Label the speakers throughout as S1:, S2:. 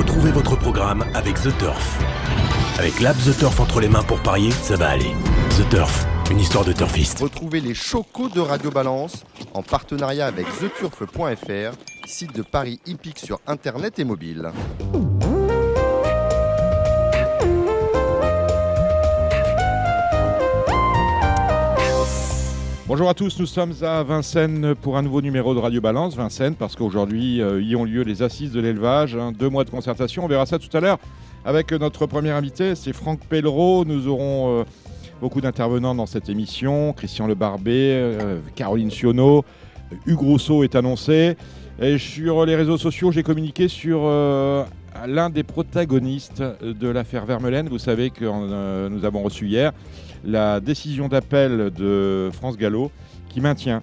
S1: Retrouvez votre programme avec The Turf. Avec l'app The Turf entre les mains pour parier, ça va aller. The Turf, une histoire de turfiste.
S2: Retrouvez les chocos de Radio Balance en partenariat avec theturf.fr, site de paris hippique sur internet et mobile.
S3: Bonjour à tous, nous sommes à Vincennes pour un nouveau numéro de Radio Balance. Vincennes, parce qu'aujourd'hui y ont lieu les assises de l'élevage, 2 mois de concertation. On verra ça tout à l'heure avec notre premier invité, c'est Franck Pellereau. Nous aurons beaucoup d'intervenants dans cette émission. Christian Le Barbet, Caroline Sionneau, Hugues Rousseau est annoncé. Et sur les réseaux sociaux, j'ai communiqué sur l'un des protagonistes de l'affaire Vermeulen. Vous savez que nous avons reçu hier la décision d'appel de France Gallo qui maintient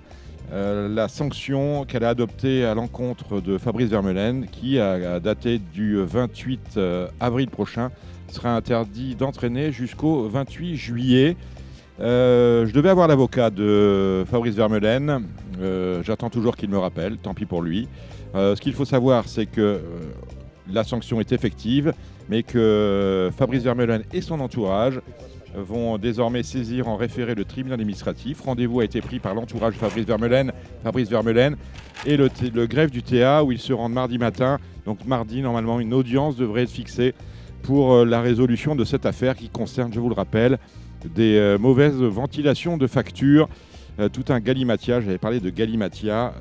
S3: la sanction qu'elle a adoptée à l'encontre de Fabrice Vermeulen, qui a daté du 28 avril prochain, sera interdit d'entraîner jusqu'au 28 juillet. Je devais avoir l'avocat de Fabrice Vermeulen, j'attends toujours qu'il me rappelle, tant pis pour lui. Ce qu'il faut savoir, c'est que la sanction est effective, mais que Fabrice Vermeulen et son entourage vont désormais saisir en référé le tribunal administratif. Rendez-vous a été pris par l'entourage de Fabrice Vermeulen et le greffe du TA, où ils se rendent mardi matin. Donc mardi, normalement, une audience devrait être fixée pour la résolution de cette affaire qui concerne, je vous le rappelle, des mauvaises ventilations de factures. Tout un galimatia, j'avais parlé de galimatia,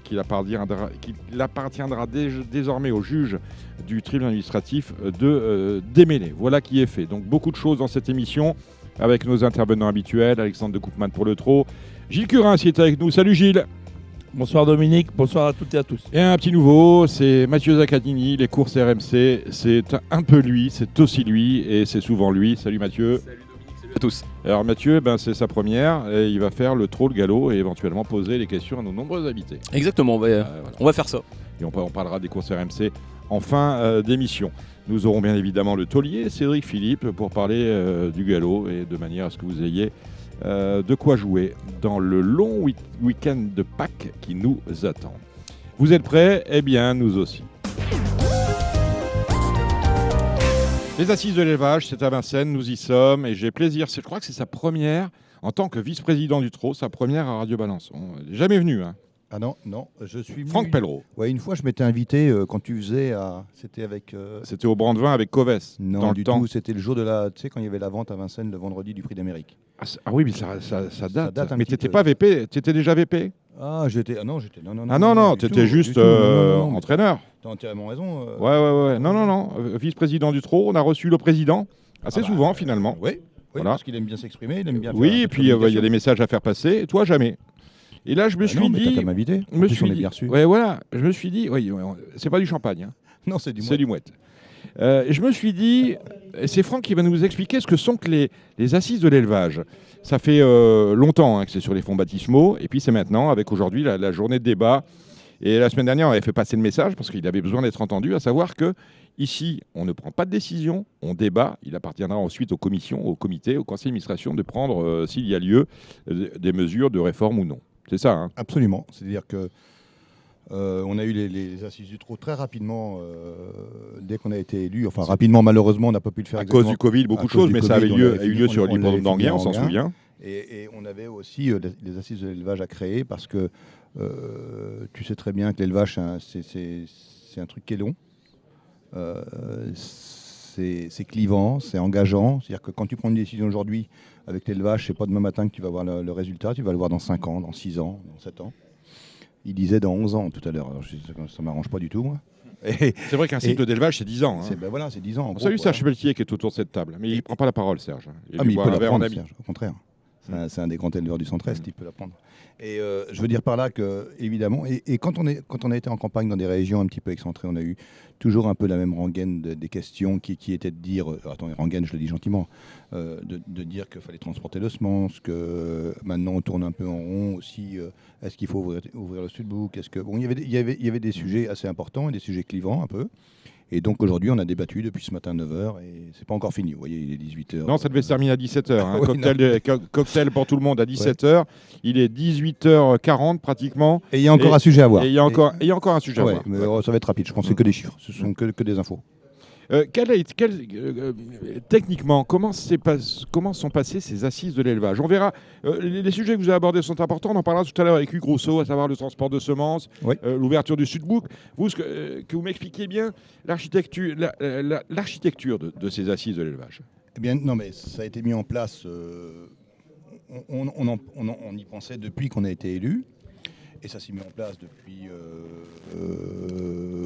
S3: qu'il appartiendra désormais au juge du tribunal administratif de démêler. Voilà qui est fait. Donc beaucoup de choses dans cette émission avec nos intervenants habituels, Alexandre de Koopman pour le trot. Gilles Curin est avec nous. Salut Gilles.
S4: Bonsoir Dominique, bonsoir à toutes et à tous.
S3: Et un petit nouveau, c'est Mathieu Zaccadini, les courses RMC. C'est un peu lui, c'est aussi lui et c'est souvent lui. Salut Mathieu.
S5: Salut Dominique, salut à tous.
S3: Alors Mathieu, c'est sa première et il va faire le trot, le galop et éventuellement poser les questions à nos nombreux invités.
S5: Exactement, on va faire ça.
S3: Et on parlera des courses RMC en fin d'émission. Nous aurons bien évidemment le taulier Cédric Philippe pour parler du galop et de manière à ce que vous ayez de quoi jouer dans le long week-end de Pâques qui nous attend. Vous êtes prêts ? Eh bien, nous aussi. Les assises de l'élevage, c'est à Vincennes, nous y sommes et j'ai plaisir. Je crois que c'est sa première en tant que vice-président du trot, sa première à Radio Balance. On n'est jamais venu, hein.
S6: Ah non, je suis venu.
S3: Franck Pellereau.
S6: Ouais, une fois je m'étais invité quand tu faisais c'était avec
S3: C'était au Brandevin avec Coves.
S6: non
S3: dans
S6: du
S3: le temps.
S6: tout, c'était le jour de la quand il y avait la vente à Vincennes le vendredi du Prix d'Amérique.
S3: Ah oui, mais ça date.
S6: date un
S3: Mais
S6: petit
S3: t'étais
S6: peu.
S3: pas VP, t'étais déjà VP.
S6: Non, du
S3: T'étais
S6: tout,
S3: juste
S6: du tout. Non, mais
S3: entraîneur.
S6: t'as entièrement raison.
S3: Ouais. Non. Vice-président du trot, on a reçu le président assez souvent finalement.
S6: Oui,
S3: Voilà.
S6: parce qu'il aime bien s'exprimer, il aime bien faire
S3: Oui,
S6: un peu
S3: et
S6: de
S3: puis il y a
S6: communication.
S3: des messages à faire passer, et toi jamais. Et là, je me
S6: Ah
S3: suis
S6: non, mais t'as
S3: dit,
S6: qu'à m'inviter.
S3: je me
S6: En plus,
S3: suis
S6: on est
S3: dit,
S6: bien reçu.
S3: ouais, voilà, je me suis dit, oui, c'est pas du champagne, hein,
S6: Non, c'est du
S3: c'est
S6: moins.
S3: du mouette. Et je me suis dit, et c'est Franck qui va nous expliquer ce que sont que les assises de l'élevage. Ça fait longtemps que c'est sur les fonds baptismaux, et puis c'est maintenant, avec aujourd'hui la journée de débat. Et la semaine dernière, on avait fait passer le message, parce qu'il avait besoin d'être entendu, à savoir que ici, on ne prend pas de décision, on débat. Il appartiendra ensuite aux commissions, aux comités, au conseil d'administration de prendre, s'il y a lieu, des mesures de réforme ou non. C'est ça, hein.
S6: Absolument. C'est-à-dire que on a eu les assises du trot très rapidement dès qu'on a été élu. Enfin, rapidement, malheureusement, on n'a pas pu le faire
S3: À cause du
S6: exactement.
S3: Covid, beaucoup
S6: À
S3: de
S6: cause
S3: choses,
S6: du
S3: mais ça
S6: Covid,
S3: a eu lieu sur l'hippodrome d'Anguien, on s'en souvient.
S6: Et on avait aussi les assises de l'élevage à créer parce que tu sais très bien que l'élevage, c'est un truc qui est long. C'est clivant, c'est engageant. C'est-à-dire que quand tu prends une décision aujourd'hui avec l'élevage, c'est pas demain matin que tu vas voir le résultat, tu vas le voir dans 5 ans, dans 6 ans, dans 7 ans. Il disait dans 11 ans tout à l'heure. Alors, ça ne m'arrange pas du tout, moi.
S3: C'est vrai qu'un cycle d'élevage, c'est 10 ans. Hein.
S6: C'est 10 ans. En gros,
S3: Salut Serge
S6: voilà.
S3: Pelletier qui est autour de cette table. Mais il ne prend pas la parole, Serge.
S6: Mais il peut la prendre, Serge, au contraire. C'est un des grands éleveurs du centre-est, il peut la prendre. Et je veux dire par là que, évidemment, et quand on a été en campagne dans des régions un petit peu excentrées, on a eu toujours un peu la même rengaine des questions qui étaient de dire, attendez, rengaine, je le dis gentiment, de dire qu'il fallait transporter le semence, que maintenant on tourne un peu en rond aussi, est-ce qu'il faut ouvrir le studbook, bon, il y avait des sujets assez importants et des sujets clivants un peu. Et donc aujourd'hui, on a débattu depuis ce matin 9h et c'est pas encore fini. Vous voyez, il est 18h.
S3: Non, ça devait se terminer à 17h. Hein.
S6: Oui,
S3: cocktail pour tout le monde à 17h. Il est 18h40 pratiquement.
S6: Et il y a encore un sujet à voir.
S3: Et il y a encore un sujet à voir.
S6: Mais ça va être rapide, je pense que c'est que des chiffres, ce sont que des infos.
S3: Techniquement, comment sont passées ces assises de l'élevage? On verra. Les sujets que vous avez abordés sont importants. On en parlera tout à l'heure avec Hugues Grosso, à savoir le transport de semences,
S6: Oui.
S3: l'ouverture du Sudbook. Que vous m'expliquiez bien l'architecture de ces assises de l'élevage.
S6: Eh bien, non, mais ça a été mis en place. On y pensait depuis qu'on a été élu. Et ça s'est mis en place depuis,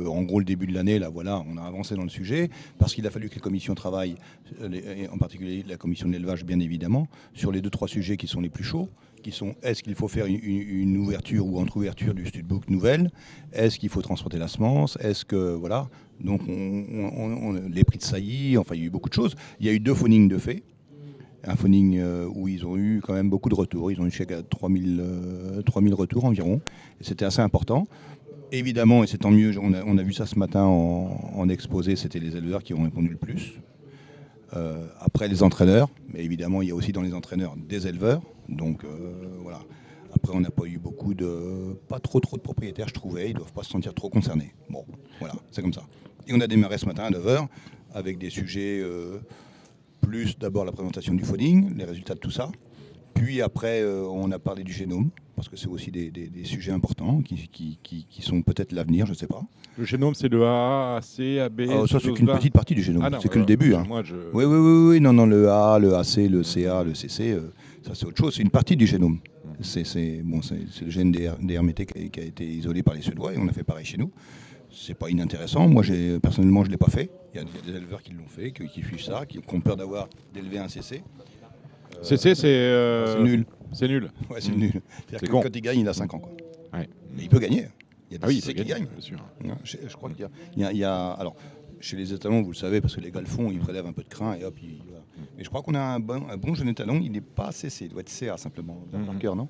S6: en gros, le début de l'année. Là, voilà, on a avancé dans le sujet parce qu'il a fallu que les commissions travaillent, et en particulier la commission de l'élevage, bien évidemment, sur les 2-3 sujets qui sont les plus chauds, qui sont est-ce qu'il faut faire une ouverture ou entre-ouverture du Studbook nouvelle? Est-ce qu'il faut transporter la semence? Est-ce que, voilà, donc les prix de saillie, enfin, il y a eu beaucoup de choses. Il y a eu 2 phonings de fait. Un phoning où ils ont eu quand même beaucoup de retours. Ils ont eu jusqu'à 3000 retours environ. Et c'était assez important. Évidemment, et c'est tant mieux, on a vu ça ce matin en exposé, c'était les éleveurs qui ont répondu le plus. Après les entraîneurs, mais évidemment, il y a aussi dans les entraîneurs des éleveurs. Donc voilà. Après, on n'a pas eu pas trop de propriétaires, je trouvais. Ils ne doivent pas se sentir trop concernés. Bon, voilà, c'est comme ça. Et on a démarré ce matin à 9h avec des sujets... plus d'abord la présentation du phoning, les résultats de tout ça. Puis après, on a parlé du génome, parce que c'est aussi des sujets importants qui sont peut-être l'avenir, je ne sais pas.
S3: Le génome, c'est le A, C, AB.
S6: Ça, c'est qu'une petite partie du génome,
S3: Ah non,
S6: c'est que le début. Hein.
S3: Moi,
S6: Oui, non, le A, le AC, le CA, le CC, ça c'est autre chose, c'est une partie du génome. C'est le gène DRMT qui a été isolé par les Suédois, et on a fait pareil chez nous. C'est pas inintéressant. Moi, personnellement, je ne l'ai pas fait. Il y a des éleveurs qui l'ont fait, qui suivent ça, qui ont peur d'élever un CC.
S3: CC,
S6: c'est nul.
S3: C'est nul.
S6: Ouais, c'est nul. C'est-à-dire que quand il gagne, il a 5 ans. Quoi.
S3: Ouais.
S6: Mais il peut gagner. Il y a des CC qui gagnent.
S3: Bien sûr.
S6: Je crois qu'il y a... Alors, chez les étalons, vous le savez, parce que les gars le font, ils prélèvent un peu de crin et hop, voilà. Mais je crois qu'on a un bon jeune étalon. Il n'est pas CC, il doit être CA simplement. Par cœur, non?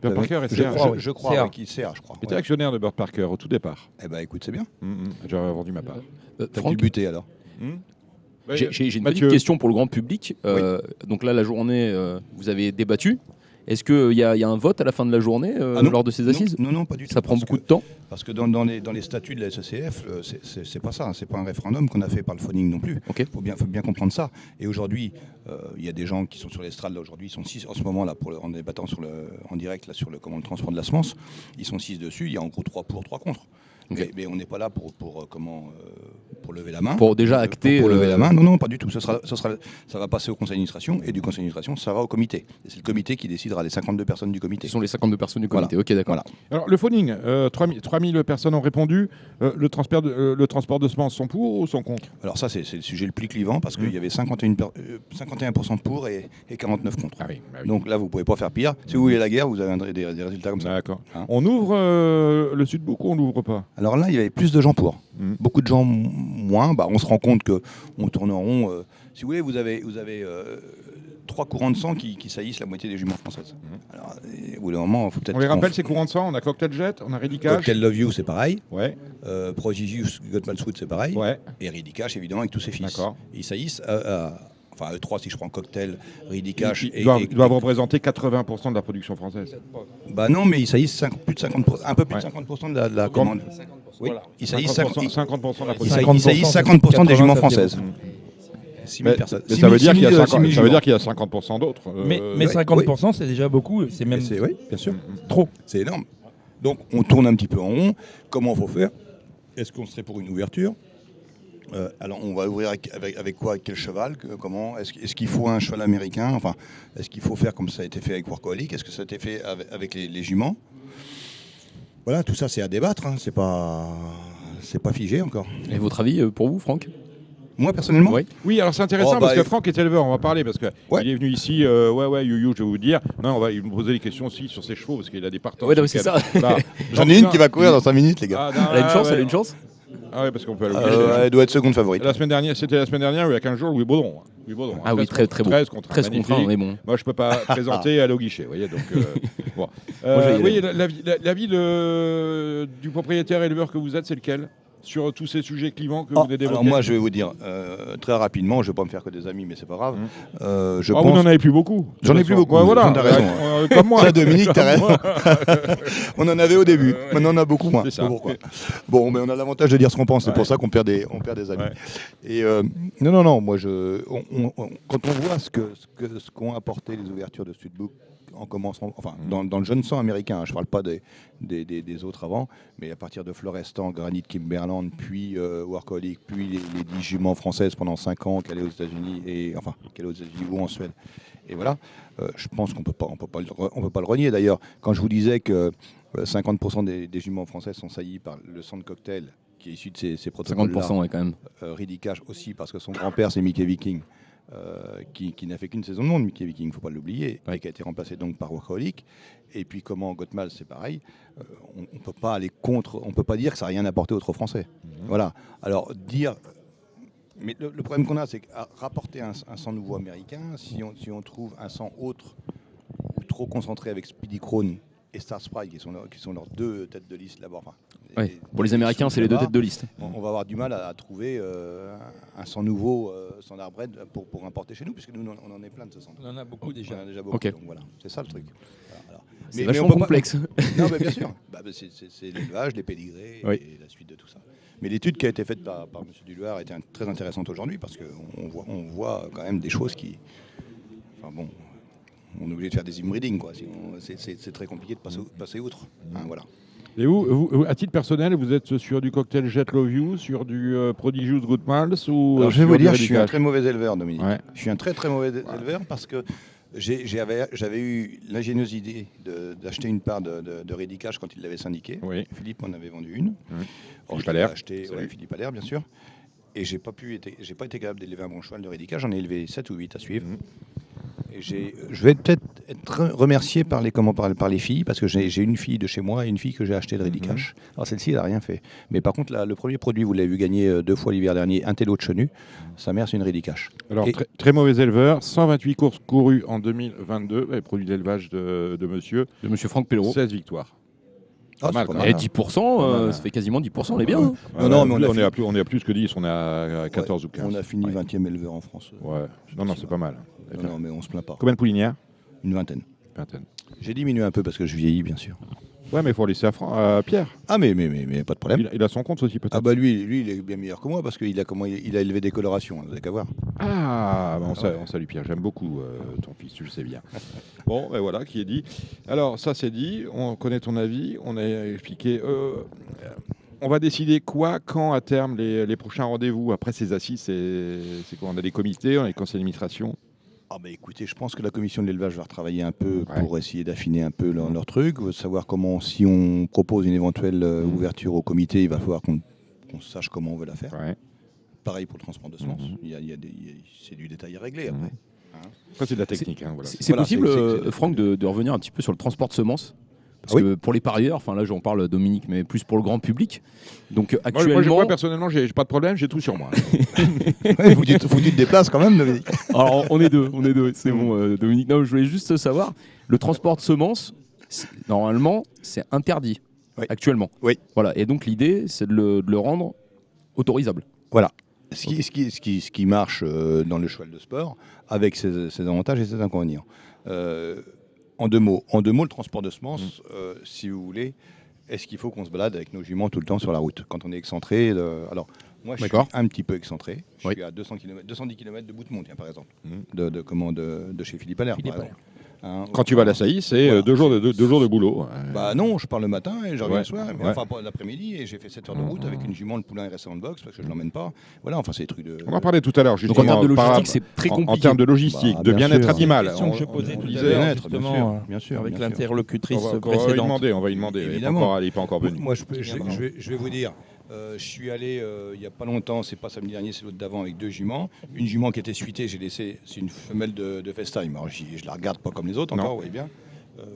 S3: Bert Parker est
S6: je
S3: CA.
S6: crois,
S4: CA.
S6: qu'il CA, je crois.
S3: J'étais actionnaire de Bert Parker au tout départ.
S6: Eh ben, écoute, c'est bien.
S3: J'aurais vendu ma part.
S6: T'as
S5: Franck,
S6: dû buter alors.
S5: j'ai une
S3: Mathieu.
S5: petite question pour le grand public. Donc là, la journée, vous avez débattu. Est-ce qu'il y a un vote à la fin de la journurnée
S6: non.
S5: lors de ces assises?
S6: Non, pas du tout.
S5: Ça prend beaucoup de temps?
S6: Parce que dans les statuts de la SECF, c'est pas ça. C'est pas un référendum qu'on a fait par le phoning non plus.
S5: Ok.
S6: Faut bien comprendre ça. Et aujourd'hui, il y a des gens qui sont sur l'estrade. Là aujourd'hui, ils sont 6 en ce moment là en débattant en direct là sur le transport de la semence. Ils sont 6 dessus. Il y a en gros 3 pour, 3 contre. Okay. Mais on n'est pas là pour lever la main.
S5: Pour déjà acter.
S6: Pour lever la main. Non, pas du tout. Ça va passer au conseil d'administration et du conseil d'administration, ça va au comité. Et c'est le comité qui décidera, les 52 personnes du comité.
S5: Ce sont les 52 personnes du comité.
S6: Voilà.
S5: Ok, d'accord.
S6: Voilà.
S3: Alors, le phoning, 3000 personnes ont répondu. Le transport de semences sont pour ou sont contre?
S6: Alors ça, c'est le sujet le plus clivant parce qu'il y avait 51% pour et 49 contre.
S3: Ah oui.
S6: Donc là, vous ne pouvez pas faire pire. Si vous voulez la guerre, vous avez des résultats comme ça.
S3: D'accord.
S6: Hein,
S3: On ouvre le Sudbook ou on l'ouvre pas?
S6: alors là, il y avait plus de gens pour. Beaucoup de gens moins. On se rend compte qu'on tourne en rond. Si vous voulez, vous avez 3 courants de sang qui saillissent la moitié des juments françaises. Alors, au bout d'un moment, il faut peut-être...
S3: On les rappelle, ces courants de sang. On a Cocktail Jet, on a Ready Cash.
S6: Cocktail Love You, c'est pareil.
S3: Ouais.
S6: Prodigious Got Malswood, c'est pareil.
S3: Ouais.
S6: Et Ready Cash, évidemment, avec tous ses fils.
S3: D'accord.
S6: Et ils saillissent enfin, eux 3, si je prends Cocktail, Ready Cash...
S3: Ils doivent représenter 80% de la production française.
S6: Bah non, mais ils saillissent plus de 50%, un peu plus de 50% de la commande. Oui, ils saillissent 50%
S3: de la production.
S6: Ils saillissent 50% des juments françaises. 6 000 personnes.
S3: Mais ça veut dire qu'il y a 50% d'autres.
S4: Mais 50%, c'est déjà beaucoup. C'est même
S6: Oui, bien sûr.
S4: trop.
S6: C'est énorme. Donc on tourne un petit peu en rond. Comment il faut faire? Est-ce qu'on serait pour une ouverture? Alors on va ouvrir avec quoi? Avec quel cheval? Comment? Est-ce qu'il faut un cheval américain? Enfin, est-ce qu'il faut faire comme ça a été fait avec Workaholic? Est-ce que ça a été fait avec les juments? Voilà, tout ça c'est à débattre. Hein. C'est pas figé encore.
S5: Et votre avis pour vous, Franck?
S6: Moi personnellement?
S3: Oui, alors c'est intéressant parce que Franck est éleveur, on va parler parce qu'il est venu ici, you, je vais vous dire. Non, il va me poser des questions aussi sur ses chevaux parce qu'il a des partants.
S5: Ouais, c'est ça.
S6: J'en ai une qui va courir dans 5 minutes, les gars.
S5: Elle a une chance,
S3: Ah oui, parce qu'on peut aller
S6: elle doit être seconde favorite.
S3: C'était la semaine dernière, il y a 15 jours, Louis Baudron.
S5: Ah oui, très beau.
S3: 13 contre
S5: 13 contre 1, mais bon.
S3: Moi, je ne peux pas présenter, aller au guichet, vous voyez. Donc, bon. L'avis du propriétaire éleveur que vous êtes, c'est lequel? sur tous ces sujets clivants que vous venez d'évoquer?
S6: Alors moi, je vais vous dire très rapidement, je ne vais pas me faire que des amis, mais c'est pas grave. Je
S3: Vous
S6: pense...
S3: n'en avez plus beaucoup.
S6: J'en ai plus beaucoup.
S3: Ouais, voilà.
S6: T'as raison.
S3: Comme moi.
S6: Ça, Dominique, t'as raison.
S3: Moi.
S6: On en avait au début. Maintenant, on en a beaucoup moins.
S3: C'est ça.
S6: Pourquoi? Bon, mais on a l'avantage de dire ce qu'on pense. C'est pour ça qu'on perd des amis. Et non. Moi, quand on voit ce qu'ont apporté les ouvertures de Studbook, en commençant, enfin, dans le jeune sang américain, je ne parle pas des autres avant, mais à partir de Florestan, Granit, Kimberland, puis Workaholic, puis les 10 juments françaises pendant 5 ans, qu'elle est aux États-Unis ou en Suède. Et voilà, je pense qu'on peut pas le renier. D'ailleurs, quand je vous disais que 50% des juments françaises sont saillies par le sang de cocktail, qui est issu de ces protocoles-là.
S5: 50%, ouais, quand même.
S6: Ridicache aussi, parce que son grand-père, c'est Mickey Viking. Qui n'a fait qu'une saison de monde, Mickey Viking, il ne faut pas l'oublier, et qui a été remplacé donc par Workaholic. Et puis comment Gottmals, c'est pareil. On ne peut pas aller contre, on ne peut pas dire que ça n'a rien apporté aux trop français. Voilà. Alors dire, mais le problème qu'on a, c'est qu'à rapporter un sang nouveau américain, si on trouve un sang autre ou trop concentré avec Speedy Crown et Star Sprite, qui sont leurs deux têtes de liste là-bas. Enfin,
S5: pour les Américains, c'est les deux têtes de liste.
S6: On va avoir du mal à trouver un sang nouveau, standard bread, pour importer chez nous, puisque nous, on en est plein de ce sang.
S4: On en a beaucoup déjà.
S6: On en a déjà beaucoup,
S5: Ok.
S6: donc voilà, c'est ça le truc. Voilà.
S5: C'est
S6: Mais
S5: vachement
S6: on peut
S5: complexe.
S6: Non, mais bien sûr. C'est l'élevage, les pédigrés et la suite de tout ça. Mais l'étude qui a été faite par M. Duluard était très intéressante aujourd'hui, parce qu'on voit quand même des choses qui... Enfin bon... On est obligé de faire des inbreeding, quoi. C'est très compliqué de passer outre. Voilà.
S3: Et vous, à titre personnel, vous êtes sur du cocktail Jet Love You, sur du Prodigious Good Malts ou
S6: Alors, je vais
S3: sur
S6: vous
S3: du
S6: dire, je suis un
S3: Ridicache?
S6: très mauvais éleveur, Dominique.
S3: Ouais.
S6: Je suis un très très mauvais éleveur parce que j'avais eu l'ingénieuse idée d'acheter une part de Ridicache quand il l'avait syndiqué.
S3: Oui.
S6: Philippe m'en avait vendu une. Or,
S3: Philippe
S6: je l'avais
S3: Allaire.
S6: acheté, Philippe Allaire, bien sûr. Et j'ai pas été capable d'élever un bon cheval de Ridicache. J'en ai élevé 7 ou 8 à suivre. Et je vais peut-être être remercié par les filles, parce que j'ai une fille de chez moi et une fille que j'ai achetée de Ridicache. Alors celle-ci, elle n'a rien fait. Mais par contre, le premier produit, vous l'avez vu gagner 2 fois l'hiver dernier, un télo de chenu. Sa mère, c'est une Ridicache.
S3: Alors, très mauvais éleveur, 128 courses courues en 2022, produit d'élevage de monsieur.
S5: De monsieur Franck Pellereau.
S3: 16 victoires.
S6: Ah,
S3: mal,
S6: c'est
S3: quand
S6: pas
S5: Et
S6: mal.
S5: 10%, ça fait quasiment 10%, on est bien.
S6: Non, non, mais
S3: on est à plus que 10, on est à 14 ou 15.
S6: On a fini 20e éleveur en France.
S3: Ouais. Non, c'est pas mal.
S6: Non, mais on se plaint pas.
S3: Combien de poulinières?
S6: Une vingtaine.
S3: Vingtaine.
S6: J'ai diminué un peu parce que je vieillis, bien sûr.
S3: Ouais, mais il faut laisser à Pierre.
S6: Ah, mais pas de problème.
S3: Il a son compte aussi, peut-être.
S6: Ah bah lui, il est bien meilleur que moi parce qu'il a élevé des colorations, vous n'avez qu'à voir.
S3: Ah, on salue Pierre, j'aime beaucoup ton fils, tu le sais bien. Bon, ben voilà, qui est dit. Alors, ça c'est dit, on connaît ton avis, on a expliqué. On va décider quoi, quand, à terme, les prochains rendez-vous après ces assises, c'est quoi? On a des comités, on a des conseils d'administration.
S6: Ah bah écoutez, je pense que la commission de l'élevage va retravailler un peu pour essayer d'affiner un peu leur truc, savoir comment, si on propose une éventuelle ouverture au comité, il va falloir qu'on sache comment on veut la faire.
S3: Ouais.
S6: Pareil pour le transport de semences, c'est du détail à régler après.
S3: Ça, c'est de la technique. Voilà.
S5: C'est
S6: Voilà,
S5: possible,
S6: c'est
S5: Franck, de revenir un petit peu sur le transport de semences? Parce que pour les parieurs, enfin là j'en parle Dominique, mais plus pour le grand public. Donc actuellement,
S3: Moi, personnellement, j'ai pas de problème, j'ai tout sur moi.
S6: Ouais, faut que tu te déplaces quand même, Dominique.
S5: alors on est deux, c'est bon, Dominique. Non, je voulais juste savoir, le transport de semences, normalement, c'est interdit actuellement.
S6: Oui.
S5: Voilà. Et donc l'idée, c'est de le rendre autorisable.
S6: Voilà. Ce qui marche dans le cheval de sport, avec ses avantages et ses inconvénients. En deux mots, le transport de semences, si vous voulez, est-ce qu'il faut qu'on se balade avec nos juments tout le temps sur la route quand on est excentré Alors, moi, je suis un petit peu excentré. Je suis à 210 km de Boutmont, par exemple, de chez Philippe Allaire, par exemple.
S3: Quand tu vas à la Saillie, c'est 2 jours de boulot.
S6: Bah non, je pars le matin et je reviens le soir, enfin l'après-midi, et j'ai fait 7 heures de route avec une jument, le poulain est resté en box parce que je ne l'emmène pas. Voilà, enfin c'est des trucs de...
S3: On en parlait tout à l'heure,
S5: Donc en termes de logistique, c'est très compliqué.
S3: En termes de logistique, de bien-être animal.
S4: C'est une question que je posais tout à
S3: disait,
S4: l'heure,
S6: bien sûr,
S4: avec
S6: bien sûr.
S4: l'interlocutrice
S3: on va
S4: précédente.
S3: lui demander.
S6: Évidemment.
S3: Il n'est pas encore venu.
S6: Moi, je vais vous dire, je suis allé il n'y a pas longtemps, c'est pas samedi dernier, c'est l'autre d'avant, avec 2 juments. Une jument qui était suitée, j'ai laissé, c'est une femelle de FaceTime. Alors, je la regarde pas comme les autres encore, vous voyez bien.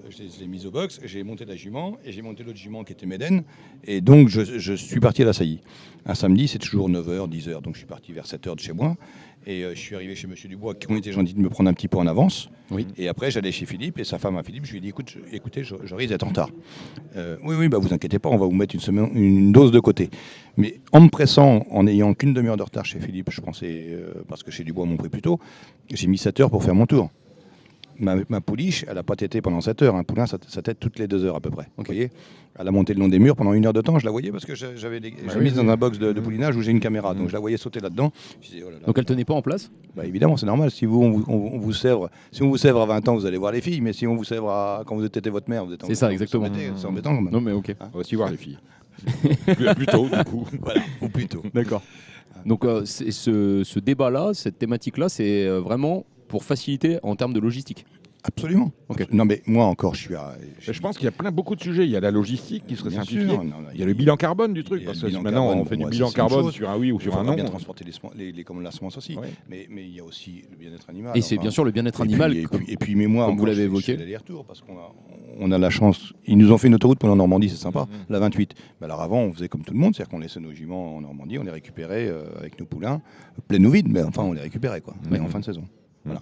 S6: je l'ai mise au box, j'ai monté la jument et j'ai monté l'autre jument qui était Médène. Et donc, je suis parti à la saillie. Un samedi, c'est toujours 9h, 10h. Donc, je suis parti vers 7h de chez moi. Et je suis arrivé chez M. Dubois, qui ont été gentils de me prendre un petit peu en avance.
S5: Oui.
S6: Et après, j'allais chez Philippe et sa femme à Philippe. Je lui ai dit, écoutez, je risque d'être en retard. Oui, vous inquiétez pas, on va vous mettre une dose de côté. Mais en me pressant, en n'ayant qu'une demi-heure de retard chez Philippe, je pensais, parce que chez Dubois, m'ont pris plus tôt, j'ai mis 7 heures pour faire mon tour. Ma pouliche, elle n'a pas tété pendant 7 heures. Un poulain, ça tète toutes les 2 heures à peu près. Vous voyez, elle a monté le long des murs pendant 1 heure de temps. Je la voyais parce que j'avais mise dans un box de poulinage où j'ai une caméra. Donc je la voyais sauter là-dedans. Je disais, oh là là.
S5: Donc elle tenait pas en place?
S6: Évidemment, c'est normal. Si on vous sèvre, si on vous sèvre à 20 ans, vous allez voir les filles. Mais si on vous sèvre quand vous tétez votre mère, vous êtes en
S5: C'est ça, exactement.
S6: C'est embêtant quand même.
S5: Non mais ok.
S3: On va aussi voir les filles. Plutôt, du coup.
S6: Voilà, ou plutôt.
S5: D'accord. Donc ce débat-là, cette thématique-là, c'est vraiment pour faciliter en termes de logistique.
S6: Absolument.
S5: Ok.
S6: Non, mais moi encore, je suis à.
S3: Je pense qu'il y a beaucoup de sujets. Il y a la logistique qui serait
S6: Bien
S3: simplifiée.
S6: sûr. Non,
S3: Il y a le bilan carbone du truc.
S6: Il y a
S3: Parce
S6: le
S3: que
S6: bilan
S3: maintenant,
S6: carbone.
S3: on fait du
S6: Bon,
S3: bilan
S6: ça, c'est une
S3: carbone
S6: chose.
S3: sur un oui ou sur un
S6: Il
S3: non.
S6: faut bien transporter la semence aussi.
S3: Ouais.
S6: Mais il y a aussi le bien-être animal.
S5: Et c'est bien sûr le bien-être animal.
S6: Et puis, mais moi,
S5: comme vous
S6: encore,
S5: l'avez
S6: je
S5: évoqué.
S6: fais l'aller-retour parce qu'on a la chance. Ils nous ont fait une autoroute pour la Normandie, c'est sympa, la 28. Mais alors avant, on faisait comme tout le monde, c'est-à-dire qu'on laissait nos juments en Normandie, on les récupérait avec nos poulains, pleins ou vides, mais enfin, on les récupérait, quoi. Mais en fin de saison. Voilà.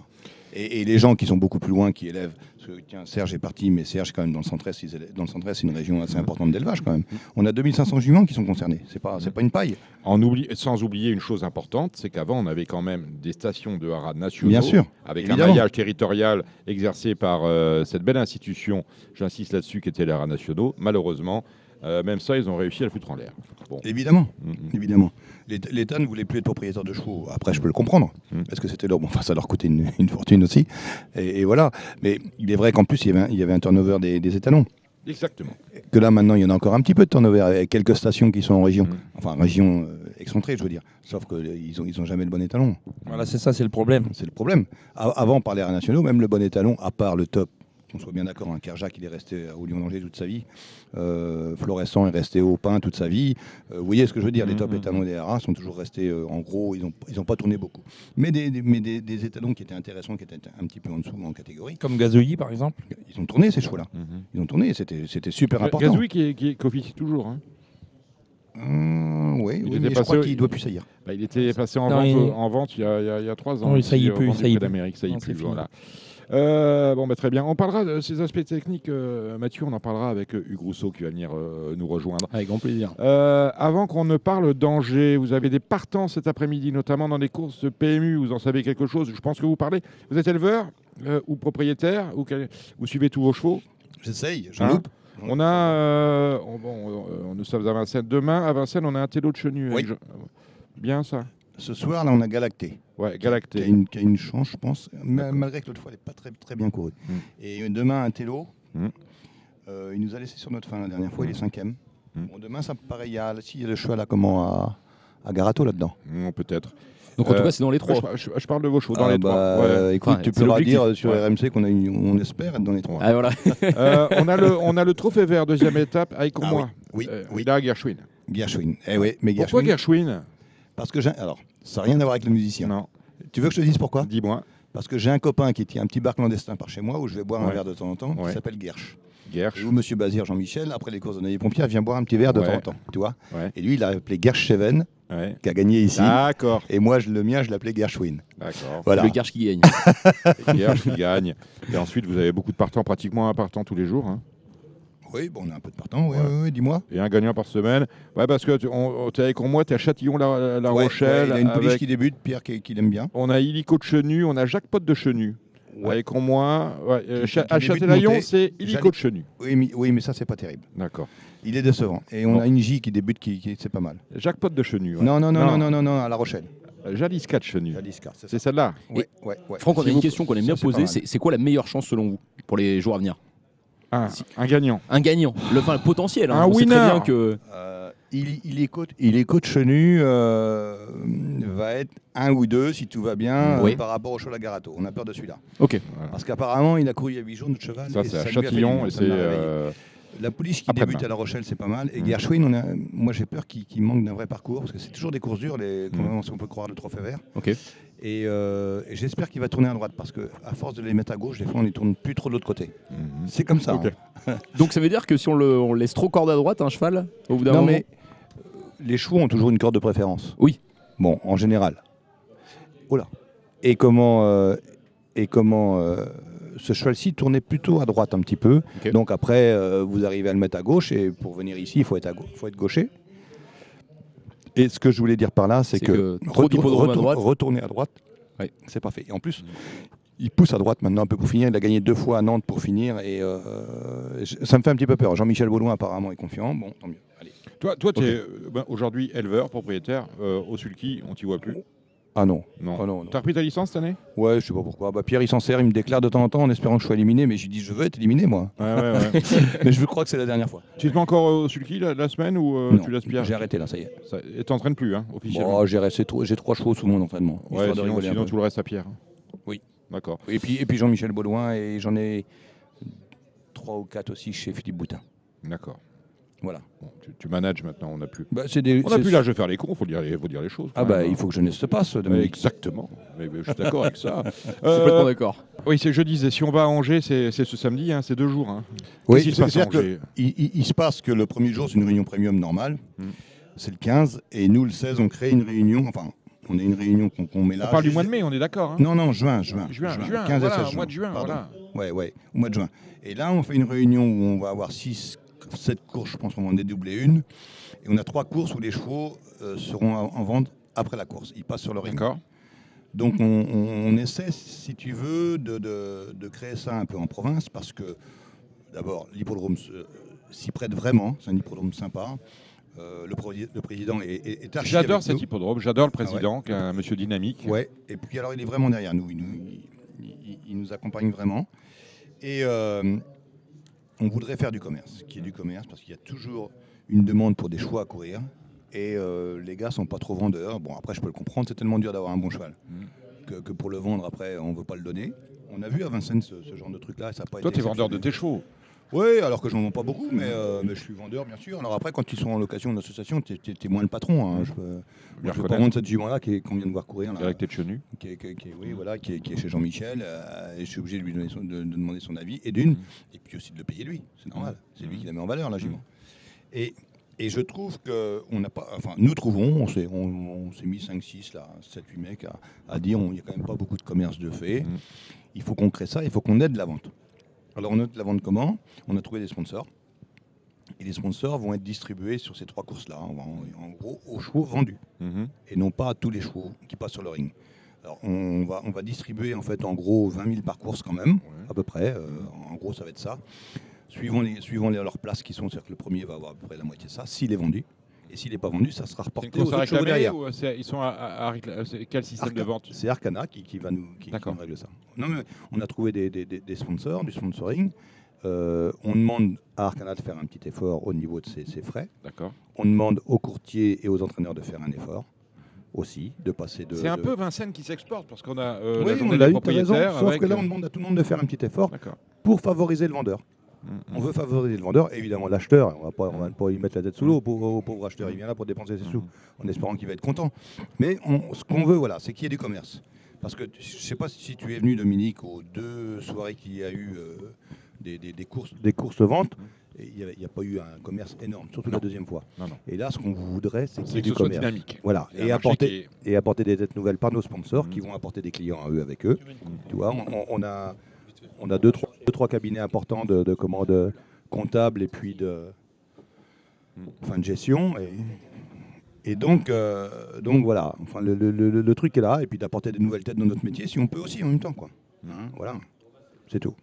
S6: Et les gens qui sont beaucoup plus loin, qui élèvent, parce que tiens, Serge est parti, mais Serge, quand même, dans le centre-est, c'est une région assez importante d'élevage, quand même. On a 2500 juments qui sont concernés. C'est pas une paille.
S3: Sans oublier une chose importante, c'est qu'avant, on avait quand même des stations de haras nationaux.
S6: Bien sûr,
S3: avec
S6: évidemment.
S3: un maillage territorial exercé par cette belle institution, j'insiste là-dessus, qui était les haras nationaux. Malheureusement, même ça, ils ont réussi à le foutre en l'air. Bon.
S6: Évidemment, évidemment. L'État ne voulait plus être propriétaire de chevaux. Après, je peux le comprendre, parce que c'était leur... Enfin, ça leur coûtait une fortune aussi. Et voilà. Mais il est vrai qu'en plus, il y avait un turnover des étalons.
S3: Exactement.
S6: Que là, maintenant, il y en a encore un petit peu de turnover, avec quelques stations qui sont en région. Enfin, région excentrée, je veux dire. Sauf qu'ils ont jamais le bon étalon.
S4: Voilà, c'est ça, c'est le problème.
S6: C'est le problème. Avant, par les aires nationaux, même le bon étalon, à part le top, qu'on soit bien d'accord, un Kerjak, il est resté au Lion d'Angers toute sa vie. Florissant est resté au Pin toute sa vie. Vous voyez ce que je veux dire, les top étalons des haras sont toujours restés, en gros, ils ont pas tourné beaucoup. Mais des étalons qui étaient intéressants, qui étaient un petit peu en dessous en catégorie.
S4: Comme Gazouilly, par exemple.
S6: Ils ont tourné ces chevaux-là. Ils ont tourné, c'était super important.
S3: Gazouille qui officie toujours. Hein.
S6: Oui,
S3: était
S6: mais je
S3: passé
S6: crois qu'il doit plus saillir.
S3: Il était passé en vente il y a 3 ans.
S4: Non, ça y est plus,
S3: ça y est plus. Voilà. Très bien. On parlera de ces aspects techniques, Mathieu, on en parlera avec Hugues Rousseau qui va venir nous rejoindre.
S5: Avec grand plaisir.
S3: Avant qu'on ne parle d'Angers, vous avez des partants cet après-midi, notamment dans des courses de PMU, vous en savez quelque chose, je pense que vous parlez. Vous êtes éleveur ou propriétaire ou vous suivez tous vos chevaux?
S6: J'essaye, j'en loupe.
S3: On a, nous sommes à Vincennes. Demain, à Vincennes, on a un télo de Chenu.
S6: Oui.
S3: Bien ça.
S6: Ce soir, là, on a Galacté.
S3: Ouais, Galacté.
S6: Qui a une chance, je pense, malgré que l'autre fois, elle n'est pas très, très bien courue. Et demain, un télo. Il nous a laissé sur notre fin la dernière fois, il est 5e. Bon, demain, ça me paraît, il y a le cheval à Garato là-dedans.
S3: Peut-être.
S5: Donc en tout cas, c'est dans les 3.
S3: Je parle de vos chevaux, dans les 3. Ouais.
S6: Écoute, tu peux leur dire sur RMC on espère être dans les 3.
S5: Ah, voilà.
S3: On a le trophée vert, deuxième étape, avec moi.
S6: Oui.
S3: Là, Gershwin.
S6: Gershwin. Mais
S3: pourquoi Gershwin?
S6: Parce que alors, ça n'a rien à voir avec le musicien.
S3: Non.
S6: Tu veux que je te dise pourquoi?
S3: Dis-moi.
S6: Parce que j'ai un copain qui tient un petit bar clandestin par chez moi où je vais boire un verre de temps en temps, qui s'appelle Gersh. Et où Monsieur Bazir Jean-Michel, après les courses de Navy Pompier, vient boire un petit verre de temps en temps. Tu vois. Et lui, il l'a appelé Gersh Cheven, qui a gagné ici.
S3: D'accord.
S6: Et moi, le mien, je l'appelais Gershwin.
S3: D'accord.
S6: Voilà.
S5: Le Gersh qui gagne.
S3: Gersh qui gagne. Et ensuite, vous avez beaucoup de partants, pratiquement un partant tous les jours. Hein.
S6: Oui, on a un peu de partants, oui, dis-moi.
S3: Et un gagnant par semaine. Ouais, parce que tu es avec moi, tu es à Châtillon-la Rochelle.
S6: Il a une pouliche qui débute, Pierre qui l'aime bien.
S3: On a Illico de Chenu, on a Jackpot de Chenu. Avec moi, à Châtelaillon, c'est Illico de Chenu.
S6: Oui, mais ça, c'est pas terrible.
S3: D'accord.
S6: Il est décevant. Et on a une J qui débute, c'est pas mal.
S3: Jackpot de Chenu.
S6: Ouais. Non, à La Rochelle.
S3: Jalisca de Chenu.
S6: Jalisca,
S3: c'est celle-là.
S6: Ouais.
S5: Franck, on a une question qu'on aime bien poser. C'est quoi la meilleure chance selon vous pour les jours à venir?
S3: Un gagnant.
S5: Un gagnant. Le potentiel.
S3: Un
S5: on
S3: winner.
S5: sait très bien que...
S6: Il est coach Chenu va être 1 ou 2 si tout va bien par rapport au cheval à Garato. On a peur de celui-là.
S5: Ok.
S6: Voilà. Parce qu'apparemment, il a couru il y a 8 jours notre cheval.
S3: Ça, c'est à Châtillon. Et c'est
S6: la pouliche qui débute à La Rochelle, c'est pas mal. Et Gershwin, moi j'ai peur qu'il manque d'un vrai parcours parce que c'est toujours des courses dures, comme on peut croire le trophée vert.
S5: Ok.
S6: Et j'espère qu'il va tourner à droite parce qu'à force de les mettre à gauche, des fois on ne tourne plus trop de l'autre côté. C'est comme ça.
S3: Ok.
S5: Donc ça veut dire que si on laisse trop corde à droite, un cheval, au bout d'un
S6: Non
S5: moment.
S6: mais les chevaux ont toujours une corde de préférence.
S5: Oui.
S6: Bon, en général. Oh là. Et comment ce cheval-ci tournait plutôt à droite un petit peu.
S5: Ok.
S6: Donc après, vous arrivez à le mettre à gauche et pour venir ici, il faut être gaucher. Et ce que je voulais dire par là, c'est que
S5: trop d'hippodromes à droite.
S6: retourner à droite,
S5: Ouais.
S6: c'est parfait. Et en plus, il pousse à droite maintenant un peu pour finir. Il a gagné 2 fois à Nantes pour finir et ça me fait un petit peu peur. Jean-Michel Baudouin apparemment est confiant. Bon, tant mieux. Allez.
S3: Toi, tu es aujourd'hui éleveur, propriétaire. Au sulky, on t'y voit plus.
S6: Ah non.
S3: Non.
S6: Ah non, non.
S3: T'as repris ta licence cette année?
S6: Ouais, je sais pas pourquoi. Bah, Pierre, il s'en sert, il me déclare de temps en temps en espérant que je sois éliminé, mais je lui dis je veux être éliminé moi.
S3: Ouais.
S6: Mais je crois que c'est la dernière fois.
S3: Tu te mets encore au sulky la semaine ou
S6: Non,
S3: tu laisses Pierre?
S6: j'ai arrêté là, ça y est.
S3: Et t'entraînes plus, hein, officiellement?
S6: Bon, j'ai 3 chevaux sous mon entraînement.
S3: Ouais,
S6: histoire de rigoler un
S3: sinon
S6: peu.
S3: tout le reste à Pierre.
S6: Oui.
S3: D'accord.
S6: Et puis Jean-Michel Baudouin, et j'en ai 3 ou 4 aussi chez Philippe Boutin.
S3: D'accord.
S6: Voilà.
S3: Bon, tu manages maintenant, on n'a plus.
S6: Bah,
S3: On n'a plus l'âge de faire les cons, faut dire les choses.
S6: Ah
S3: quand
S6: bah
S3: même,
S6: il faut que jeunesse se passe,
S3: Ouais,
S6: Dominique.
S3: exactement. Mais je suis d'accord avec ça.
S5: Complètement d'accord.
S3: Oui, je disais, si on va à Angers, c'est ce samedi, hein, c'est 2 jours. Hein.
S6: Oui,
S3: Qu'est-ce qui se passe à
S6: c'est-à-dire
S3: Angers?
S6: qu'il se passe que le premier jour, c'est une réunion premium normale.
S3: Mm.
S6: C'est le 15. Et nous, le 16, on crée une réunion. Enfin, on a une réunion qu'on met là.
S3: On parle du mois de mai, on est d'accord. Hein.
S6: Non, juin.
S3: 15
S6: et
S3: voilà,
S6: 16
S3: mois de juin,
S6: Pardon.
S3: voilà.
S6: Ouais, au mois de juin. Et là, on fait une réunion où on va avoir 7 courses, je pense qu'on va en dédoubler une. Et on a 3 courses où les chevaux seront en vente après la course. Ils passent sur le ring.
S3: D'accord.
S6: Donc on essaie, si tu veux, de créer ça un peu en province parce que, d'abord, l'hippodrome s'y prête vraiment. C'est un hippodrome sympa. Le président est archi
S3: J'adore
S6: avec
S3: cet
S6: nous.
S3: hippodrome, j'adore le président, qui est un monsieur dynamique.
S6: Ouais. Et puis alors, il est vraiment derrière nous. Il nous accompagne vraiment. Et on voudrait faire du commerce, qui est du commerce, parce qu'il y a toujours une demande pour des chevaux à courir. Et les gars sont pas trop vendeurs. Bon, après, je peux le comprendre, c'est tellement dur d'avoir un bon cheval que pour le vendre, après, on veut pas le donner. On a vu à Vincennes ce genre de truc-là, ça n'a pas
S3: Toi,
S6: été
S3: tu es vendeur de
S6: exceptionnel.
S3: tes chevaux.
S6: Oui, alors que j'en vends pas beaucoup, mais je suis vendeur, bien sûr. Alors après, quand ils sont en location d'association, tu es moins le patron. Hein. Je peux pas
S3: reconnaître.
S6: vendre cette jument-là qu'on vient de voir courir. Là,
S3: Avec tes chenus.
S6: qui est chez Jean-Michel. Et je suis obligé de lui donner de demander son avis, et puis aussi de le payer lui. C'est normal. C'est lui qui la met en valeur, la jument. Et je trouve que on n'a pas. Enfin, nous trouvons, on s'est mis 5, 6, là, 7, 8 mecs à dire il n'y a quand même pas beaucoup de commerce de fait. Il faut qu'on crée ça, il faut qu'on aide la vente. Alors, on aide la vente comment? On a trouvé des sponsors. Et les sponsors vont être distribués sur ces 3 courses-là, en gros, aux chevaux vendus. Et non pas à tous les chevaux qui passent sur le ring. Alors, on va distribuer, en fait, en gros, 20 000 par course quand même, à peu près. En gros, ça va être ça. Suivant leurs places qui sont, c'est-à-dire que le premier va avoir à peu près la moitié de ça, s'il est vendu. Et s'il n'est pas vendu, ça sera
S3: C'est
S6: reporté
S3: une
S6: aux
S3: course à
S6: autres chevaux
S3: réclamer
S6: derrière.
S3: ou ils sont c'est quel système de vente?
S6: C'est Arcana qui va nous régler ça. Non, mais on a trouvé des sponsors, du sponsoring. On demande à Arcana de faire un petit effort au niveau de ses frais.
S3: D'accord.
S6: On demande aux courtiers et aux entraîneurs de faire un effort aussi, de passer de...
S3: C'est un peu Vincennes qui s'exporte parce qu'on a
S6: Oui,
S3: la
S6: on
S3: journée
S6: l'a
S3: des
S6: eu, t'as raison,
S3: propriétaires.
S6: sauf
S3: avec,
S6: que là, on demande à tout le monde de faire un petit effort
S3: D'accord.
S6: pour favoriser le vendeur. On veut favoriser le vendeur, évidemment l'acheteur, on va pas lui mettre la tête sous l'eau au pauvre acheteur, il vient là pour dépenser ses sous, en espérant qu'il va être content. Mais ce qu'on veut, voilà, c'est qu'il y ait du commerce. Parce que je ne sais pas si tu es venu, Dominique, aux 2 soirées qu'il y a eu des courses ventes, il n'y a pas eu un commerce énorme, surtout la deuxième fois.
S3: Non.
S6: Et là, ce qu'on voudrait, c'est qu'il y ait
S3: que
S6: du
S3: ce soit
S6: commerce.
S3: dynamique.
S6: Voilà,
S3: Il y a un marché
S6: et apporter des têtes nouvelles par nos sponsors qui vont apporter des clients à eux avec eux. Tu vois, on a 2-3 cabinets importants de comptables et puis de gestion. Et donc voilà, enfin, le truc est là, et puis d'apporter des nouvelles têtes dans notre métier, si on peut aussi en même temps, quoi. Hein, voilà, c'est tout.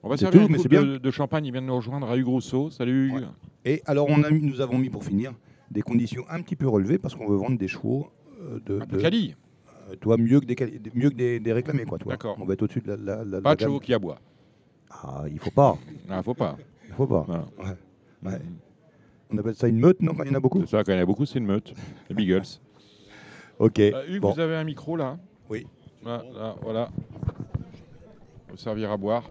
S3: On va
S6: C'est
S3: servir
S6: tout,
S3: une
S6: mais
S3: coupe
S6: c'est bien.
S3: de champagne, il vient de nous rejoindre, Hugues Rousseau. Salut Hugues.
S6: Ouais. Et alors nous avons mis pour finir des conditions un petit peu relevées parce qu'on veut vendre des chevaux
S3: Un peu quali.
S6: toi, mieux que des réclamés, quoi. Toi.
S3: D'accord.
S6: On va être au-dessus de la
S3: Pas de
S6: gamme.
S3: chevaux qui aboient.
S6: Ah, il faut pas.
S3: Ah, faut pas.
S6: Il faut pas.
S3: Voilà.
S6: Ouais. On appelle ça une meute, non, quand il y en a beaucoup?
S3: C'est ça, quand il y en a beaucoup, c'est une meute. Les Beagles.
S6: Ok.
S3: Hugues,
S6: Bon.
S3: vous avez un micro là?
S6: Oui.
S3: Voilà. Vous servir à boire,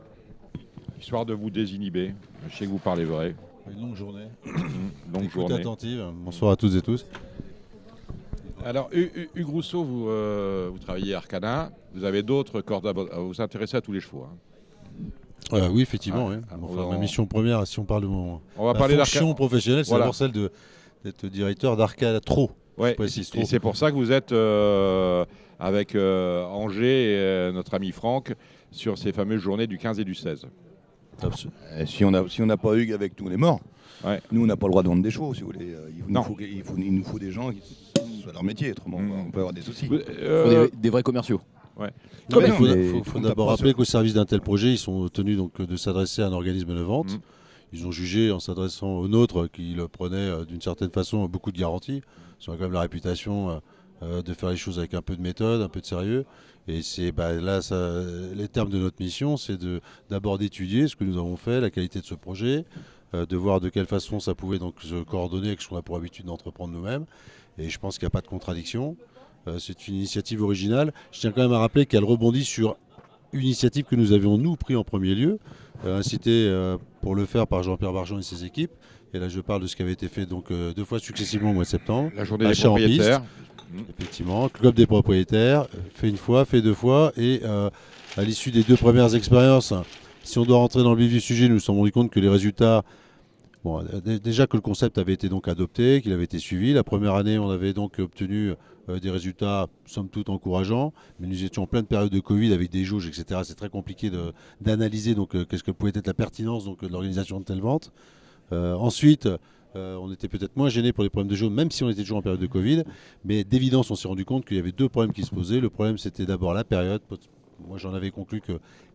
S3: histoire de vous désinhiber. Je sais que vous parlez vrai.
S7: Une longue journée.
S3: Longue
S7: Écoute
S3: journée.
S7: attentive. Bonsoir à toutes et tous.
S3: Alors, Hugues Rousseau, vous travaillez à Arcana. Vous avez d'autres cordes à vous vous intéressez à tous les chevaux.
S7: Oui, effectivement.
S3: Ah,
S7: oui.
S3: ah,
S7: Enfin,
S3: on-
S7: ma mission première, si on parle de mon
S3: On va
S7: ma
S3: parler
S7: fonction
S3: d'Arcana.
S7: professionnelle, c'est
S3: Voilà.
S7: d'abord celle d'être directeur d'Arcana Trot.
S3: Ouais,
S7: précise
S3: et
S7: trop.
S3: c'est pour ça que vous êtes avec Angers et notre ami Franck sur ces fameuses journées du 15 et du 16.
S6: Si on n'a pas Hugues avec nous, on est mort.
S3: Ouais.
S6: Nous, on n'a pas le droit de vendre des chevaux, si vous voulez.
S3: Non.
S6: Il nous faut des gens qui soient leur métier, autrement on peut avoir des soucis.
S3: Vous-
S5: Des vrais commerciaux.
S7: Non,
S6: Comme
S7: mais
S6: non, mais
S7: il faut
S6: on
S7: d'abord
S6: tape pas
S7: rappeler
S6: sur-
S7: qu'au service d'un tel projet, ils sont tenus donc, de s'adresser à un organisme de vente.
S3: Mm.
S7: Ils ont jugé, en s'adressant au nôtre, qu'ils prenaient d'une certaine façon beaucoup de garanties. Ils ont quand même la réputation de faire les choses avec un peu de méthode, un peu de sérieux. Et c'est là, les termes de notre mission, c'est d'abord d'étudier ce que nous avons fait, la qualité de ce projet, de voir de quelle façon ça pouvait donc se coordonner avec ce qu'on a pour habitude d'entreprendre nous-mêmes. Et je pense qu'il n'y a pas de contradiction. C'est une initiative originale. Je tiens quand même à rappeler qu'elle rebondit sur une initiative que nous avions, nous, pris en premier lieu, incité pour le faire par Jean-Pierre Bargeon et ses équipes. Et là, je parle de ce qui avait été fait donc, 2 fois successivement au mois de septembre.
S3: La journée des
S7: Achat en piste.
S3: propriétaires.
S7: Effectivement, club des propriétaires, fait une fois, fait 2 fois. Et à l'issue des 2 premières expériences, si on doit rentrer dans le vif du sujet, nous nous sommes rendus compte que les résultats... Bon, déjà que le concept avait été donc adopté, qu'il avait été suivi. La première année, on avait donc obtenu des résultats somme toute encourageants, mais nous étions en pleine période de Covid avec des jauges, etc. C'est très compliqué d'analyser donc qu'est-ce que pouvait être la pertinence donc, de l'organisation de telle vente. Ensuite, on était peut-être moins gênés pour les problèmes de jauge, même si on était toujours en période de Covid. Mais d'évidence, on s'est rendu compte qu'il y avait 2 problèmes qui se posaient. Le problème, c'était d'abord la période. Moi, j'en avais conclu que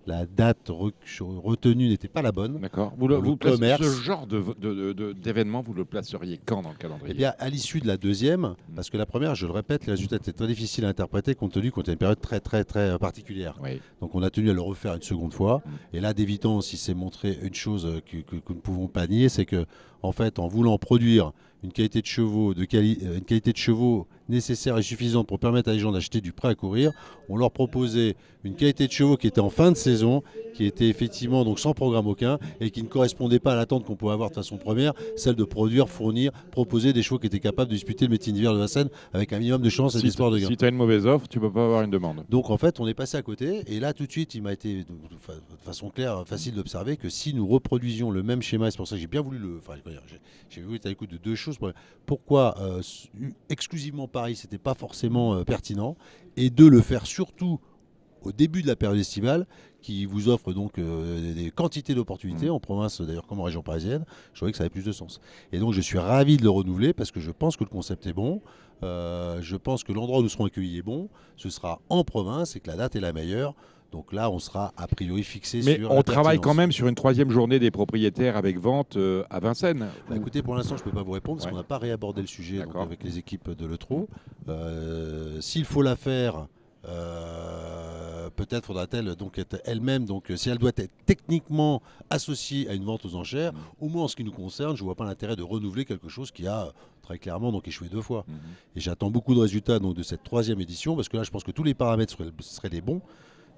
S7: la date retenue n'était pas la bonne.
S3: D'accord.
S7: Le commerce.
S3: Ce genre d'événement, vous le placeriez quand dans le calendrier?
S7: Eh bien, à l'issue de la deuxième, parce que la première, je le répète, les résultats étaient très difficiles à interpréter compte tenu qu'on était une période très, très, très particulière.
S3: Oui.
S7: Donc, on a tenu à le refaire une seconde fois. Et là, d'évidence, il s'est montré une chose que nous ne pouvons pas nier, c'est que, en fait, en voulant produire une qualité de chevaux, une qualité de chevaux nécessaire et suffisante pour permettre à les gens d'acheter du prêt à courir, on leur proposait une qualité de chevaux qui était en fin de saison, qui était effectivement donc sans programme aucun et qui ne correspondait pas à l'attente qu'on pouvait avoir de façon première, celle de produire, fournir, proposer des chevaux qui étaient capables de disputer le métier d'hiver de Vincennes avec un minimum de chance et d'espoir de gain.
S3: Si tu as une mauvaise offre, tu peux pas avoir une demande.
S7: Donc en fait, on est passé à côté et là tout de suite, il m'a été de façon claire, facile d'observer que si nous reproduisions le même schéma, et c'est pour ça que j'ai bien voulu j'ai voulu être à l'écoute de 2 choses. Pourquoi exclusivement Paris, c'était pas forcément pertinent, et de le faire surtout au début de la période estivale, qui vous offre donc des quantités d'opportunités en province, d'ailleurs comme en région parisienne. Je trouvais que ça avait plus de sens. Et donc je suis ravi de le renouveler parce que je pense que le concept est bon. Je pense que l'endroit où nous serons accueillis est bon. Ce sera en province et que la date est la meilleure. Donc là, on sera a priori fixé
S3: Mais
S7: sur.
S3: on
S7: la
S3: travaille
S7: pertinence.
S3: quand même sur une 3e journée des propriétaires avec vente à Vincennes.
S7: Écoutez, pour l'instant, je ne peux pas vous répondre parce qu'on n'a pas réabordé le sujet donc,
S3: D'accord.
S7: avec les équipes de l'Eutro. S'il faut la faire, peut-être faudra-t-elle donc être elle-même, donc si elle doit être techniquement associée à une vente aux enchères, au moins en ce qui nous concerne, je ne vois pas l'intérêt de renouveler quelque chose qui a très clairement donc échoué 2 fois. Et j'attends beaucoup de résultats donc, de cette 3e édition parce que là, je pense que tous les paramètres seraient les bons.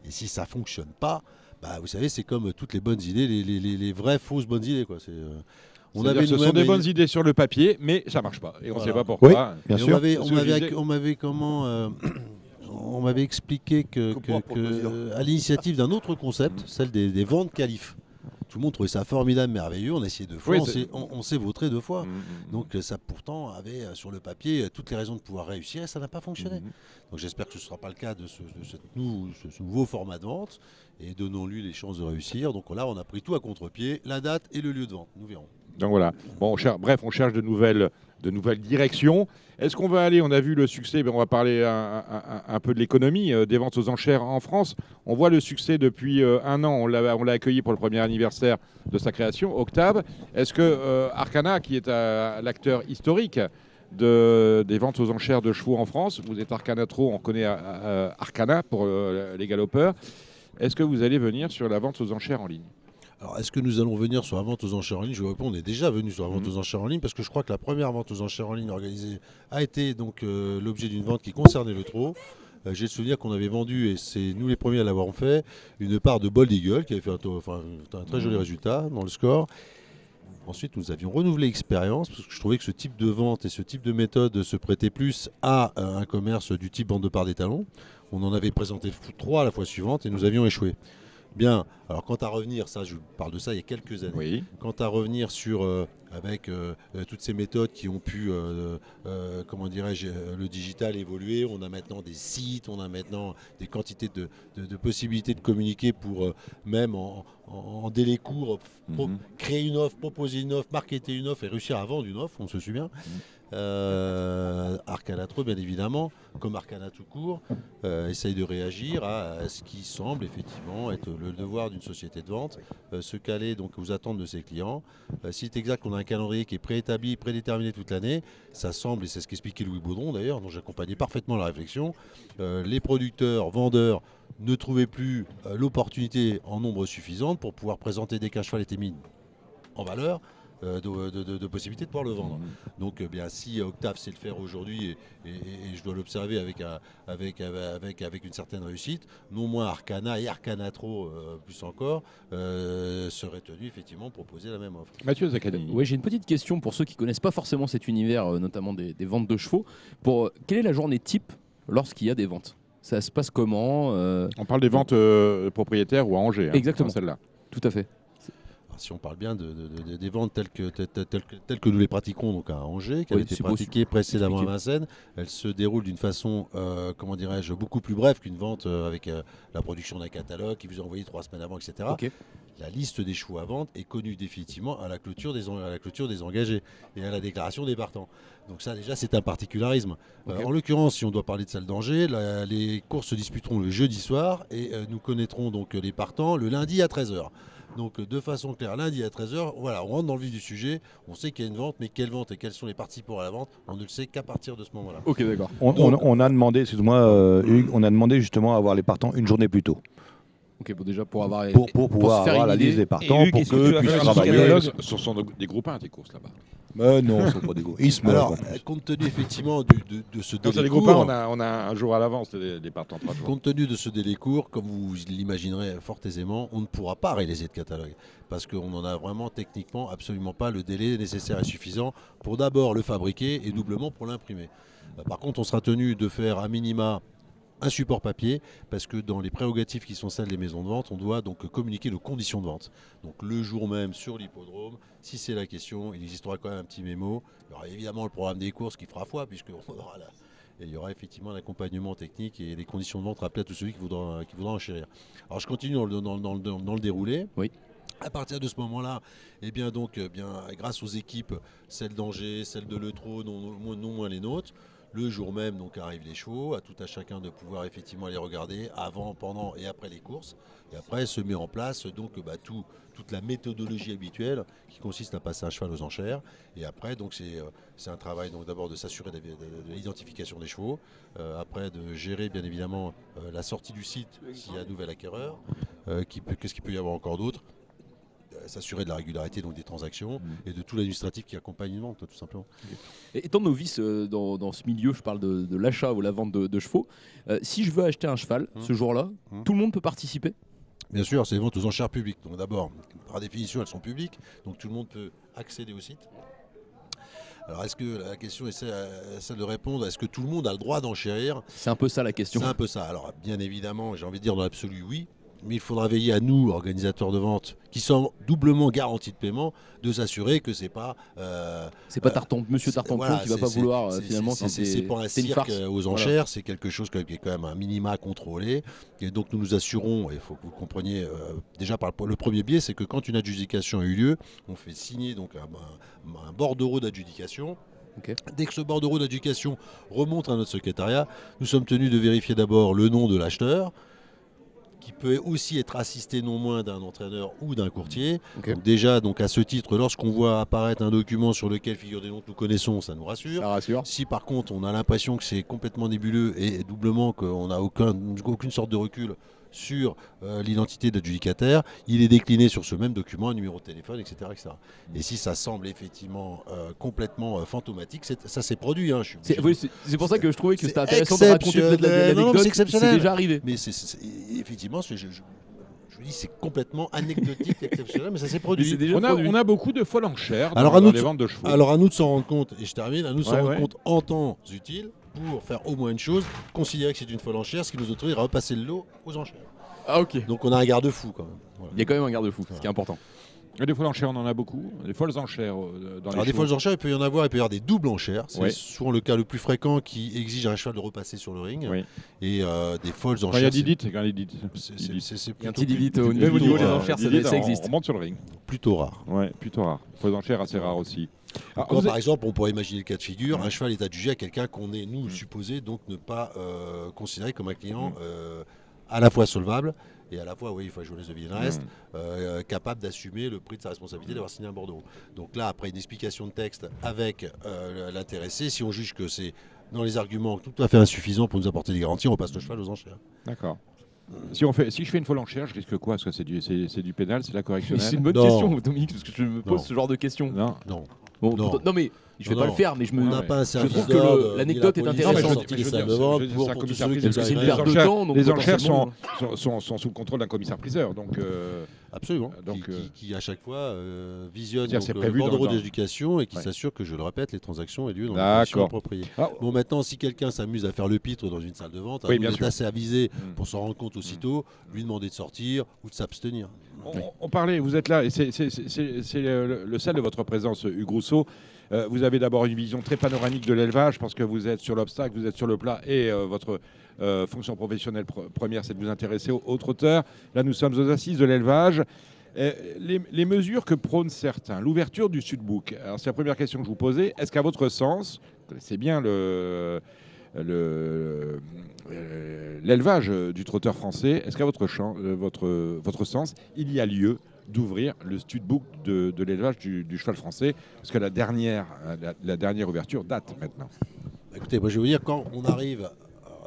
S7: Et si ça ne fonctionne pas, vous savez, c'est comme toutes les bonnes idées, les vraies fausses bonnes idées. Quoi.
S3: Ce sont des bonnes idées sur le papier, mais ça marche pas. Et on ne sait pas
S6: Oui,
S3: pourquoi.
S6: bien
S7: Et
S6: sûr.
S7: on m'avait expliqué que à l'initiative d'un autre concept, celle des ventes qualifs. Tout le monde trouvait ça formidable, merveilleux. On a essayé 2 fois,
S3: Oui,
S7: on s'est vautré 2 fois. Donc ça pourtant avait sur le papier toutes les raisons de pouvoir réussir et ça n'a pas fonctionné. Donc j'espère que ce ne sera pas le cas de ce nouveau format de vente et donnons-lui les chances de réussir. Donc là on a pris tout à contre-pied, la date et le lieu de vente, nous verrons.
S3: Donc voilà. Bon, on cherche de nouvelles directions. Est-ce qu'on va aller, on a vu le succès, on va parler un peu de l'économie des ventes aux enchères en France. On voit le succès depuis 1 an. On l'a accueilli pour le premier anniversaire de sa création, Octave. Est-ce que Arcana, qui est l'acteur historique des ventes aux enchères de chevaux en France, vous êtes Arcana Trot, on connaît Arcana pour les galopeurs, est-ce que vous allez venir sur la vente aux enchères en ligne ?
S7: Alors, est-ce que nous allons venir sur la vente aux enchères en ligne? Je vous réponds, on est déjà venu sur la vente aux enchères en ligne parce que je crois que la première vente aux enchères en ligne organisée a été donc l'objet d'une vente qui concernait le trot. J'ai le souvenir qu'on avait vendu, et c'est nous les premiers à l'avoir fait, une part de Bold Eagle qui avait fait un très joli résultat dans le score. Ensuite, nous avions renouvelé l'expérience parce que je trouvais que ce type de vente et ce type de méthode se prêtait plus à un commerce du type vente de part des talons. On en avait présenté 3 la fois suivante et nous avions échoué. Bien, alors quant à revenir, ça je parle de ça il y a quelques années.
S3: Oui.
S7: Quant à revenir sur avec toutes ces méthodes qui ont pu, comment dirais-je, le digital évoluer, on a maintenant des sites, on a maintenant des quantités de possibilités de communiquer pour même en délai court, créer une offre, proposer une offre, marketer une offre et réussir à vendre une offre, on se souvient. Arcana Trop, bien évidemment, comme Arcana tout court, essaye de réagir à ce qui semble effectivement être le devoir d'une société de vente, se caler donc aux attentes de ses clients. Si c'est exact qu'on a un calendrier qui est préétabli, prédéterminé toute l'année, ça semble, et c'est ce qu'expliquait Louis Baudron d'ailleurs, dont j'accompagnais parfaitement la réflexion, les producteurs, vendeurs ne trouvaient plus l'opportunité en nombre suffisant pour pouvoir présenter dès qu'un cheval était mis en valeur, de possibilités de pouvoir le vendre. Donc bien si Octave sait le faire aujourd'hui et je dois l'observer avec une certaine réussite, non moins Arcana et Arcana Trop plus encore seraient tenus effectivement de proposer la même offre.
S3: Mathieu Zaccani.
S5: Ouais, j'ai une petite question pour ceux qui connaissent pas forcément cet univers, notamment des ventes de chevaux. Quelle est la journée type lorsqu'il y a des ventes? Ça se passe comment
S3: On parle des ventes propriétaires ou à Angers.
S5: Exactement.
S3: Celle-là.
S5: Tout à fait.
S7: Alors, si on parle bien des ventes telles que nous les pratiquons donc à Angers, qui avaient été pratiquées précédemment à Vincennes, elles se déroulent d'une façon, comment dirais-je, beaucoup plus brève qu'une vente avec la production d'un catalogue qui vous est envoyé 3 semaines avant, etc.
S5: Okay.
S7: La liste des chevaux à vendre est connue définitivement à la clôture des engagés et à la déclaration des partants. Donc ça déjà c'est un particularisme. En l'occurrence, si on doit parler de celle d'Angers, les courses se disputeront le jeudi soir et nous connaîtrons donc les partants le lundi à 13h. Donc de façon claire, lundi à 13h, voilà, on rentre dans le vif du sujet, on sait qu'il y a une vente, mais quelle vente et quels sont les participants à la vente, on ne le sait qu'à partir de ce moment-là.
S5: Ok, d'accord.
S6: On a demandé, excuse-moi Hugues, on a demandé justement à avoir les partants une journée plus tôt.
S5: Ok, bon, déjà pour avoir
S6: pour pouvoir avoir la liste des partants, pour qu'eux puissent travailler.
S3: Ce sont des groupes 1 tes courses là-bas.
S6: Non, ce ne sont pas des groupes.
S7: Alors, compte tenu effectivement de ce délai
S3: court, les groupes 1, on a un jour à l'avance les partants 3 jours.
S7: Compte tenu de ce délai court, comme vous l'imaginerez fort aisément, on ne pourra pas réaliser de catalogue parce qu'on n'en a vraiment techniquement absolument pas le délai nécessaire et suffisant pour d'abord le fabriquer et doublement pour l'imprimer. Par contre, on sera tenu de faire à minima un support papier parce que dans les prérogatives qui sont celles des maisons de vente, on doit donc communiquer nos conditions de vente. Donc le jour même sur l'hippodrome, si c'est la question, il existera quand même un petit mémo. Il y aura évidemment le programme des courses qui fera foi puisqu'on aura et il y aura effectivement l'accompagnement technique et les conditions de vente rappelées à tous ceux qui voudra enchérir. Alors je continue dans le déroulé.
S5: Oui.
S7: À partir de ce moment-là, eh bien donc, grâce aux équipes, celles d'Angers, celles de Le Trot, non moins les nôtres, le jour même donc arrivent les chevaux, à tout à chacun de pouvoir effectivement les regarder avant, pendant et après les courses. Et après se met en place donc toute la méthodologie habituelle qui consiste à passer un cheval aux enchères. Et après donc c'est un travail donc d'abord de s'assurer de l'identification des chevaux, après de gérer bien évidemment la sortie du site s'il y a un nouvel acquéreur, qu'est-ce qu'il peut y avoir encore d'autre. S'assurer de la régularité donc des transactions et de tout l'administratif qui accompagne une vente tout simplement.
S5: Et étant novice dans ce milieu, je parle de l'achat ou la vente de chevaux, si je veux acheter un cheval ce jour-là, tout le monde peut participer?
S7: Bien sûr, c'est les ventes aux enchères publiques. Donc d'abord, par définition, elles sont publiques, donc tout le monde peut accéder au site. Alors est-ce que la question est celle de répondre, est-ce que tout le monde a le droit d'enchérir?
S5: C'est un peu ça la question.
S7: C'est un peu ça. Alors bien évidemment, j'ai envie de dire dans l'absolu oui. Mais il faudra veiller à nous, organisateurs de vente, qui sommes doublement garantis de paiement, de s'assurer que c'est pas...
S5: c'est pas Monsieur Tartan voilà, qui va pas vouloir finalement...
S7: C'est pas un cirque aux enchères, c'est quelque chose qui est quand même un minima contrôlé. Et donc nous nous assurons, et il faut que vous compreniez, déjà par le premier biais, c'est que quand une adjudication a eu lieu, on fait signer donc un bordereau d'adjudication.
S5: Okay.
S7: Dès que ce bordereau d'adjudication remonte à notre secrétariat, nous sommes tenus de vérifier d'abord le nom de l'acheteur, qui peut aussi être assisté non moins d'un entraîneur ou d'un courtier. Okay. Donc déjà, donc à ce titre, lorsqu'on voit apparaître un document sur lequel figurent des noms que nous connaissons, ça nous rassure.
S5: Ça rassure.
S7: Si par contre on a l'impression que c'est complètement nébuleux et doublement qu'on n'a aucune sorte de recul sur l'identité d'adjudicataire, il est décliné sur ce même document, un numéro de téléphone, etc. etc. Et si ça semble effectivement complètement fantomatique, ça s'est produit. Hein,
S5: c'est pour ça que je trouvais que c'était intéressant de raconter peut-être l'anecdote.
S7: C'est exceptionnel.
S5: C'est déjà arrivé.
S7: Mais effectivement, je vous dis, c'est complètement anecdotique, exceptionnel, mais ça s'est produit.
S3: On a beaucoup de folles enchères
S7: Alors,
S3: dans les ventes de chevaux.
S7: Alors à nous de s'en rendre compte, et je termine, à nous de s'en
S3: Ouais,
S7: rendre
S3: ouais.
S7: compte en temps utile pour faire au moins une chose, considérer que c'est une folle enchère, ce qui nous autorise à repasser le lot aux enchères.
S5: Ah ok.
S7: Donc on a un garde-fou quand même. Voilà.
S5: Il y a quand même un garde-fou, ce qui est important.
S3: Et des folles enchères, on en a beaucoup. Des folles enchères dans
S7: Alors
S3: les
S7: des
S3: chevaux.
S7: folles enchères, il peut y en avoir des doubles enchères. C'est
S3: Ouais.
S7: souvent le cas le plus fréquent qui exige à un cheval de repasser sur le ring.
S3: Oui.
S7: Et des folles
S3: Quand il y a
S7: enchères,
S3: Didit, quand il y a Didit.
S7: c'est
S5: Il y a un
S7: plutôt,
S5: petit Didit au
S3: Même
S5: niveau des
S7: rare.
S5: enchères,
S3: Didit,
S5: ça existe.
S3: On monte sur le ring.
S7: plutôt rare.
S3: Ouais, plutôt rare. Folles enchères assez rares aussi. Alors,
S7: Quand,
S3: vous
S7: par
S3: êtes-
S7: exemple, on pourrait imaginer le cas de figure, un cheval est adjugé à quelqu'un qu'on est, nous, supposé donc ne pas considérer comme un client à la fois solvable et à la fois, oui, il faut jouer les devis reste, capable d'assumer le prix de sa responsabilité d'avoir signé un bordereau. Donc là, après une explication de texte avec l'intéressé, si on juge que c'est dans les arguments tout à fait insuffisant pour nous apporter des garanties, on repasse le cheval aux enchères.
S3: D'accord. Si je fais une folle enchère, je risque quoi? Parce que c'est du pénal, c'est la
S5: Mais
S3: correctionnelle.
S5: c'est une bonne
S7: Non.
S5: question, Dominique, parce que je me pose
S7: Non.
S5: ce genre de questions.
S3: Non.
S7: Non,
S5: Bon,
S7: Non.
S5: non, mais je vais
S7: Non,
S5: pas
S7: non.
S5: le faire, mais je me.
S7: on n'a
S3: ouais.
S7: pas un
S5: Je
S7: service
S5: trouve que
S7: d'ordre,
S5: l'anecdote
S7: ni la
S5: est
S7: police,
S3: Non, mais
S5: intéressante.
S3: je
S7: sortie
S3: veux
S7: des
S3: dire,
S7: salles de
S3: je
S7: vente
S3: veux dire,
S7: pour
S3: c'est un
S7: tous
S3: commissaire
S7: ceux qui
S5: Parce que c'est une
S7: arrivent.
S5: perte de temps, donc
S3: les enchères
S5: potentiellement-
S3: sont sous le contrôle d'un commissaire-priseur. Donc,
S7: Absolument.
S3: Donc,
S7: qui à chaque fois visionne
S3: c'est-à-dire,
S7: donc,
S3: c'est
S7: le
S3: prévu
S7: bordereau
S3: dans-
S7: d'éducation et qui
S3: Ouais.
S7: s'assure que, je le répète, les transactions aient lieu dans les
S3: D'accord.
S7: conditions appropriées.
S3: Ah,
S7: Bon, maintenant, si quelqu'un s'amuse à faire le pitre dans une salle de vente,
S3: Oui,
S7: nous
S3: bien
S7: est
S3: sûr.
S7: assez avisé
S3: Mm.
S7: pour s'en rendre compte aussitôt, lui demander de sortir ou de s'abstenir.
S3: on parlait, vous êtes là, et c'est le sel de votre présence, Hugues Rousseau. Vous avez d'abord une vision très panoramique de l'élevage parce que vous êtes sur l'obstacle, vous êtes sur le plat et votre fonction professionnelle première, c'est de vous intéresser aux trotteurs. Là, nous sommes aux assises de l'élevage. Les mesures que prônent certains, l'ouverture du Sudbouc. Alors, c'est la première question que je vous posais. Est-ce qu'à votre sens, vous connaissez bien l'élevage du trotteur français, est-ce qu'à votre sens, il y a lieu d'ouvrir le Sudbouc de l'élevage du cheval français? Parce que la dernière ouverture date maintenant.
S7: Écoutez, moi je vais vous dire, quand on arrive,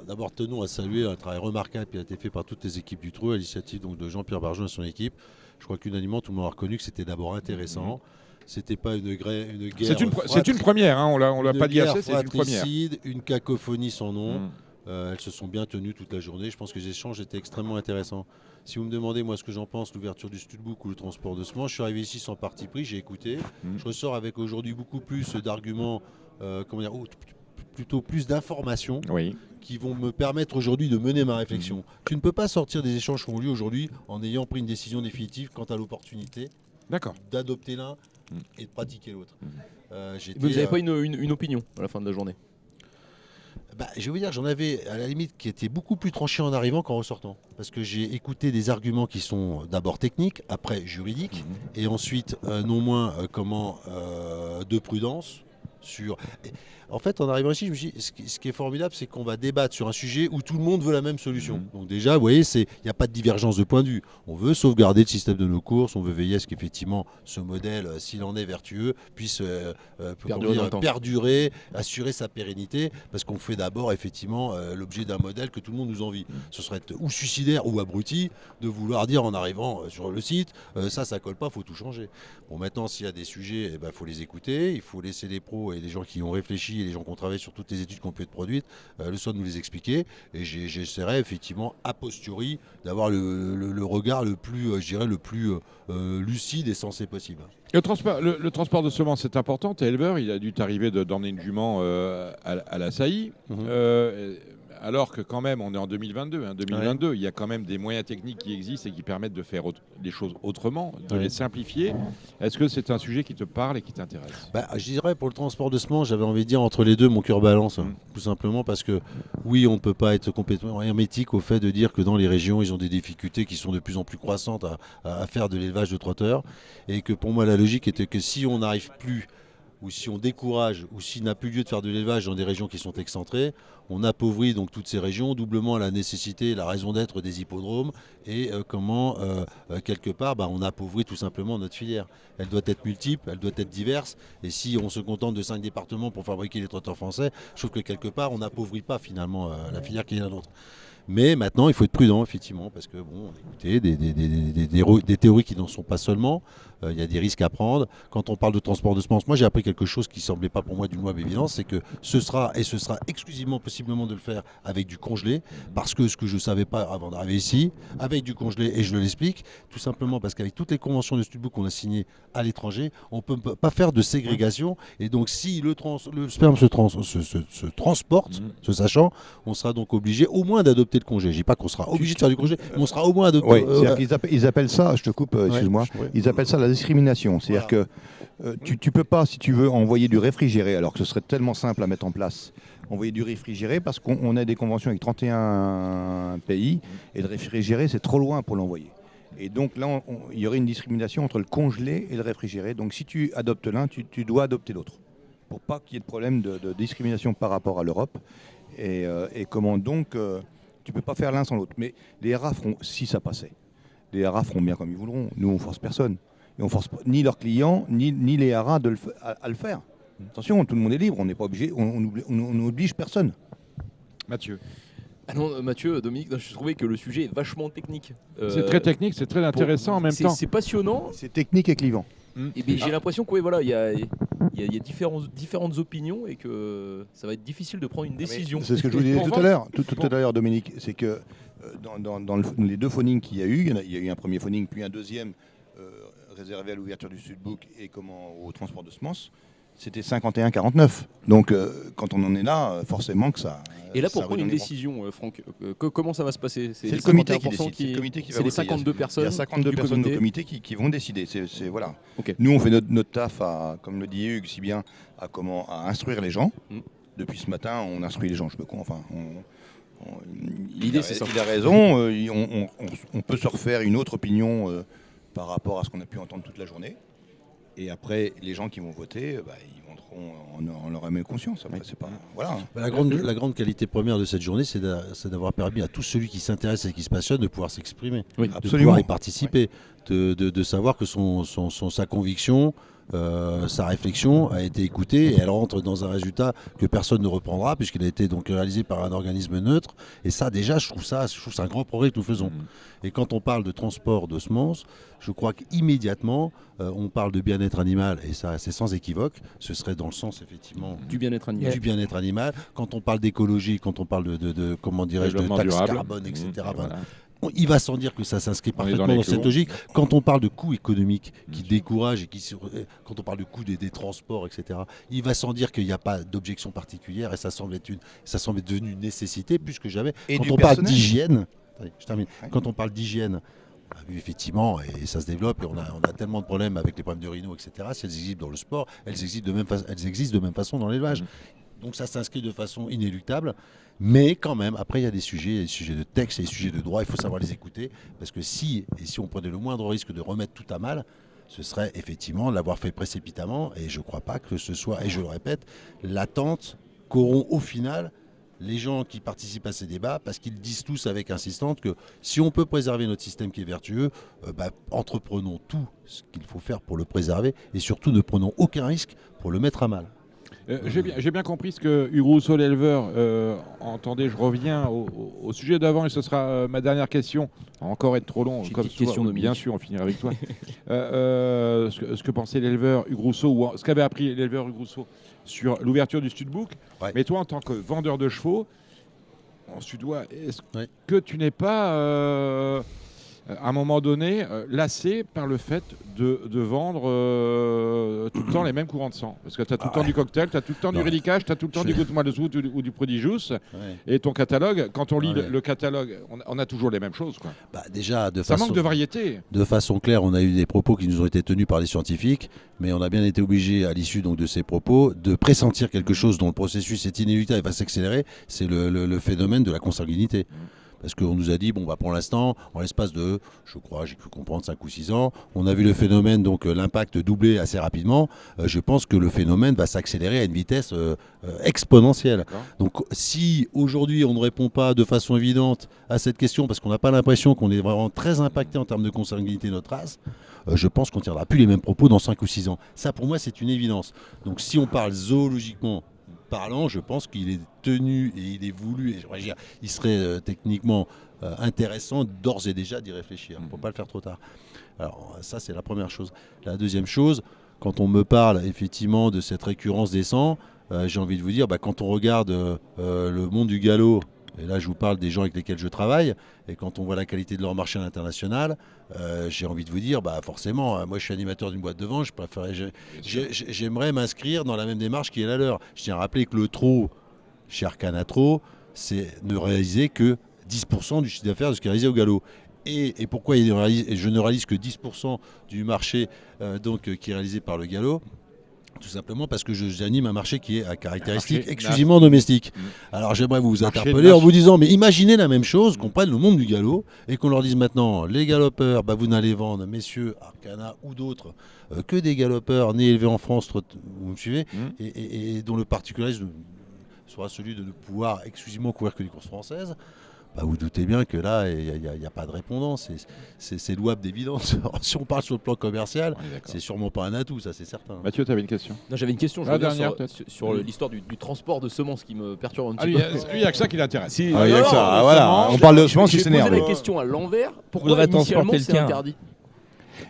S7: d'abord tenons à saluer un travail remarquable qui a été fait par toutes les équipes du Trou, à l'initiative donc de Jean-Pierre Barjon et son équipe. Je crois qu'unanimement, tout le monde a reconnu que c'était d'abord intéressant. C'était pas une guerre.
S3: C'est une première, hein, on l'a pas dit assez, c'est une première.
S7: fratricide, une cacophonie sans nom.
S3: Mm.
S7: Elles se sont bien tenues toute la journée. Je pense que les échanges étaient extrêmement intéressants. Si vous me demandez moi ce que j'en pense, l'ouverture du Sudbouc ou le transport de semences, je suis arrivé ici sans parti pris, j'ai écouté.
S3: Mm.
S7: Je ressors avec aujourd'hui beaucoup plus d'arguments, plutôt plus d'informations
S3: Oui.
S7: qui vont me permettre aujourd'hui de mener ma réflexion. Tu ne peux pas sortir des échanges qui ont lieu aujourd'hui en ayant pris une décision définitive quant à l'opportunité
S3: D'accord.
S7: d'adopter l'un et de pratiquer l'autre.
S5: Vous n'avez pas une opinion à la fin de la journée?
S7: Je vais vous dire, j'en avais à la limite qui était beaucoup plus tranché en arrivant qu'en ressortant. Parce que j'ai écouté des arguments qui sont d'abord techniques, après juridiques, et ensuite non moins de prudence. En fait, en arrivant ici, je me suis dit, ce qui est formidable, c'est qu'on va débattre sur un sujet où tout le monde veut la même solution. Donc déjà, vous voyez, il n'y a pas de divergence de point de vue. On veut sauvegarder le système de nos courses, on veut veiller à ce qu'effectivement ce modèle, s'il en est vertueux, puisse perdurer, assurer sa pérennité, parce qu'on fait d'abord effectivement l'objet d'un modèle que tout le monde nous envie. Ce serait ou suicidaire ou abruti de vouloir dire en arrivant sur le site, ça colle pas, il faut tout changer. Bon, maintenant, s'il y a des sujets, il faut les écouter, il faut laisser les pros et les gens qui ont réfléchi et les gens qui ont travaillé sur toutes les études qui ont pu être produites le soin de nous les expliquer. Et j'essaierai effectivement a posteriori d'avoir le regard le plus, lucide et sensé possible.
S3: Le transport de semences, c'est important. T'es éleveur, il a dû t'arriver d'emmener une jument à la saillie. Alors que quand même, on est en 2022. Hein, 2022, il y a quand même des moyens techniques qui existent et qui permettent de faire les choses autrement, de les simplifier. Est-ce que c'est un sujet qui te parle et qui t'intéresse?
S7: Je dirais pour le transport de semences, j'avais envie de dire entre les deux, mon cœur balance. Tout simplement parce que oui, on ne peut pas être complètement hermétique au fait de dire que dans les régions, ils ont des difficultés qui sont de plus en plus croissantes à faire de l'élevage de trotteurs. Et que pour moi, la logique était que si on n'arrive plus, ou si on décourage, ou s'il n'a plus lieu de faire de l'élevage dans des régions qui sont excentrées, on appauvrit donc toutes ces régions, doublement la nécessité, la raison d'être des hippodromes, et quelque part, on appauvrit tout simplement notre filière. Elle doit être multiple, elle doit être diverse, et si on se contente de 5 départements pour fabriquer les trotteurs français, je trouve que quelque part, on n'appauvrit pas finalement la filière qui est la nôtre. Mais maintenant, il faut être prudent, effectivement, parce que bon, on a écouté des théories qui n'en sont pas seulement. Il y a des risques à prendre. Quand on parle de transport de semences, moi j'ai appris quelque chose qui ne semblait pas pour moi d'une loi évidente, c'est que ce sera exclusivement possiblement de le faire avec du congelé, parce que ce que je ne savais pas avant d'arriver ici, avec du congelé, et je l'explique, tout simplement parce qu'avec toutes les conventions de Studbook qu'on a signées à l'étranger, on ne peut pas faire de ségrégation, et donc si le sperme se transporte, ce sachant, on sera donc obligé au moins d'adopter le congelé. Je ne dis pas qu'on sera obligé de faire du congelé, mais on sera au moins adopté.
S6: Oui, ils appellent ça, je te coupe, excuse-moi, ils appellent ça la discrimination. C'est-à-dire que tu peux pas, si tu veux, envoyer du réfrigéré, alors que ce serait tellement simple à mettre en place, envoyer du réfrigéré, parce qu'on a des conventions avec 31 pays, et le réfrigéré, c'est trop loin pour l'envoyer. Et donc là, il y aurait une discrimination entre le congelé et le réfrigéré. Donc si tu adoptes l'un, tu dois adopter l'autre, pour pas qu'il y ait de problème de discrimination par rapport à l'Europe. Et comment donc, tu peux pas faire l'un sans l'autre. Mais les RA feront, si ça passait, les RA feront bien comme ils voudront. Nous, on force personne. Et on force ni leurs clients, ni les RA à le faire. Attention, tout le monde est libre, on n'est pas obligé, on n'oblige personne.
S3: Mathieu.
S5: Ah non, Mathieu, Dominique, je trouvais que le sujet est vachement technique.
S3: C'est très technique, c'est très intéressant en même temps.
S5: C'est passionnant.
S6: C'est technique et clivant.
S5: Et bien, j'ai l'impression qu'il y a différentes opinions et que ça va être difficile de prendre une décision.
S6: C'est ce que je vous disais tout à l'heure, Dominique, c'est que dans les deux phonings qu'il y a eu, il y a eu un premier phoning, puis un deuxième réservé à l'ouverture du Studbook et au transport de semences. C'était 51-49. Donc, quand on en est là, forcément que ça...
S5: Et là, pour prendre une décision, Franck, comment ça va se passer?
S6: C'est le comité qui décide. C'est le comité qui va
S5: voter.
S6: C'est les
S5: 52 personnes.
S6: Il y a 52 personnes du comité qui vont décider. Voilà.
S5: Okay.
S6: Nous, on fait notre taf, comme le dit Hugues si bien, à instruire les gens. Depuis ce matin, on instruit les gens.
S5: L'idée, c'est ça.
S6: Il a raison. On peut se refaire une autre opinion par rapport à ce qu'on a pu entendre toute la journée. Et après, les gens qui vont voter, ils voteront en leur âme et conscience. Après, c'est pas, voilà.
S7: La grande qualité première de cette journée, c'est d'avoir permis à tout celui qui s'intéresse et qui se passionne de pouvoir s'exprimer, de pouvoir y participer, de savoir que sa conviction, sa réflexion a été écoutée et elle rentre dans un résultat que personne ne reprendra puisqu'il a été donc réalisé par un organisme neutre. Et ça, déjà, je trouve c'est un grand progrès que nous faisons. Et quand on parle de transport de semences, je crois qu'immédiatement, on parle de bien-être animal et ça, c'est sans équivoque. Ce serait dans le sens, effectivement,
S5: du bien-être animal.
S7: Du bien-être animal. Quand on parle d'écologie, quand on parle de comment dirais-je, de taxe carbone, etc.
S3: Voilà.
S7: Il va sans dire que ça s'inscrit parfaitement dans cette logique. Quand on parle de coûts économiques qui découragent et quand on parle de coûts des transports, etc., il va sans dire qu'il n'y a pas d'objection particulière et ça semble être devenu une nécessité plus que jamais.
S6: Et
S7: quand on parle d'hygiène, je termine. Quand on parle d'hygiène, on a vu effectivement, et ça se développe, et on a tellement de problèmes avec les problèmes de rhino, etc. Si elles existent dans le sport, elles existent de même façon dans l'élevage. Donc ça s'inscrit de façon inéluctable. Mais quand même, après, il y a des sujets de texte et des sujets de droit, il faut savoir les écouter. Parce que si on prenait le moindre risque de remettre tout à mal, ce serait effectivement l'avoir fait précipitamment. Et je ne crois pas que ce soit, et je le répète, l'attente qu'auront au final les gens qui participent à ces débats, parce qu'ils disent tous avec insistance que si on peut préserver notre système qui est vertueux, entreprenons tout ce qu'il faut faire pour le préserver et surtout ne prenons aucun risque pour le mettre à mal.
S3: J'ai bien compris ce que Hugues Rousseau, l'éleveur, entendait. Je reviens au sujet d'avant et ce sera ma dernière question. Encore être trop long. Comme question, bien sûr, on finira avec toi. Ce que pensait l'éleveur Hugues Rousseau, ou ce qu'avait appris l'éleveur Hugues Rousseau sur l'ouverture du Studbook. Ouais. Mais toi, en tant que vendeur de chevaux, en suédois, est-ce que tu n'es pas... à un moment donné, lassé par le fait de vendre tout le temps les mêmes courants de sang. Parce que tu as tout le temps du cocktail, tu as tout le temps du rédicage, tu as tout le temps du goût-moi le zout ou du Prodigious. Et ton catalogue, quand on lit le catalogue, on a toujours les mêmes choses. Quoi.
S7: Déjà,
S3: ça manque de variété.
S7: De façon claire, on a eu des propos qui nous ont été tenus par les scientifiques, mais on a bien été obligé, à l'issue donc, de ces propos, de pressentir quelque chose dont le processus est inéluctable et va s'accélérer, c'est le phénomène de la consanguinité. Parce qu'on nous a dit, pour l'instant, en l'espace de, je crois, j'ai cru comprendre 5 ou 6 ans, on a vu le phénomène, donc l'impact doubler assez rapidement. Je pense que le phénomène va s'accélérer à une vitesse exponentielle. Donc si aujourd'hui on ne répond pas de façon évidente à cette question, parce qu'on n'a pas l'impression qu'on est vraiment très impacté en termes de consanguinité de notre race, je pense qu'on ne tiendra plus les mêmes propos dans 5 ou 6 ans. Ça, pour moi, c'est une évidence. Donc si on parle zoologiquement, parlant, je pense qu'il est tenu et il est voulu. Et, il serait techniquement intéressant d'ores et déjà d'y réfléchir. On ne peut pas le faire trop tard. Alors ça, c'est la première chose. La deuxième chose, quand on me parle effectivement de cette récurrence des 100, j'ai envie de vous dire, quand on regarde le monde du galop, et là je vous parle des gens avec lesquels je travaille, et quand on voit la qualité de leur marché à l'international, j'ai envie de vous dire, forcément, moi je suis animateur d'une boîte de vente, j'aimerais m'inscrire dans la même démarche qui est la leur. Je tiens à rappeler que le trot, chez Arcana Trot, c'est ne réaliser que 10% du chiffre d'affaires de ce qui est réalisé au galop. Et pourquoi je ne réalise que 10% du marché qui est réalisé par le galop? Tout simplement parce que j'anime un marché qui est à caractéristiques exclusivement domestiques. Alors j'aimerais vous interpeller en vous disant, mais imaginez la même chose, qu'on prenne le monde du galop et qu'on leur dise maintenant, les galopeurs, vous n'allez vendre, messieurs, Arcana ou d'autres, que des galopeurs nés et élevés en France, vous me suivez, et dont le particularisme sera celui de ne pouvoir exclusivement couvrir que les courses françaises. Vous doutez bien que là, il n'y a pas de répondant. C'est louable d'évidence. Si on parle sur le plan commercial, c'est sûrement pas un atout, ça c'est certain.
S3: Mathieu, tu avais une question?
S5: Non, j'avais une question sur l'histoire du transport de semences qui me perturbe un petit peu.
S3: Il n'y a que ça qui l'intéresse.
S6: Il y a que ça, voilà. On parle de semences, il s'énerve.
S5: Je vais poser la question à l'envers. Pourquoi initialement c'est interdit?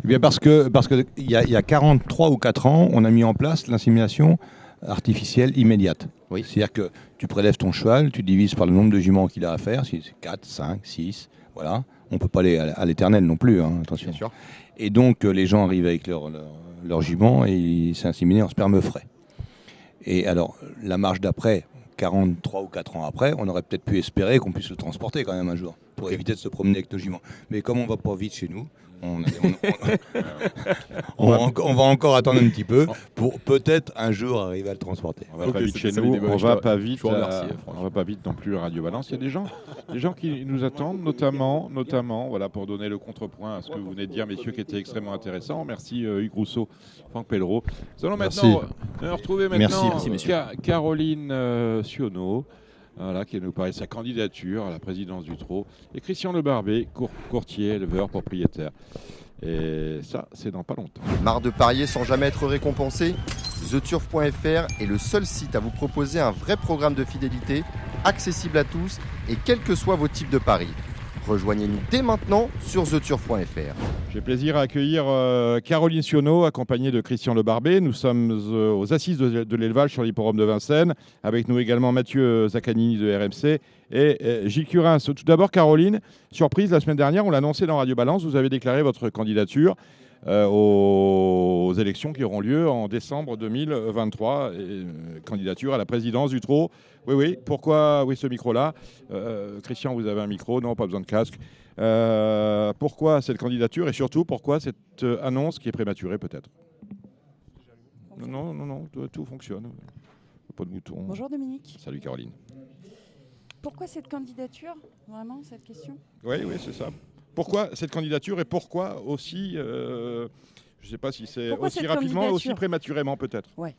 S6: Eh bien parce que il y a 43 ou 4 ans, on a mis en place l'insémination artificielle immédiate. Oui. C'est-à-dire que tu prélèves ton cheval, tu divises par le nombre de juments qu'il a à faire, si c'est 4, 5, 6, voilà. On ne peut pas aller à l'éternel non plus, attention. Bien sûr. Et donc les gens arrivent avec leurs juments et ils s'inséminent en sperme frais. Et alors la marche d'après, 43 ou 4 ans après, on aurait peut-être pu espérer qu'on puisse le transporter quand même un jour, pour éviter de se promener avec nos juments. Mais comme on ne va pas vite chez nous, on va encore attendre un petit peu pour peut-être un jour arriver à le transporter.
S3: On va pas vite chez nous, on va pas vite non plus à Radio Balance. Il y a des gens qui nous attendent, notamment voilà, pour donner le contrepoint à ce que vous venez de dire, messieurs, qui était extrêmement intéressant. Merci Hugues Rousseau, Franck Pellereau. Nous allons maintenant retrouver Caroline Sionneau. Voilà, qui nous parlait de sa candidature à la présidence du Trot, et Christian Le Barbet, courtier, éleveur, propriétaire. Et ça, c'est dans pas longtemps.
S2: Marre de parier sans jamais être récompensé? TheTurf.fr est le seul site à vous proposer un vrai programme de fidélité, accessible à tous et quels que soient vos types de paris. Rejoignez-nous dès maintenant sur TheTurf.fr.
S3: J'ai plaisir à accueillir Caroline Sionneau, accompagnée de Christian Le Barbet. Nous sommes aux assises de l'élevage sur l'hippodrome de Vincennes. Avec nous également Mathieu Zaccanini de RMC et Gilles Curins. Tout d'abord, Caroline, surprise, la semaine dernière, on l'a annoncé dans Radio Balance, vous avez déclaré votre candidature aux élections qui auront lieu en décembre 2023. Candidature à la présidence du Trot. Oui, pourquoi ce micro-là? Christian, vous avez un micro? Non, pas besoin de casque. Pourquoi cette candidature et surtout pourquoi cette annonce qui est prématurée peut-être? Non, tout fonctionne. Pas de bouton.
S8: Bonjour Dominique.
S3: Salut Caroline.
S8: Pourquoi cette candidature? Vraiment, cette question?
S3: Oui, c'est ça. Pourquoi cette candidature et pourquoi aussi, je ne sais pas si c'est aussi rapidement, aussi prématurément peut-être?
S8: Ouais.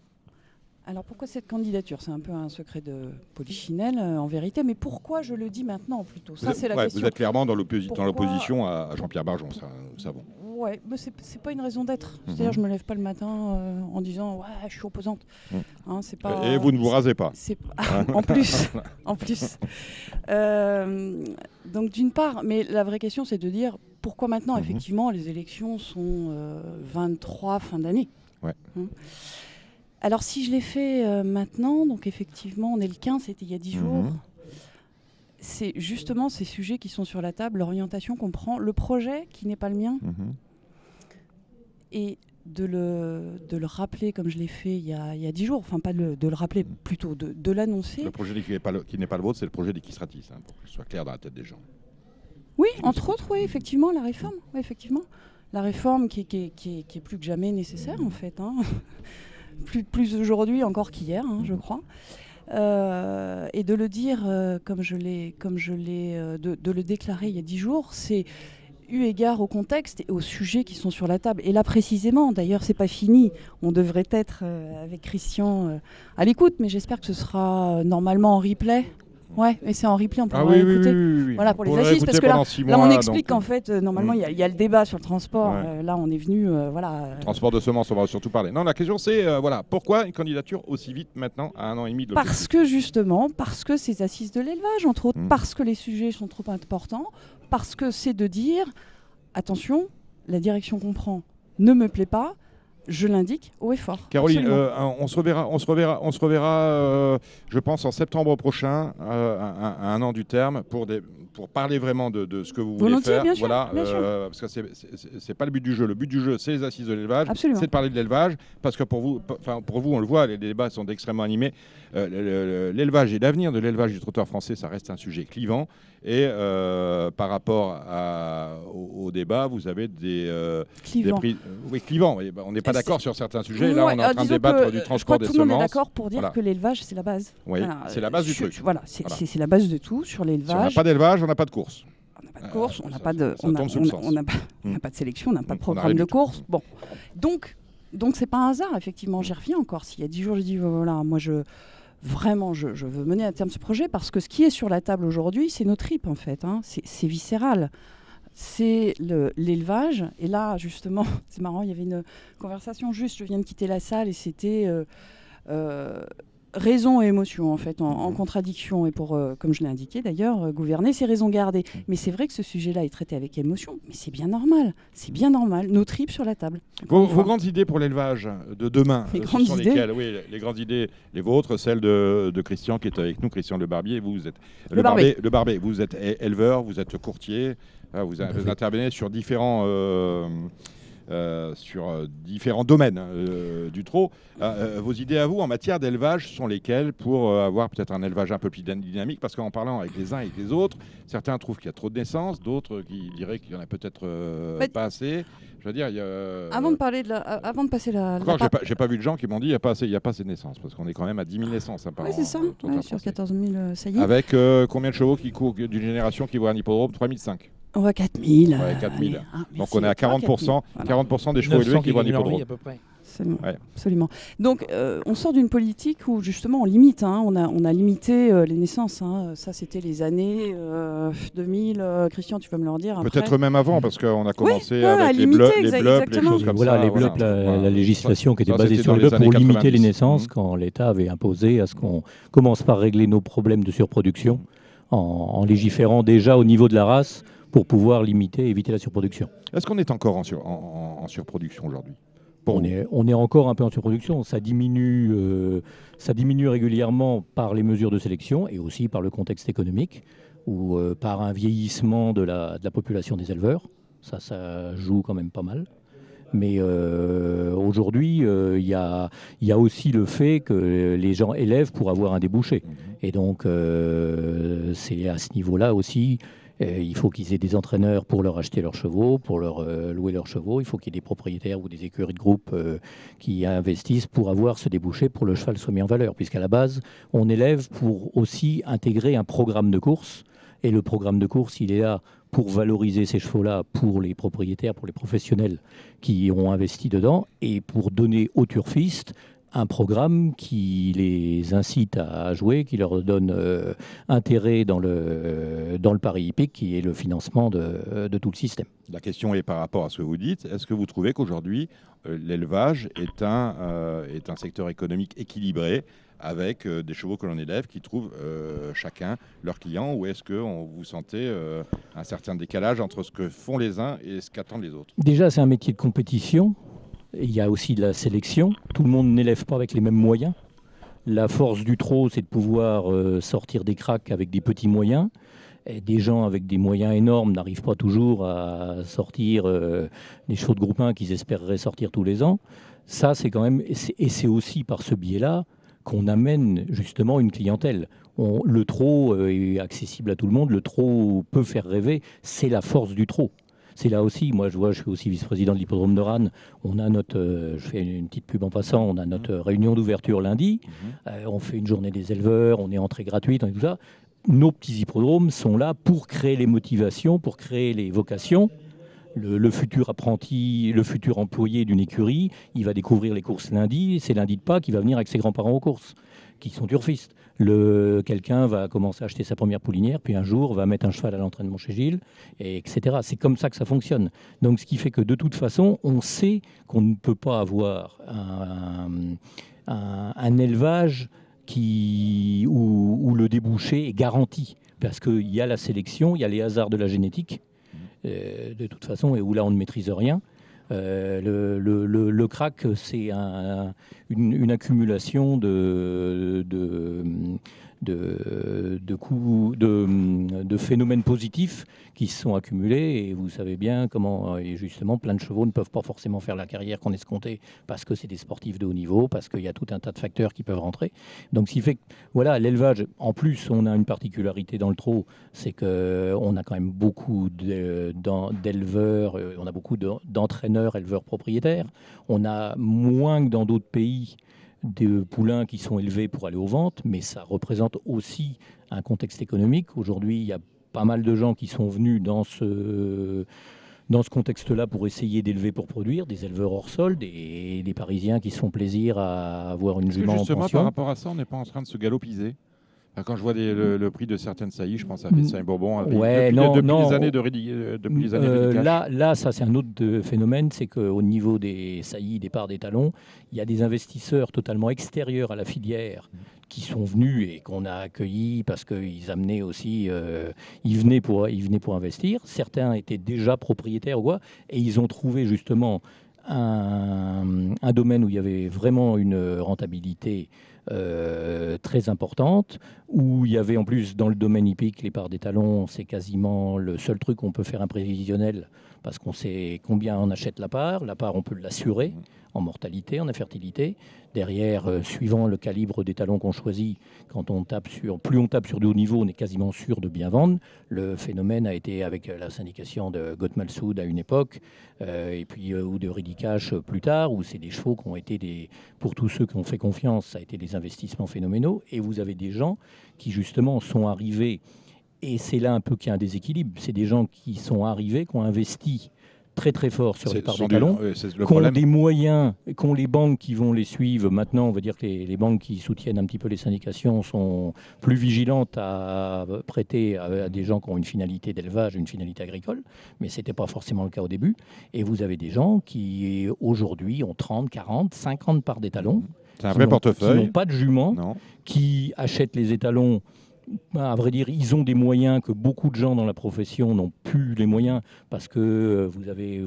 S8: Alors pourquoi cette candidature? C'est un peu un secret de polichinelle en vérité, mais pourquoi je le dis maintenant plutôt? Ça, c'est la question.
S3: Vous êtes clairement dans l'opposition à Jean-Pierre Barjon, ça, nous savons.
S8: Ouais, mais c'est pas une raison d'être. C'est-à-dire, je me lève pas le matin en disant je suis opposante. C'est pas.
S3: Et vous ne vous rasez pas.
S8: En plus. Donc d'une part, mais la vraie question, c'est de dire pourquoi maintenant. Effectivement, les élections sont 23 fin d'année.
S3: Ouais.
S8: Alors si je l'ai fait maintenant, donc effectivement, on est le 15, c'était il y a 10 jours. C'est justement ces sujets qui sont sur la table, l'orientation qu'on prend, le projet qui n'est pas le mien. Et de le rappeler comme je l'ai fait il y a 10 jours, enfin pas de le rappeler, plutôt de l'annoncer.
S3: Le projet qui n'est pas le vôtre, c'est le projet d'Equistratis, pour que ce soit clair dans la tête des gens.
S8: Oui, entre autres, oui, effectivement, la réforme. Oui, effectivement. La réforme qui est plus que jamais nécessaire, en fait. Plus aujourd'hui encore qu'hier, je crois. Et de le dire comme je l'ai de le déclarer il y a 10 jours, c'est eu égard au contexte et aux sujets qui sont sur la table. Et là précisément, d'ailleurs, c'est pas fini. On devrait être avec Christian à l'écoute, mais j'espère que ce sera normalement en replay Ouais, mais c'est en replay, on peut
S3: Ah oui, oui,
S8: écouter.
S3: oui.
S8: Voilà, pour les
S3: pourrait
S8: assises, parce
S3: écouter
S8: que là,
S3: pendant 6
S8: là,
S3: mois,
S8: on explique
S3: donc,
S8: qu'en fait, normalement, il y a le débat sur le transport.
S3: Ouais.
S8: Là, on est venu, voilà.
S3: Transport de semences, on va surtout parler. Non, la question c'est, voilà, pourquoi une candidature aussi vite maintenant, à 1 an et demi de l'objectif?
S8: Parce que justement, parce que ces assises de l'élevage, entre autres,
S3: Mmh.
S8: parce que les sujets sont trop importants, parce que c'est de dire, attention, la direction qu'on prend ne me plaît pas, je l'indique haut et fort.
S3: Caroline,
S8: Absolument.
S3: on se reverra, je pense, en septembre prochain, à 1 an du terme, pour parler vraiment de ce que vous voulez
S8: Volontiers,
S3: faire.
S8: bien sûr,
S3: Voilà,
S8: bien sûr.
S3: parce que c'est pas le but du jeu. Le but du jeu, c'est les assises de l'élevage,
S8: Absolument.
S3: c'est de parler de l'élevage, parce que pour vous, on le voit, les débats sont extrêmement animés. L'élevage et l'avenir de l'élevage du trottoir français, ça reste un sujet clivant. Et par rapport au débat, vous avez des
S8: Clivant.
S3: prix. Oui, clivant. Oui, on n'est pas d'accord sur certains sujets. Là,
S8: Ouais,
S3: on est en train de
S8: disons
S3: débattre
S8: que
S3: du
S8: je
S3: transport
S8: crois
S3: des
S8: que tout le monde est
S3: semences.
S8: d'accord pour dire
S3: Voilà.
S8: que l'élevage, c'est la base.
S3: Oui, c'est la base du truc.
S8: Voilà, c'est
S3: Voilà.
S8: c'est la base de tout sur
S3: Si on n'a
S8: l'élevage.
S3: pas d'élevage, on n'a pas de course.
S8: On n'a pas de course, on n'a
S3: ça-
S8: pas de,
S3: ça
S8: on
S3: tombe sous le sens.
S8: on n'a pas de sélection, on n'a pas de
S3: On n'a rien
S8: programme
S3: du
S8: de
S3: tout.
S8: course. Bon, donc c'est pas un hasard, effectivement. J'y reviens encore. S'il y a 10 jours, je dis voilà, moi je veux mener à terme ce projet parce que ce qui est sur la table aujourd'hui, c'est nos tripes en fait. Hein. C'est viscéral. C'est l'élevage. Et là, justement, c'est marrant, il y avait une conversation juste, je viens de quitter la salle et c'était raison et émotion en fait, en contradiction. Et pour, comme je l'ai indiqué d'ailleurs, gouverner, c'est raison garder. Mais c'est vrai que ce sujet-là est traité avec émotion. Mais c'est bien normal. C'est bien normal. Nos tripes sur la table.
S3: Vos grandes idées pour l'élevage de demain,
S8: Les
S3: ce
S8: grandes
S3: sont
S8: idées
S3: lesquelles? Oui, les grandes idées, les vôtres, celles de Christian qui est avec nous, Christian Le Barbier. Vous êtes
S8: Le Barbet.
S3: Le Barbet. Vous êtes éleveur, vous êtes courtier, vous intervenez sur différents domaines du trot. Vos idées à vous en matière d'élevage sont lesquelles pour avoir peut-être un élevage un peu plus dynamique? Parce qu'en parlant avec les uns et les autres, certains trouvent qu'il y a trop de naissances, d'autres qui diraient qu'il y en a peut-être pas assez. Je veux dire, il y a...
S8: Avant de passer la
S3: Encore, j'ai pas vu de gens qui m'ont dit il n'y a pas assez de naissances, parce qu'on est quand même à 10 000 naissances par an.
S8: Oui, c'est ça. Ouais, sur 14 000, ça y est.
S3: Avec combien de chevaux qui courent d'une génération qui voit un hippodrome? 3005.
S8: On va 4 000.
S3: Ouais, 4 000.
S8: Mais
S3: Donc
S8: c'est
S3: on est à
S8: pas
S3: 40%,
S8: 4 000. Voilà.
S3: 40% des chevaux élevés qui voient un hippodrome.
S4: à peu près.
S8: Absolument.
S3: Ouais.
S8: Absolument. Donc, on sort d'une politique où justement on limite. Hein, on a limité les naissances. Hein. Ça, c'était les années 2000. Christian, tu vas me le redire. après.
S3: Peut-être même avant, parce qu'on a commencé
S8: à
S3: avec les
S8: limiter,
S3: bleus, les
S8: exactement.
S3: choses comme
S9: Voilà,
S3: ça.
S9: les blocs, la législation qui était
S3: Ça,
S9: basée
S3: c'était
S9: sur
S3: dans
S9: les
S3: les
S9: blocs pour
S3: années
S9: limiter
S3: 90.
S9: les naissances quand l'État avait imposé à ce qu'on commence par régler nos problèmes de surproduction en légiférant déjà au niveau de la race pour pouvoir limiter et éviter la surproduction.
S3: Est-ce qu'on est encore en surproduction aujourd'hui?
S9: On est encore un peu en surproduction. Ça diminue régulièrement par les mesures de sélection et aussi par le contexte économique ou par un vieillissement de la population des éleveurs. Ça joue quand même pas mal. Mais aujourd'hui, il y a aussi le fait que les gens élèvent pour avoir un débouché. Et donc, c'est à ce niveau-là aussi. Il faut qu'ils aient des entraîneurs pour leur acheter leurs chevaux, pour leur louer leurs chevaux. Il faut qu'il y ait des propriétaires ou des écuries de groupe qui investissent pour avoir ce débouché pour que le cheval soit mis en valeur. Puisqu'à la base, on élève pour aussi intégrer un programme de course. Et le programme de course, il est là pour valoriser ces chevaux-là pour les propriétaires, pour les professionnels qui ont investi dedans et pour donner aux turfistes un programme qui les incite à jouer, qui leur donne intérêt dans le pari hippique, qui est le financement de tout le système.
S3: La question est par rapport à ce que vous dites. Est-ce que vous trouvez qu'aujourd'hui, l'élevage est un secteur économique équilibré avec des chevaux que l'on élève qui trouvent chacun leurs clients, ou est-ce que vous sentez un certain décalage entre ce que font les uns et ce qu'attendent les autres?
S9: Déjà, c'est un métier de compétition. Il y a aussi de la sélection. Tout le monde n'élève pas avec les mêmes moyens. La force du trot, c'est de pouvoir sortir des cracks avec des petits moyens. Et des gens avec des moyens énormes n'arrivent pas toujours à sortir des chevaux de groupe 1 qu'ils espéreraient sortir tous les ans. Ça, c'est quand même... Et c'est aussi par ce biais-là qu'on amène justement une clientèle. Le trot est accessible à tout le monde. Le trot peut faire rêver. C'est la force du trot. C'est là aussi, moi je suis aussi vice-président de l'hippodrome de Rannes. On a je fais une petite pub en passant, on a notre réunion d'ouverture lundi. On fait une journée des éleveurs, on est entrée gratuite, on est tout ça. Nos petits hippodromes sont là pour créer les motivations, pour créer les vocations. Le futur apprenti, le futur employé d'une écurie, il va découvrir les courses lundi. C'est lundi de Pâques, il va venir avec ses grands-parents aux courses. qui sont turfistes. Quelqu'un va commencer à acheter sa première poulinière, puis un jour va mettre un cheval à l'entraînement chez Gilles, etc. C'est comme ça que ça fonctionne. Donc ce qui fait que de toute façon, on sait qu'on ne peut pas avoir un élevage où le débouché est garanti. Parce qu'il y a la sélection, il y a les hasards de la génétique, de toute façon, et où là on ne maîtrise rien. Le crack, c'est une accumulation de phénomènes positifs qui se sont accumulés, et vous savez bien comment, et justement, plein de chevaux ne peuvent pas forcément faire la carrière qu'on escomptait parce que c'est des sportifs de haut niveau, parce qu'il y a tout un tas de facteurs qui peuvent rentrer. Donc, ce qui fait que, voilà, l'élevage, en plus, on a une particularité dans le trot, c'est qu'on a quand même beaucoup d'éleveurs, on a beaucoup d'entraîneurs, éleveurs propriétaires. On a moins que dans d'autres pays de poulains qui sont élevés pour aller aux ventes, mais ça représente aussi un contexte économique. Aujourd'hui, il y a pas mal de gens qui sont venus dans ce contexte-là pour essayer d'élever pour produire, des éleveurs hors sol, des Parisiens qui se font plaisir à avoir une jument en pension.
S3: Justement, par rapport à ça, on n'est pas en train de se galopiser. Quand je vois le prix de certaines saillies, je pense à Fessin et Bourbon. Depuis les années de rédication.
S9: Là, ça c'est un autre phénomène, c'est qu'au niveau des saillies, des parts, des talons, il y a des investisseurs totalement extérieurs à la filière qui sont venus et qu'on a accueillis parce qu'ils amenaient aussi, ils venaient pour investir. Certains étaient déjà propriétaires ou quoi, et ils ont trouvé justement un domaine où il y avait vraiment une rentabilité très importante, où il y avait en plus dans le domaine hippique, les parts des talons, c'est quasiment le seul truc où on peut faire un prévisionnel parce qu'on sait combien on achète la part on peut l'assurer en mortalité, en infertilité. Derrière, suivant le calibre des talons qu'on choisit, plus on tape sur de haut niveau, on est quasiment sûr de bien vendre. Le phénomène a été avec la syndication de Gottmal-Soud à une époque, et puis ou de Ridicache plus tard, où c'est des chevaux qui ont été pour tous ceux qui ont fait confiance, ça a été des investissements phénoménaux. Et vous avez des gens qui justement sont arrivés, et c'est là un peu qu'il y a un déséquilibre, c'est des gens qui sont arrivés, qui ont investi très très fort sur les parts des talons, qui ont des moyens, qui ont les banques qui vont les suivre. Maintenant, on va dire que les banques qui soutiennent un petit peu les syndications sont plus vigilantes à prêter à des gens qui ont une finalité d'élevage, une finalité agricole, mais ce n'était pas forcément le cas au début. Et vous avez des gens qui, aujourd'hui, ont 30, 40, 50 parts des talons.
S3: C'est un vrai portefeuille.
S9: Qui n'ont pas de jument, qui achètent les étalons. À vrai dire, ils ont des moyens que beaucoup de gens dans la profession n'ont plus les moyens parce que vous avez,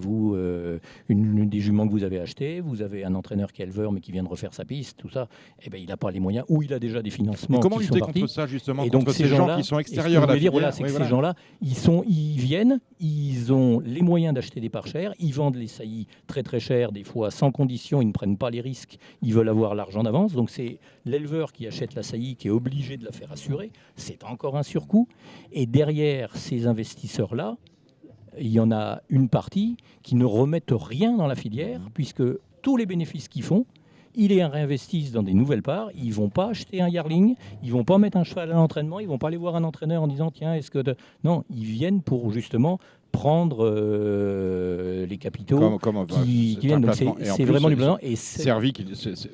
S9: des juments que vous avez achetés, vous avez un entraîneur qui est éleveur mais qui vient de refaire sa piste, tout ça, et ben, il n'a pas les moyens ou il a déjà des financements.
S3: Et comment
S9: qui
S3: lutter
S9: sont
S3: contre ça, justement,
S9: et
S3: contre
S9: donc,
S3: ces gens qui sont extérieurs à la filière?
S9: Voilà, c'est que ces gens-là, ils viennent, ils ont les moyens d'acheter des parts chères, ils vendent les saillies très très chères, des fois sans condition, ils ne prennent pas les risques, ils veulent avoir l'argent d'avance. Donc c'est l'éleveur qui achète la saillie qui est obligé de la faire assurer. C'est encore un surcoût. Et derrière ces investisseurs-là, il y en a une partie qui ne remettent rien dans la filière, puisque tous les bénéfices qu'ils font, ils les réinvestissent dans des nouvelles parts. Ils ne vont pas acheter un yearling, ils ne vont pas mettre un cheval à l'entraînement, ils ne vont pas aller voir un entraîneur en disant tiens, est-ce que... Non, ils viennent pour justement prendre les capitaux qui viennent. Donc c'est vraiment du besoin. Et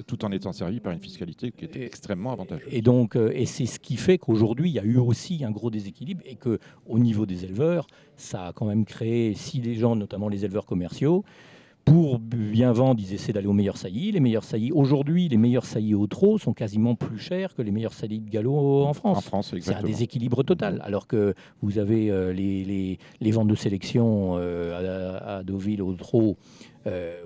S3: tout en étant servi par une fiscalité qui est extrêmement avantageuse.
S9: Et donc, c'est ce qui fait qu'aujourd'hui, il y a eu aussi un gros déséquilibre et qu'au niveau des éleveurs, ça a quand même créé, si les gens, notamment les éleveurs commerciaux, pour bien vendre, ils essaient d'aller aux meilleurs saillies. Les meilleurs saillies, aujourd'hui, les meilleurs saillies au trot sont quasiment plus chers que les meilleurs saillies de galop en France.
S3: En France, exactement.
S9: C'est un déséquilibre total. Alors que vous avez les ventes de sélection à Deauville au trot,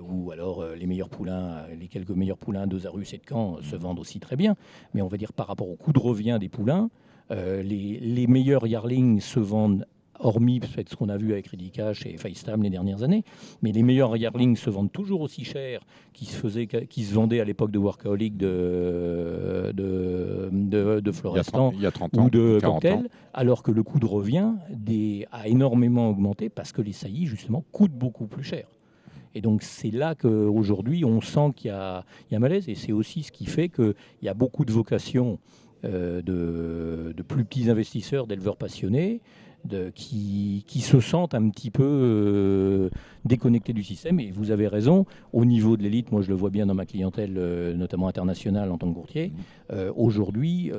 S9: ou alors les meilleurs poulains, les quelques meilleurs poulains d'Osarus et de Caen se vendent aussi très bien. Mais on va dire par rapport au coût de revient des poulains, les meilleurs yearlings se vendent, hormis ce qu'on a vu avec Ridicache et FaceTime les dernières années, mais les meilleurs yearlings se vendent toujours aussi cher qui se vendaient à l'époque de Workaholic de Florestan
S3: il y a 30 ans,
S9: ou de
S3: 40
S9: Cocktail,
S3: ans.
S9: Alors que le coût de revient a énormément augmenté parce que les saillies, justement, coûtent beaucoup plus cher. Et donc c'est là qu'aujourd'hui, on sent qu'il y a malaise, et c'est aussi ce qui fait qu'il y a beaucoup de vocations de plus petits investisseurs, d'éleveurs passionnés, qui se sentent un petit peu déconnectés du système. Et vous avez raison, au niveau de l'élite, moi je le vois bien dans ma clientèle, notamment internationale en tant que courtier, aujourd'hui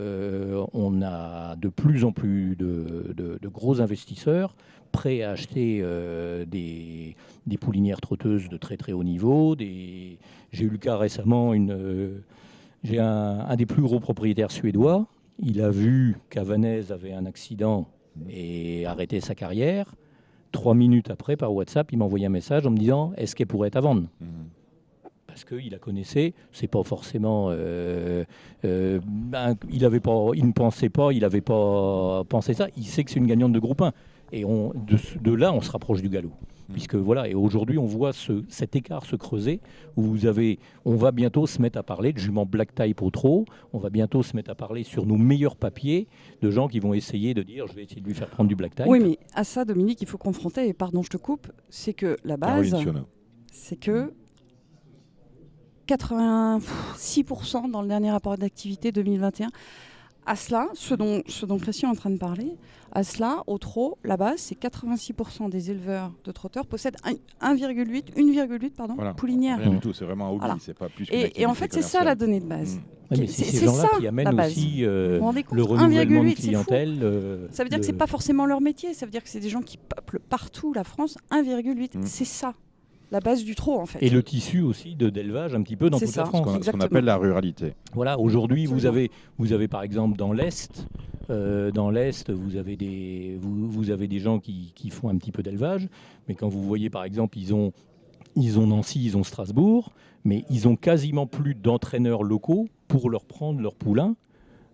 S9: on a de plus en plus de gros investisseurs prêts à acheter des poulinières trotteuses de très très haut niveau. J'ai eu le cas récemment, j'ai un des plus gros propriétaires suédois. Il a vu qu'Havanès avait un accident et arrêté sa carrière. 3 minutes après, par WhatsApp, il m'a envoyé un message en me disant « Est-ce qu'elle pourrait être à vendre ?» Parce qu'il la connaissait, c'est pas forcément... il ne pensait pas, il n'avait pas pensé ça. Il sait que c'est une gagnante de groupe 1. Et de là, on se rapproche du galop. Puisque voilà, et aujourd'hui, on voit cet écart se creuser où on va bientôt se mettre à parler de juments black type au trot. On va bientôt se mettre à parler sur nos meilleurs papiers de gens qui vont essayer de dire je vais essayer de lui faire prendre du black type.
S8: Oui, mais à ça, Dominique, il faut confronter, et pardon, je te coupe, c'est que la base, c'est que 86% dans le dernier rapport d'activité 2021. À cela, ce dont Christian est en train de parler, à cela, au trot, la base, c'est 86% des éleveurs de trotteurs possèdent 1,8 poulinières.
S3: Rien du tout, c'est vraiment un hobby,
S8: Voilà.
S3: C'est pas plus qu'une activité
S8: Et en fait, c'est ça la donnée de base.
S9: Oui, mais c'est ces gens-là qui amènent aussi le renouvellement de clientèle.
S8: Ça veut dire que c'est pas forcément leur métier, ça veut dire que c'est des gens qui peuplent partout la France. 1,8, c'est ça. La base du trot, en fait.
S9: Et le tissu aussi d'élevage un petit peu dans toute la France.
S3: Ce qu'on appelle la ruralité.
S9: Voilà, aujourd'hui, vous avez par exemple dans l'Est, vous avez des gens qui font un petit peu d'élevage, mais quand vous voyez par exemple, ils ont Nancy, ils ont Strasbourg, mais ils ont quasiment plus d'entraîneurs locaux pour leur prendre leur poulain.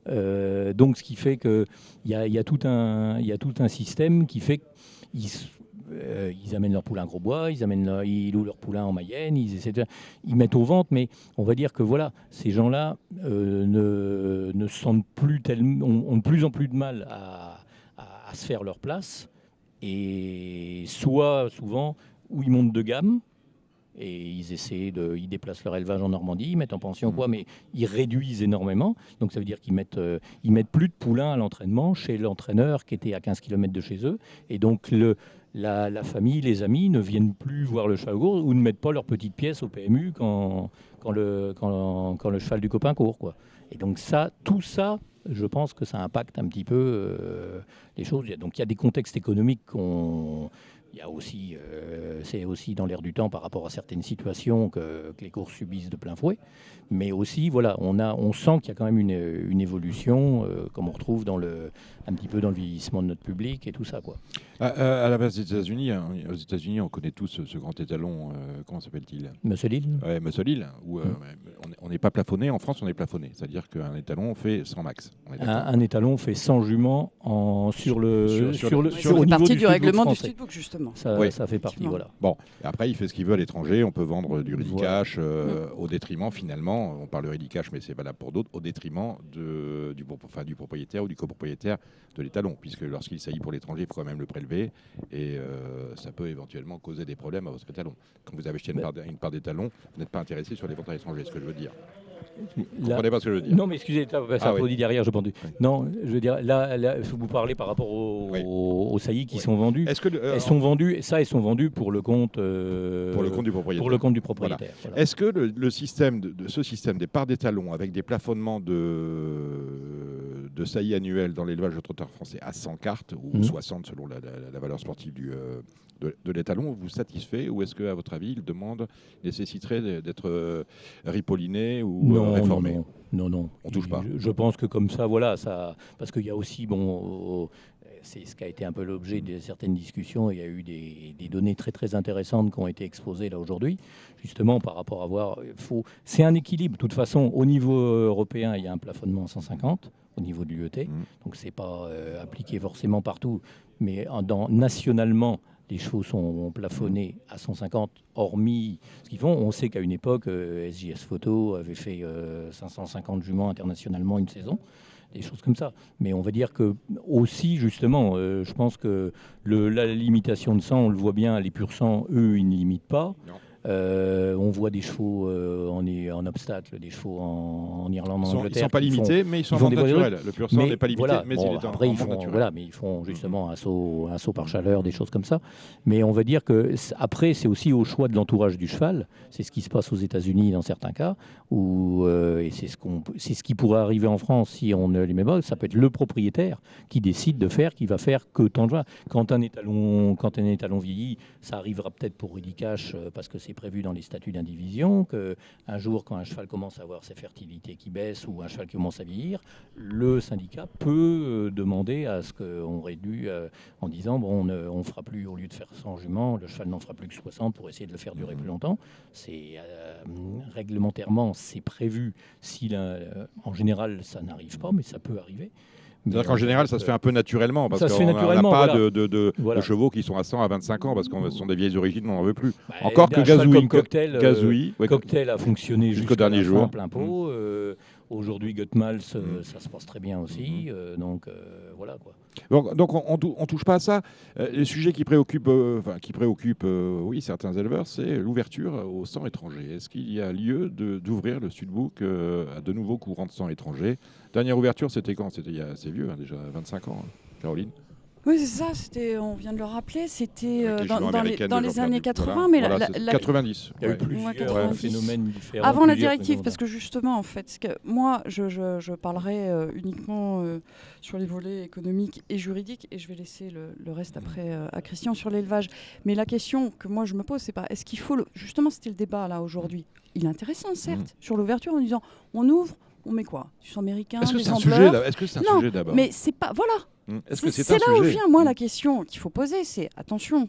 S9: Donc ce qui fait qu'il y a tout un système qui fait qu'ils amènent leur poulain à Grosbois, ils louent leur poulain en Mayenne, ils mettent aux ventes, mais on va dire que voilà, ces gens-là ne sentent plus ont de plus en plus de mal à se faire leur place, et souvent où ils montent de gamme, et ils déplacent leur élevage en Normandie, ils mettent en pension quoi, mais ils réduisent énormément. Donc ça veut dire qu'ils mettent plus de poulains à l'entraînement chez l'entraîneur qui était à 15 km de chez eux. Et donc la famille, les amis ne viennent plus voir le cheval court ou ne mettent pas leur petite pièce au PMU quand le cheval du copain court, quoi. Et donc tout ça, je pense que ça impacte un petit peu les choses. Donc il y a des contextes économiques il y a aussi, c'est aussi dans l'air du temps par rapport à certaines situations que les courses subissent de plein fouet. Mais aussi, voilà, on sent qu'il y a quand même une évolution, comme on retrouve un petit peu dans le vieillissement de notre public et tout ça, quoi.
S3: À la base des États-Unis, aux États-Unis, on connaît tous ce grand étalon. Comment s'appelle-t-il ?
S9: Muscle Hill.
S3: Ouais, Muscle Hill, où on n'est pas plafonné. En France, on est plafonné. C'est-à-dire qu'un étalon fait 100 max.
S9: Un étalon fait 100 juments sur
S8: partie du règlement du Studbook, justement.
S9: Ça fait partie, voilà.
S3: Bon, après, il fait ce qu'il veut à l'étranger. On peut vendre du ready cash au détriment, finalement, on parle de ready cash, mais c'est valable pour d'autres, au détriment du propriétaire ou du copropriétaire de l'étalon, puisque lorsqu'il s'agit pour l'étranger, il faut quand même le prélever, et ça peut éventuellement causer des problèmes à votre étalon. Quand vous avez acheté une part d'étalon, vous n'êtes pas intéressé sur les ventes à l'étranger, c'est ce que je veux dire. Vous comprenez pas ce que je veux dire ?
S9: Non, mais excusez, ça applaudit derrière, je pense. Oui. Non, je veux dire, là, vous parlez par rapport aux saillies qui sont vendues. Elles sont vendues pour le compte du propriétaire.
S3: Voilà. Est-ce que ce système des parts d'étalons avec des plafonnements de saillies annuelles dans l'élevage de trotteurs français à 100 cartes ou 60 selon la valeur sportive de l'étalon vous satisfait, ou est-ce qu'à votre avis, il nécessiterait d'être ripolliné ou réformé ?
S9: Non.
S3: On touche pas.
S9: Je pense que comme ça, voilà, parce qu'il y a aussi, c'est ce qui a été un peu l'objet de certaines discussions. Il y a eu des données très très intéressantes qui ont été exposées là aujourd'hui, justement par rapport à c'est un équilibre. De toute façon, au niveau européen, il y a un plafonnement à 150 au niveau de l'UET, donc c'est pas appliqué forcément partout, mais nationalement. Les chevaux sont plafonnés à 150, hormis ce qu'ils font. On sait qu'à une époque, SJS Photo avait fait 550 juments internationalement une saison, des choses comme ça. Mais on va dire que aussi, justement, je pense que la limitation de sang, on le voit bien, les pur sang, eux, ils ne limitent pas. On voit des chevaux en obstacle, des chevaux en Irlande, en Angleterre.
S3: Ils ne sont pas limités, mais ils sont en vente naturelle. Le pur sang n'est pas limité,
S9: voilà,
S3: mais il est en
S9: après,
S3: vente naturelle.
S9: mais ils font justement un saut par chaleur, des choses comme ça. Mais on va dire que après, c'est aussi au choix de l'entourage du cheval. C'est ce qui se passe aux États-Unis dans certains cas, et c'est ce qui pourrait arriver en France si on ne les met pas. Ça peut être le propriétaire qui décide de faire, qui va faire que tant de cheval. Quand un étalon vieillit, ça arrivera peut-être pour Rudy Cash parce que c'est prévu dans les statuts d'indivision qu'un jour, quand un cheval commence à avoir sa fertilité qui baisse ou un cheval qui commence à vieillir, le syndicat peut demander à ce qu'on réduise en disant bon, on fera plus, au lieu de faire 100 juments, le cheval n'en fera plus que 60 pour essayer de le faire durer plus longtemps. C'est réglementairement, c'est prévu. En général, ça n'arrive pas, mais ça peut arriver.
S3: C'est-à-dire qu'en général, ça se fait un peu naturellement, parce qu'on n'a pas de chevaux qui sont à 100 à 25 ans, parce que ce sont des vieilles origines, on n'en veut plus. Encore que
S9: Cocktail a fonctionné jusqu'au
S3: dernier jour.
S9: En plein pot. Aujourd'hui, Gutmals, ça se passe très bien aussi. Voilà quoi.
S3: Donc on touche pas à ça. Les sujets qui préoccupent, oui, certains éleveurs, c'est l'ouverture au sang étranger. Est-ce qu'il y a lieu d'ouvrir le Sudbook à de nouveaux courants de sang étrangers? Dernière ouverture, c'était quand? C'est vieux, déjà 25 ans, Caroline.
S8: Oui, c'est ça, on vient de le rappeler, c'était dans les années 80,
S3: voilà, mais 90.
S9: Il y a eu plusieurs phénomènes différents.
S8: Avant la directive, parce que justement, en fait, moi, je parlerai uniquement sur les volets économiques et juridiques, et je vais laisser le reste après à Christian sur l'élevage. Mais la question que moi je me pose, c'est pas est-ce qu'il faut justement, c'était le débat là aujourd'hui. Il est intéressant, certes, sur l'ouverture en disant on ouvre. On met quoi? Du sang américain?
S3: Est-ce que c'est un sujet là? Est-ce que c'est un sujet d'abord?
S8: Mais c'est pas. Voilà.
S3: Est-ce que
S8: c'est là où vient moi la question qu'il faut poser, c'est attention.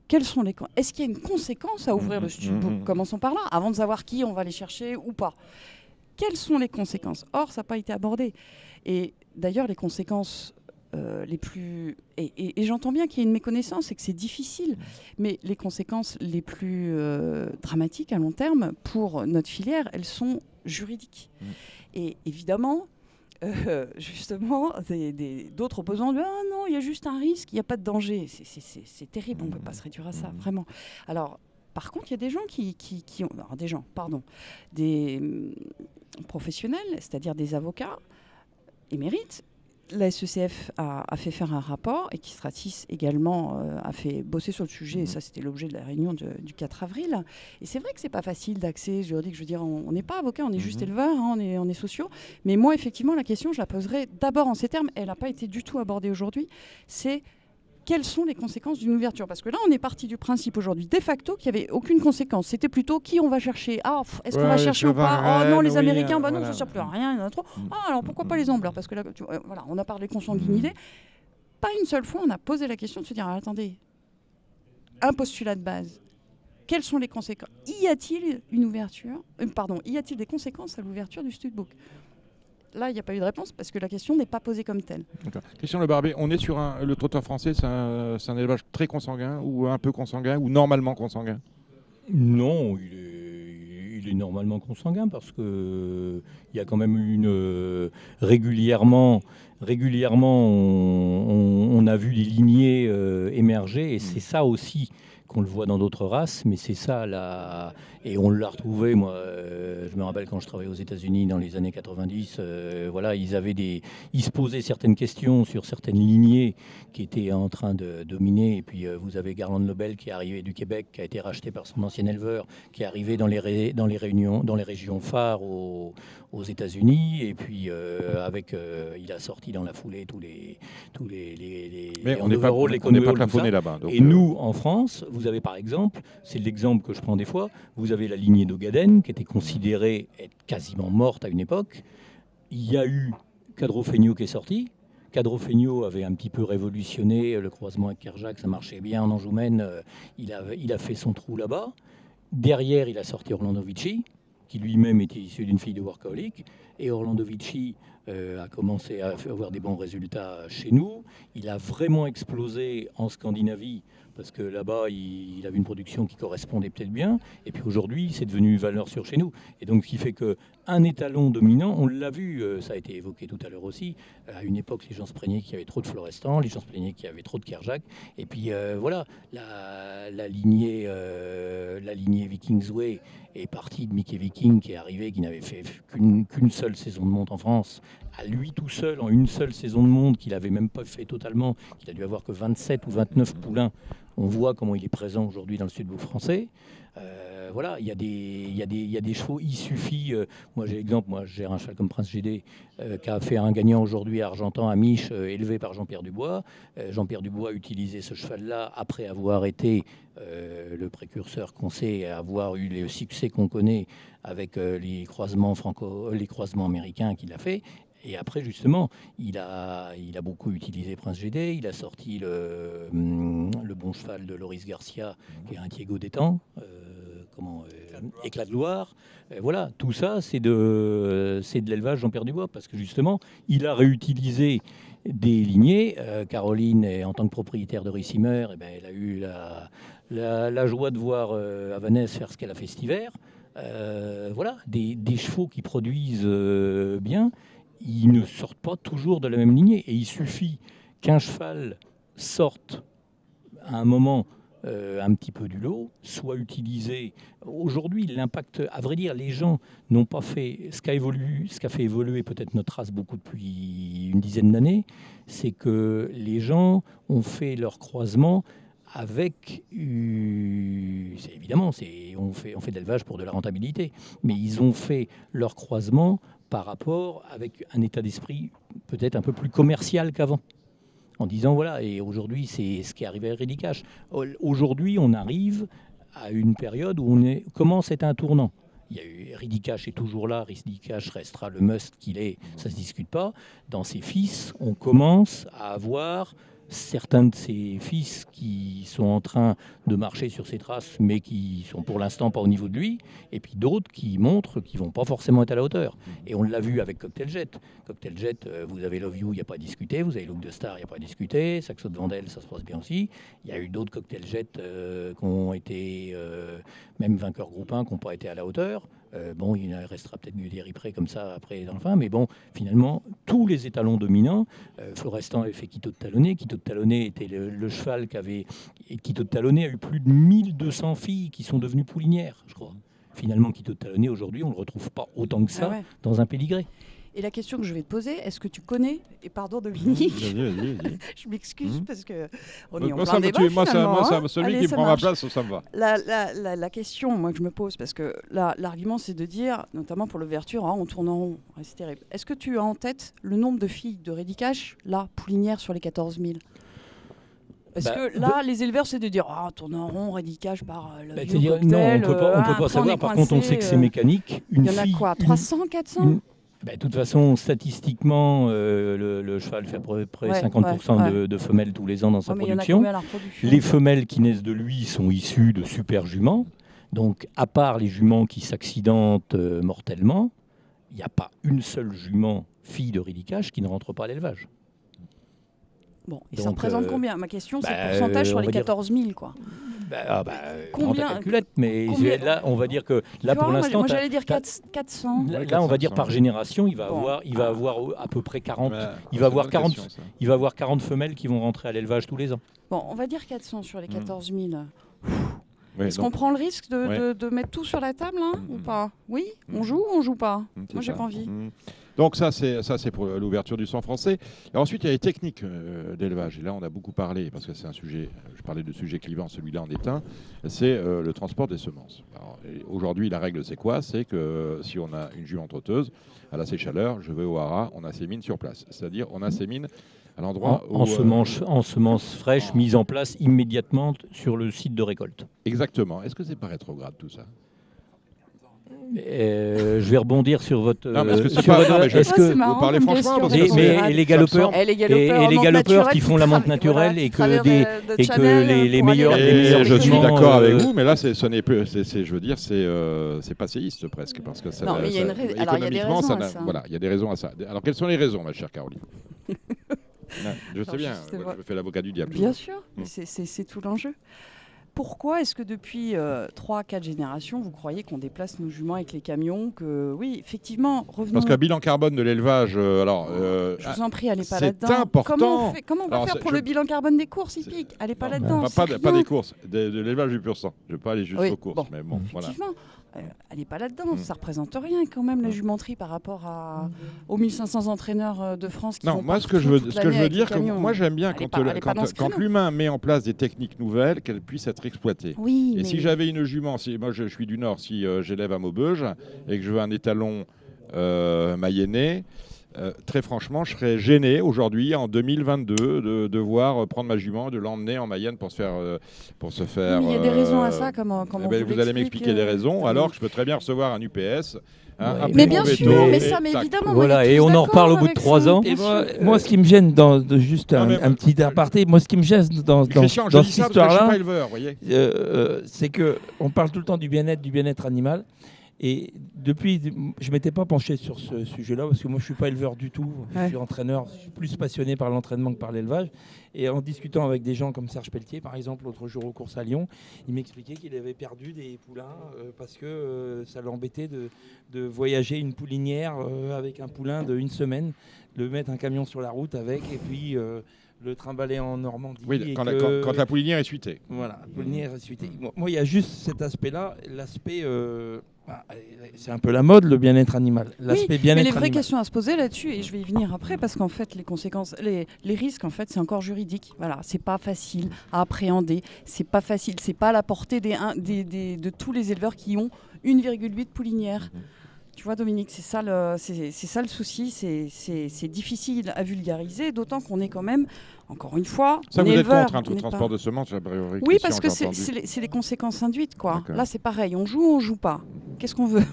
S8: Quelles sont les Est-ce qu'il y a une conséquence à ouvrir le Studbook? Commençons par là, avant de savoir qui on va aller chercher ou pas. Quelles sont les conséquences? Or, ça n'a pas été abordé. Et d'ailleurs, les conséquences les plus et j'entends bien qu'il y ait une méconnaissance et que c'est difficile, mais les conséquences les plus dramatiques à long terme pour notre filière, elles sont juridiques. Et évidemment, justement, d'autres opposants disent ah non, il y a juste un risque, il n'y a pas de danger. C'est terrible, on ne peut pas se réduire à ça, vraiment. Alors, par contre, il y a des gens qui ont... Alors, des professionnels, c'est-à-dire des avocats émérites. La SECF a fait faire un rapport et Kistratis également a fait bosser sur le sujet. Et ça, c'était l'objet de la réunion du 4 avril. Et c'est vrai que c'est pas facile d'accès juridique. Je veux dire, on n'est pas avocat, on est juste éleveur, on est sociaux. Mais moi, effectivement, la question, je la poserai d'abord en ces termes. Elle n'a pas été du tout abordée aujourd'hui. C'est quelles sont les conséquences d'une ouverture? Parce que là, on est parti du principe aujourd'hui, de facto, qu'il n'y avait aucune conséquence. C'était plutôt qui on va chercher. Ah, est-ce qu'on va chercher ou pas? Oh non, les Américains, non, ça ne sert plus à rien, il y en a trop. Ah, alors pourquoi pas les ambleurs? Parce que là, voilà, on a parlé consanguinité. Pas une seule fois, on a posé la question de se dire, attendez, un postulat de base. Quelles sont les conséquences? Y a-t-il une ouverture y a-t-il des conséquences à l'ouverture du Studbook? Là, il n'y a pas eu de réponse parce que la question n'est pas posée comme telle.
S3: Christian Le Barbier, on est sur le trottoir français, c'est un élevage très consanguin ou un peu consanguin ou normalement consanguin?
S9: Non, il est normalement consanguin parce que il y a quand même régulièrement on a vu des lignées émerger et c'est ça aussi qu'on le voit dans d'autres races, mais c'est ça là. Et on l'a retrouvé, moi, je me rappelle quand je travaillais aux États-Unis dans les années 90, voilà, ils se posaient certaines questions sur certaines lignées qui étaient en train de dominer. Et puis vous avez Garland Nobel qui est arrivé du Québec, qui a été racheté par son ancien éleveur, qui est arrivé dans les régions phares aux États-Unis. Et puis il a sorti dans la foulée tous les.
S3: Mais on n'est pas plafonné là-bas.
S9: Et nous, en France, vous avez par exemple, c'est l'exemple que je prends des fois, vous avez la lignée d'Ogaden qui était considérée être quasiment morte à une époque. Il y a eu Cadrofegno qui est sorti. Cadrofegno avait un petit peu révolutionné le croisement avec Kerjak, ça marchait bien en Anjoumen. Il a fait son trou là-bas. Derrière, il a sorti Orlando Vici, qui lui-même était issu d'une fille de workaholic. et Orlando Vici a commencé à avoir des bons résultats chez nous. Il a vraiment explosé en Scandinavie parce que là-bas, il avait une production qui correspondait peut-être bien. Et puis aujourd'hui, c'est devenu une valeur sûre chez nous. Et donc, ce qui fait qu'un étalon dominant, on l'a vu, ça a été évoqué tout à l'heure aussi, à une époque, les gens se plaignaient qu'il y avait trop de Florestan, les gens se plaignaient qu'il y avait trop de Kerjak. Et puis voilà, la lignée Vikingsway est partie de Mickey Viking qui est arrivé, qui n'avait fait qu'une seule saison de monte en France, à lui tout seul, en une seule saison de monte, qu'il n'avait même pas fait totalement, qu'il a dû avoir que 27 ou 29 poulains. On voit comment il est présent aujourd'hui dans le sud-ouest français. Voilà, il y a des chevaux, il suffit. Moi, j'ai l'exemple, je gère un cheval comme Prince GD qui a fait un gagnant aujourd'hui à Argentan, à Mich, élevé par Jean-Pierre Dubois. Jean-Pierre Dubois a utilisé ce cheval-là après avoir été le précurseur qu'on sait, avoir eu le succès qu'on connaît avec les croisements américains qu'il a fait. Et après, justement, il a beaucoup utilisé Prince GD. Il a sorti le bon cheval de Loris Garcia, qui est un Diego d'Étang, Éclat de Loire. Voilà, tout ça, c'est de l'élevage Jean-Pierre Dubois, parce que justement, il a réutilisé des lignées. Caroline, en tant que propriétaire de Rissimer, elle a eu la joie de voir Havanès faire ce qu'elle a fait cet hiver. Voilà, des chevaux qui produisent bien. Ils ne sortent pas toujours de la même lignée. Et il suffit qu'un cheval sorte à un moment un petit peu du lot, soit utilisé. Aujourd'hui, l'impact, à vrai dire, les gens n'ont pas fait ce qu'a fait évoluer peut-être notre race beaucoup depuis une dizaine d'années, c'est que les gens ont fait leur croisement avec, c'est évidemment, on fait de l'élevage pour de la rentabilité, mais ils ont fait leur croisement par rapport avec un état d'esprit peut-être un peu plus commercial qu'avant. En disant, voilà, et aujourd'hui, c'est ce qui est arrivé à Ridicache. Aujourd'hui, on arrive à une période où commence à être un tournant. Il y a eu Ridicache est toujours là, Ridicache restera le must qu'il est, ça ne se discute pas. Dans ses fils, on commence à avoir certains de ses fils qui sont en train de marcher sur ses traces, mais qui sont pour l'instant pas au niveau de lui, et puis d'autres qui montrent qu'ils vont pas forcément être à la hauteur. Et on l'a vu avec Cocktail Jet. Cocktail Jet, vous avez Love You, il n'y a pas à discuter, vous avez Look de Star, il n'y a pas à discuter, Saxo de Vandel, ça se passe bien aussi. Il y a eu d'autres Cocktail Jet qui ont été, même vainqueurs groupe 1, qui n'ont pas été à la hauteur. Bon, il restera peut-être mieux des replays comme ça après dans le fin, mais bon, finalement, tous les étalons dominants, Florestan avait fait Quito de Talonnet. Quito de Talonnet était le cheval Quito de Talonnet a eu plus de 1200 filles qui sont devenues poulinières, je crois. Finalement, Quito de Talonnet, aujourd'hui, on ne le retrouve pas autant que ça dans un pédigré.
S8: Et la question que je vais te poser, est-ce que tu connais, et pardon Dominique,
S3: vas-y.
S8: je m'excuse parce qu'on est en
S3: moi,
S8: plein débat finalement.
S3: Celui
S8: Allez,
S3: qui
S8: ça
S3: prend
S8: marche.
S3: ma place, ça me va.
S8: La question moi, que je me pose, parce que l'argument c'est de dire, notamment pour l'ouverture, on tourne en rond, c'est terrible. Est-ce que tu as en tête le nombre de filles de Ridicache, là, poulinières sur les 14 000 ? Parce que là, les éleveurs, c'est de dire tourne en rond, Ridicache par le vieux cocktail.
S9: Non, on peut pas savoir. Par contre, on sait que c'est mécanique.
S8: Il y en a quoi, 300, 400
S9: de toute façon, statistiquement, le cheval fait à peu près 50% de femelles tous les ans dans sa production. Les femelles qui naissent de lui sont issues de super juments. Donc, à part les juments qui s'accidentent mortellement, il n'y a pas une seule jument fille de Ridicache qui ne rentre pas à l'élevage.
S8: Bon, et ça représente combien ? Ma question, c'est le pourcentage sur les 14 000, quoi.
S9: Combien calculette, mais là, on va dire que là, pour l'instant,
S8: moi j'allais dire 400.
S9: Là, on va dire par génération, il va avoir à peu près 40. Il va avoir 40 femelles qui vont rentrer à l'élevage tous les ans.
S8: Bon, on va dire 400 sur les 14 000. Est-ce qu'on prend le risque de mettre tout sur la table ou pas ? Oui, on joue ou on joue pas ? Moi, j'ai pas envie.
S3: Donc ça c'est pour l'ouverture du sang français. Et ensuite il y a les techniques d'élevage. Et là on a beaucoup parlé, parce que c'est un sujet, je parlais de sujet clivant, celui-là en est un, c'est le transport des semences. Aujourd'hui la règle c'est quoi ? C'est que si on a une jument trotteuse, elle a ses chaleurs, je vais au haras, on assémine sur place. C'est-à-dire on assémine à l'endroit où...
S9: En semences fraîches mises en place immédiatement sur le site de récolte.
S3: Exactement. Est-ce que c'est pas rétrograde tout ça ?
S9: Je vais rebondir sur votre.
S3: Non, mais est-ce que c'est
S9: sur
S3: pas.
S9: votre-
S3: Non, mais je-
S9: est-ce que
S8: c'est marrant,
S3: vous parlez
S8: bien
S3: franchement
S8: sûr.
S3: parce que
S9: mais
S3: c'est-
S9: les
S3: ça me semble-
S9: galopeurs
S8: Et les galopeurs,
S9: et les
S8: en
S9: galopeurs
S8: naturel
S9: qui font la monte naturelle et que les meilleurs
S3: Et je suis
S9: juments,
S3: d'accord avec vous, mais là, ce n'est plus. Je veux dire, c'est passéiste presque. Parce que ça,
S8: Non, mais il y a une rais- alors, il y a des
S3: économiquement,
S8: raisons à
S3: n'a-
S8: ça.
S3: Voilà, il y a des raisons à ça. Alors, quelles sont les raisons, ma chère Caroline? Ouais, je sais
S8: Alors,
S3: bien,
S8: je sais
S3: moi,
S8: pas.
S3: je me fais l'avocat du diable.
S8: Bien sûr,
S3: Mm.
S8: c'est tout l'enjeu. Pourquoi est-ce que depuis 3-4 générations, vous croyez qu'on déplace nos juments avec les camions que... Oui, effectivement, revenons...
S3: Parce qu'un bilan carbone de l'élevage,
S8: Je vous en prie, allez pas
S3: c'est
S8: là-dedans.
S3: important.
S8: Comment on va
S3: Alors,
S8: faire
S3: c'est-
S8: pour
S3: je-
S8: le bilan carbone des courses hippiques? Allez pas
S3: Non,
S8: là-dedans.
S3: pas
S8: c'est
S3: pas
S8: rien.
S3: des courses, de l'élevage du pur sang. Je ne vais pas aller juste
S8: Oui,
S3: aux courses,
S8: bon,
S3: mais bon, voilà.
S8: Effectivement. Allez pas là-dedans, ça représente rien quand même la jumenterie par rapport aux 1500 entraîneurs de France qui
S3: Non,
S8: vont
S3: moi ce
S8: partout
S3: que je veux,
S8: toute
S3: ce que
S8: l'année
S3: je veux
S8: avec les
S3: dire,
S8: camions.
S3: moi j'aime bien
S8: Allez
S3: quand,
S8: pas- allez pas dans ce
S3: quand
S8: créneau.
S3: l'humain met en place des techniques nouvelles, qu'elles puissent être exploitées.
S8: Oui,
S3: Et
S8: mais
S3: si j'avais une jument, moi je suis du Nord, si j'élève à Maubeuge et que je veux un étalon mayennais, très franchement, je serais gêné aujourd'hui, en 2022, de devoir prendre ma jument et de l'emmener en Mayenne pour se faire.
S8: il y a des raisons à ça, comme on
S3: vous allez
S8: l'explique,
S3: m'expliquer des raisons, alors que je peux très bien recevoir un UPS. Un
S8: Mais
S3: petit
S8: bien
S3: veto,
S8: sûr, mais
S3: et
S8: ça, mais
S3: tac.
S8: évidemment.
S9: Voilà,
S8: on est
S9: et
S8: tous
S9: on en
S8: d'accord
S9: reparle au bout de
S8: avec
S9: 3
S8: ça,
S9: ans.
S8: bien
S4: Et
S8: sûr.
S4: moi, ce qui me gêne juste
S3: Non, mais-
S4: un petit aparté, moi, ce qui me gêne dans
S3: Christian, je
S4: cette
S3: dis ça parce que je suis pas
S4: histoire-là,
S3: éleveur, voyez.
S4: c'est que on parle tout le temps du bien-être animal. Et depuis, je m'étais pas penché sur ce sujet-là parce que moi, je suis pas éleveur du tout.
S8: Ouais.
S4: Je suis entraîneur. Je suis plus passionné par l'entraînement que par l'élevage. Et en discutant avec des gens comme Serge Pelletier, par exemple, l'autre jour aux courses à Lyon, il m'expliquait qu'il avait perdu des poulains parce que ça l'embêtait de voyager une poulinière avec un poulain de 1 semaine, de mettre un camion sur la route avec et puis le trimballer en Normandie.
S3: Oui,
S4: et
S3: quand
S4: que-
S3: la poulinière est suitée.
S4: Voilà, poulinière est suitée. Moi, il y a juste cet aspect-là, l'aspect. C'est un peu la mode, le bien-être animal. L'aspect
S8: Mais
S4: bien-être
S8: les vraies
S4: animal.
S8: questions à se poser là-dessus, et je vais y venir après, parce qu'en fait, les conséquences, les risques, en fait, c'est encore juridique. Voilà, c'est pas facile à appréhender, c'est pas facile, c'est pas à la portée de tous les éleveurs qui ont 1,8 poulinières. Tu vois, Dominique, c'est ça le souci, c'est difficile à vulgariser, d'autant qu'on est quand même, encore une fois,
S3: Ça,
S8: on
S3: vous
S8: est
S3: êtes
S8: éleveur,
S3: contre
S8: on
S3: le
S8: n'est
S3: transport
S8: pas-
S3: de semences, a priori,
S8: Oui,
S3: Christian,
S8: parce que
S3: j'ai entendu.
S8: c'est les conséquences induites, quoi.
S3: D'accord.
S8: Là, c'est pareil, on joue ou on joue pas. Qu'est-ce qu'on veut?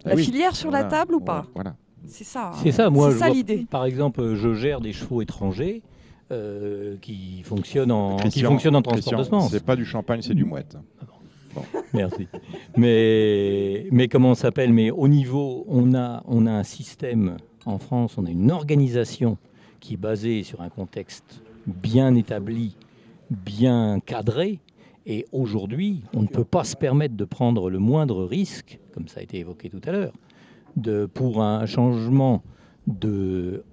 S3: Ah
S8: La
S3: oui,
S8: filière sur
S3: voilà,
S8: la table ou pas?
S3: Voilà.
S8: C'est ça.
S9: C'est ça, moi,
S8: C'est
S9: je
S8: ça
S9: vois-
S8: l'idée.
S9: Par exemple, je gère des chevaux étrangers qui fonctionnent en
S3: Christian,
S9: transport
S3: Christian,
S9: de semences.
S3: c'est pas du champagne, c'est du mouette.
S9: Merci. Mais comment on s'appelle? Mais au niveau, on a un système en France, on a une organisation qui est basée sur un contexte bien établi, bien cadré. Et aujourd'hui, on ne peut pas se permettre de prendre le moindre risque, comme ça a été évoqué tout à l'heure, pour un changement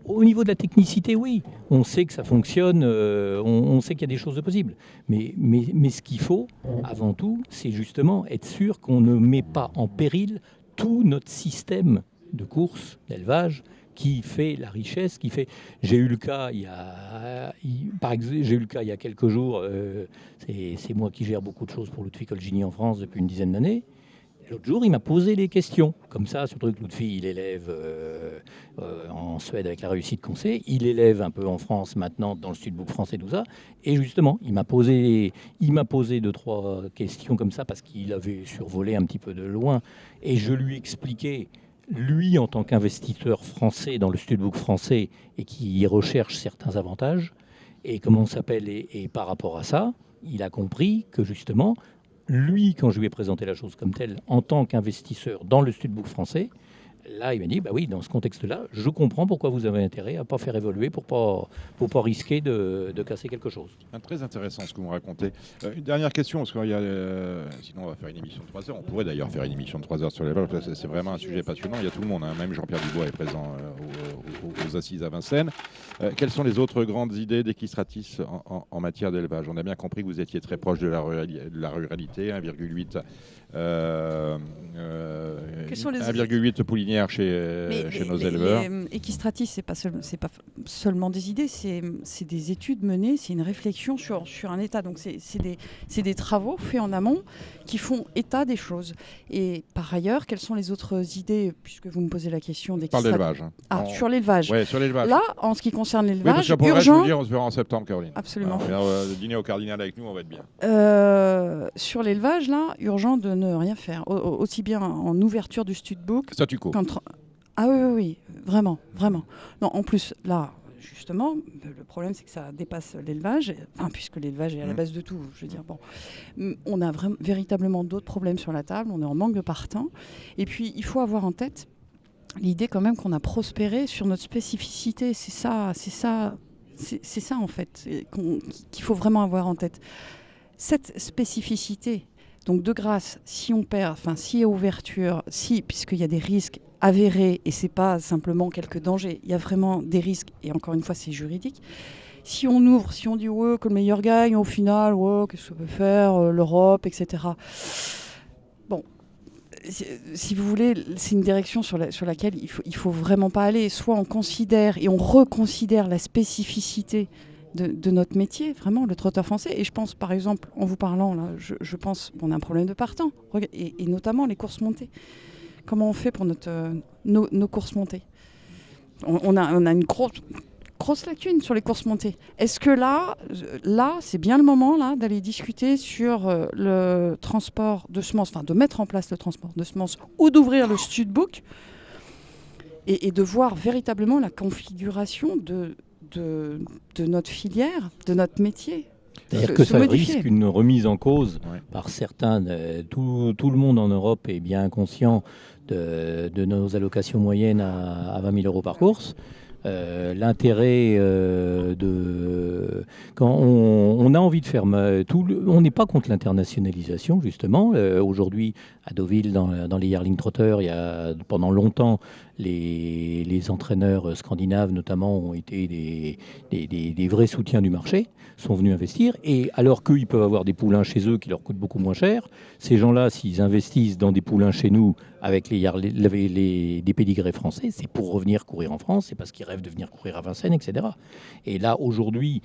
S9: au niveau de la technicité, oui, on sait que ça fonctionne, on sait qu'il y a des choses de possibles. Mais ce qu'il faut, avant tout, c'est justement être sûr qu'on ne met pas en péril tout notre système de course, d'élevage, qui fait la richesse, qui fait... J'ai eu le cas il y a quelques jours, c'est moi qui gère beaucoup de choses pour Ludwig Olgini en France depuis une dizaine d'années. L'autre jour, il m'a posé des questions, comme ça, sur le truc. Ludwig, il élève en Suède avec la réussite qu'on sait. Il élève un peu en France maintenant, dans le Studbook français, tout ça. Et justement, il m'a posé 2-3 questions comme ça, parce qu'il avait survolé un petit peu de loin. Et je lui expliquais, lui, en tant qu'investisseur français dans le Studbook français, et qui recherche certains avantages, et comment on s'appelle, et par rapport à ça, il a compris que justement... Lui, quand je lui ai présenté la chose comme telle, en tant qu'investisseur dans le Studbook français, là, il m'a dit, bah oui, dans ce contexte-là, je comprends pourquoi vous avez intérêt à ne pas faire évoluer pour pas risquer de casser quelque chose.
S3: Très intéressant ce que vous racontez. Une dernière question, parce qu'il y a, sinon on va faire une émission de 3 heures. On pourrait d'ailleurs faire une émission de 3 heures sur les valeurs, parce que c'est vraiment un sujet passionnant. Il y a tout le monde, hein. Même Jean-Pierre Dubois est présent aux Assises à Vincennes. Quelles sont les autres grandes idées d'Equistratis en matière d'élevage? On a bien compris que vous étiez très proche de la ruralité, 1,8
S8: Quels sont les
S3: 1,8 poulinières pépinières chez nos éleveurs.
S8: Equistratis, c'est pas seulement des idées, c'est des études menées, c'est une réflexion sur un état. Donc c'est des travaux faits en amont qui font état des choses. Et par ailleurs, quelles sont les autres idées, puisque vous me posez la question
S3: d'Equistratis? Par l'élevage.
S8: Sur l'élevage.
S3: Ouais, sur l'élevage.
S8: Là, en ce qui concerne l'élevage,
S3: parce que pour
S8: urgent.
S3: je veux dire, on se verra en septembre, Caroline.
S8: Absolument.
S3: Alors, dîner au Cardinal avec nous, on va être bien.
S8: Sur l'élevage, là, urgent de ne rien faire. Aussi bien en ouverture du studbook.
S3: Statu quo.
S8: Ah oui, vraiment. Non, en plus, là, justement, le problème, c'est que ça dépasse l'élevage, puisque l'élevage est à la base de tout. Je veux dire, on a véritablement d'autres problèmes sur la table, on est en manque de partants. Et puis, il faut avoir en tête l'idée quand même qu'on a prospéré sur notre spécificité. C'est ça en fait, qu'il faut vraiment avoir en tête. Cette spécificité, donc de grâce, si on perd, s'il y a ouverture, puisqu'il y a des risques avérés, et c'est pas simplement quelques dangers, il y a vraiment des risques, et encore une fois c'est juridique. Si on ouvre, si on dit que le meilleur gagne, au final, qu'est-ce que ça peut faire, l'Europe, etc. Bon, si vous voulez, c'est une direction sur laquelle il faut vraiment pas aller. Soit on considère et on reconsidère la spécificité de notre métier, vraiment, le trotteur français. Et je pense, par exemple, en vous parlant, là, je pense qu'on a un problème de partant, et notamment les courses montées. Comment on fait pour nos courses montées? On a une grosse lacune sur les courses montées. Est-ce que là, c'est bien le moment là, d'aller discuter sur le transport de semences, de mettre en place le transport de semences ou d'ouvrir le studbook et de voir véritablement la configuration de notre filière, de notre métier.
S9: C'est-à-dire que ça risque une remise en cause par certains. Tout le monde en Europe est bien conscient de nos allocations moyennes à 20 000 euros par course. L'intérêt quand on a envie de faire on n'est pas contre l'internationalisation justement. Aujourd'hui à Deauville dans les yearling trotteurs, il y a pendant longtemps les entraîneurs scandinaves notamment ont été des vrais soutiens du marché, sont venus investir, et alors qu'ils peuvent avoir des poulains chez eux qui leur coûtent beaucoup moins cher, ces gens-là, s'ils investissent dans des poulains chez nous avec des pédigrés français, c'est pour revenir courir en France, c'est parce qu'ils rêvent de venir courir à Vincennes, etc. Et là, aujourd'hui,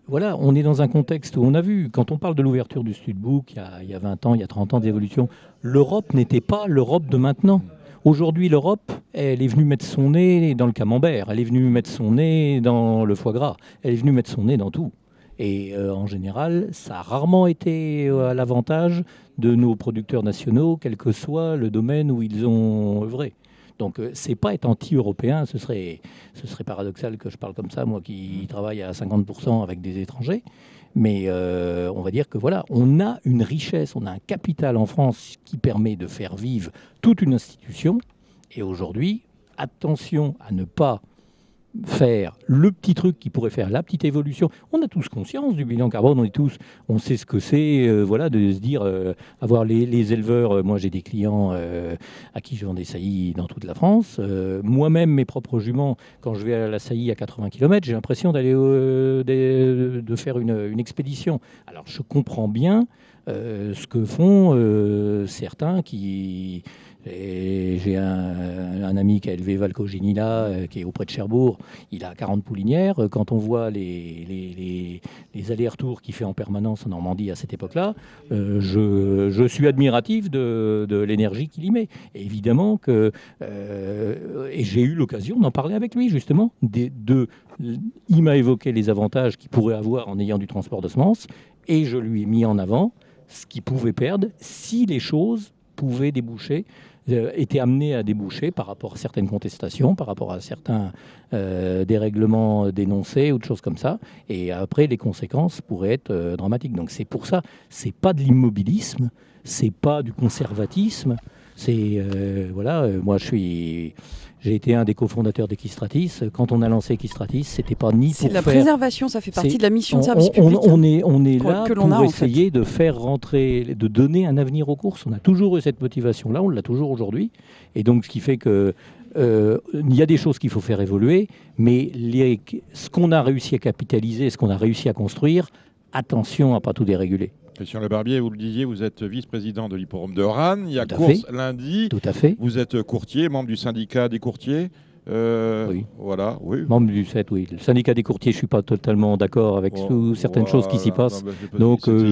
S9: voilà, on est dans un contexte où on a vu, quand on parle de l'ouverture du studbook, il y a 20 ans, il y a 30 ans d'évolution, l'Europe n'était pas l'Europe de maintenant. Aujourd'hui, l'Europe, elle est venue mettre son nez dans le camembert, elle est venue mettre son nez dans le foie gras, elle est venue mettre son nez dans tout. Et en général, ça a rarement été à l'avantage de nos producteurs nationaux, quel que soit le domaine où ils ont œuvré. Donc, c'est pas être anti-européen, ce serait paradoxal que je parle comme ça, moi qui travaille à 50% avec des étrangers. Mais on va dire que voilà, on a une richesse, on a un capital en France qui permet de faire vivre toute une institution. Et aujourd'hui, attention à ne pas faire le petit truc qui pourrait faire la petite évolution. On a tous conscience du bilan carbone, on sait ce que c'est, de se dire, avoir les éleveurs. Moi, j'ai des clients à qui je vends des saillies dans toute la France. Moi-même, mes propres juments, quand je vais à la saillie à 80 km, j'ai l'impression d'aller de faire une expédition. Alors, je comprends bien ce que font certains qui... Et j'ai un ami qui a élevé Valcoginilla, qui est auprès de Cherbourg. Il a 40 poulinières. Quand on voit les allers-retours qu'il fait en permanence en Normandie à cette époque-là, je suis admiratif de l'énergie qu'il y met. Et évidemment que... et j'ai eu l'occasion d'en parler avec lui, justement. Il m'a évoqué les avantages qu'il pourrait avoir en ayant du transport de semences. Et je lui ai mis en avant ce qu'il pouvait perdre si les choses pouvaient déboucher, étaient amenées à déboucher par rapport à certaines contestations, par rapport à certains dérèglements dénoncés ou de choses comme ça. Et après, les conséquences pourraient être dramatiques. Donc c'est pour ça, c'est pas de l'immobilisme, c'est pas du conservatisme. C'est moi j'ai été un des cofondateurs d'Equistratis. Quand on a lancé Equistratis, c'était pas ni pour
S8: la préservation, ça fait partie de la mission de service public.
S9: On est là pour essayer de faire rentrer, de donner un avenir aux courses. On a toujours eu cette motivation-là, on l'a toujours aujourd'hui. Et donc, ce qui fait que il y a des choses qu'il faut faire évoluer, mais ce qu'on a réussi à capitaliser, ce qu'on a réussi à construire, attention à pas tout déréguler.
S3: Christian Le Barbier, vous le disiez, vous êtes vice-président de l'hipporome de Rannes. Il y a
S9: Tout à
S3: course
S9: fait.
S3: lundi.
S9: Tout à fait.
S3: Vous êtes courtier, membre du syndicat des courtiers.
S9: Oui.
S3: Voilà, oui.
S9: Membre du 7, oui. Le syndicat des courtiers, je ne suis pas totalement d'accord avec certaines choses qui s'y passent. Donc, il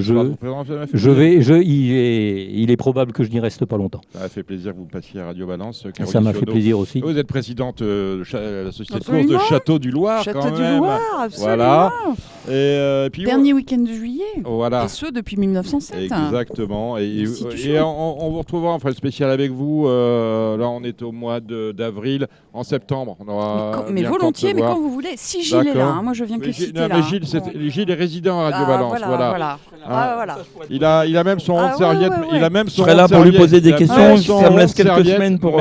S9: est probable que je n'y reste pas longtemps.
S3: Ça a fait plaisir que vous passiez à Radio Balance.
S9: Ça m'a fait plaisir aussi.
S3: Vous êtes présidente de la société
S8: Absolument.
S3: de course de Château du Loir.
S8: Château
S3: quand
S8: du
S3: même.
S8: Loir, absolument.
S3: Voilà. Et puis,
S8: Dernier week-end de juillet.
S3: Voilà.
S8: Et ce, depuis 1907.
S3: Exactement. Et
S8: Institution.
S3: on vous retrouvera, on fera le spécial avec vous. Là, on est au mois d'avril. En septembre, on aura.
S8: Mais volontiers, mais quand vous voulez. Si Gilles est là, hein, moi je viens que citer là.
S3: Gilles est résident à Radio Balance.
S8: Voilà. Voilà.
S3: Il a même son rond de serviette. Il a même son.
S4: Je serai là pour lui poser des questions. Ça me laisse quelques semaines pour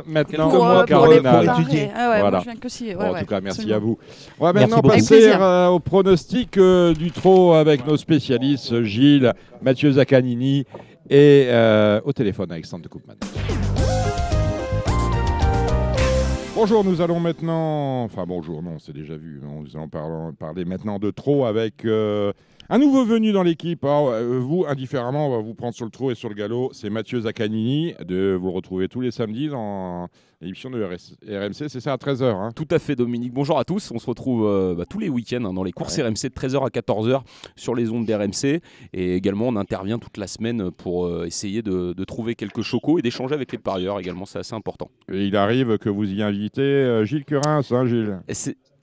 S3: maintenant
S8: pour
S3: étudier.
S8: Voilà. Moi je viens que si.
S3: En tout cas, merci
S8: absolument.
S3: à vous. On va maintenant passer au pronostic du trot avec nos spécialistes Gilles, Mathieu Zaccanini et au téléphone Alexandre de Koopman. Bonjour, nous allons maintenant... Enfin bonjour, non, c'est déjà vu. Nous allons parler maintenant de trot avec un nouveau venu dans l'équipe. Alors, vous, indifféremment, on va vous prendre sur le trot et sur le galop. C'est Mathieu Zaccanini. Vous le retrouvez tous les samedis dans l'émission de RMC. C'est ça, à 13h. Hein.
S5: Tout à fait, Dominique. Bonjour à tous. On se retrouve tous les week-ends dans les courses RMC de 13h à 14h sur les ondes d'RMC. Et également, on intervient toute la semaine pour essayer de trouver quelques chocos et d'échanger avec les parieurs également. C'est assez important.
S3: Et il arrive que vous y invitez Gilles Curins, hein, Gilles.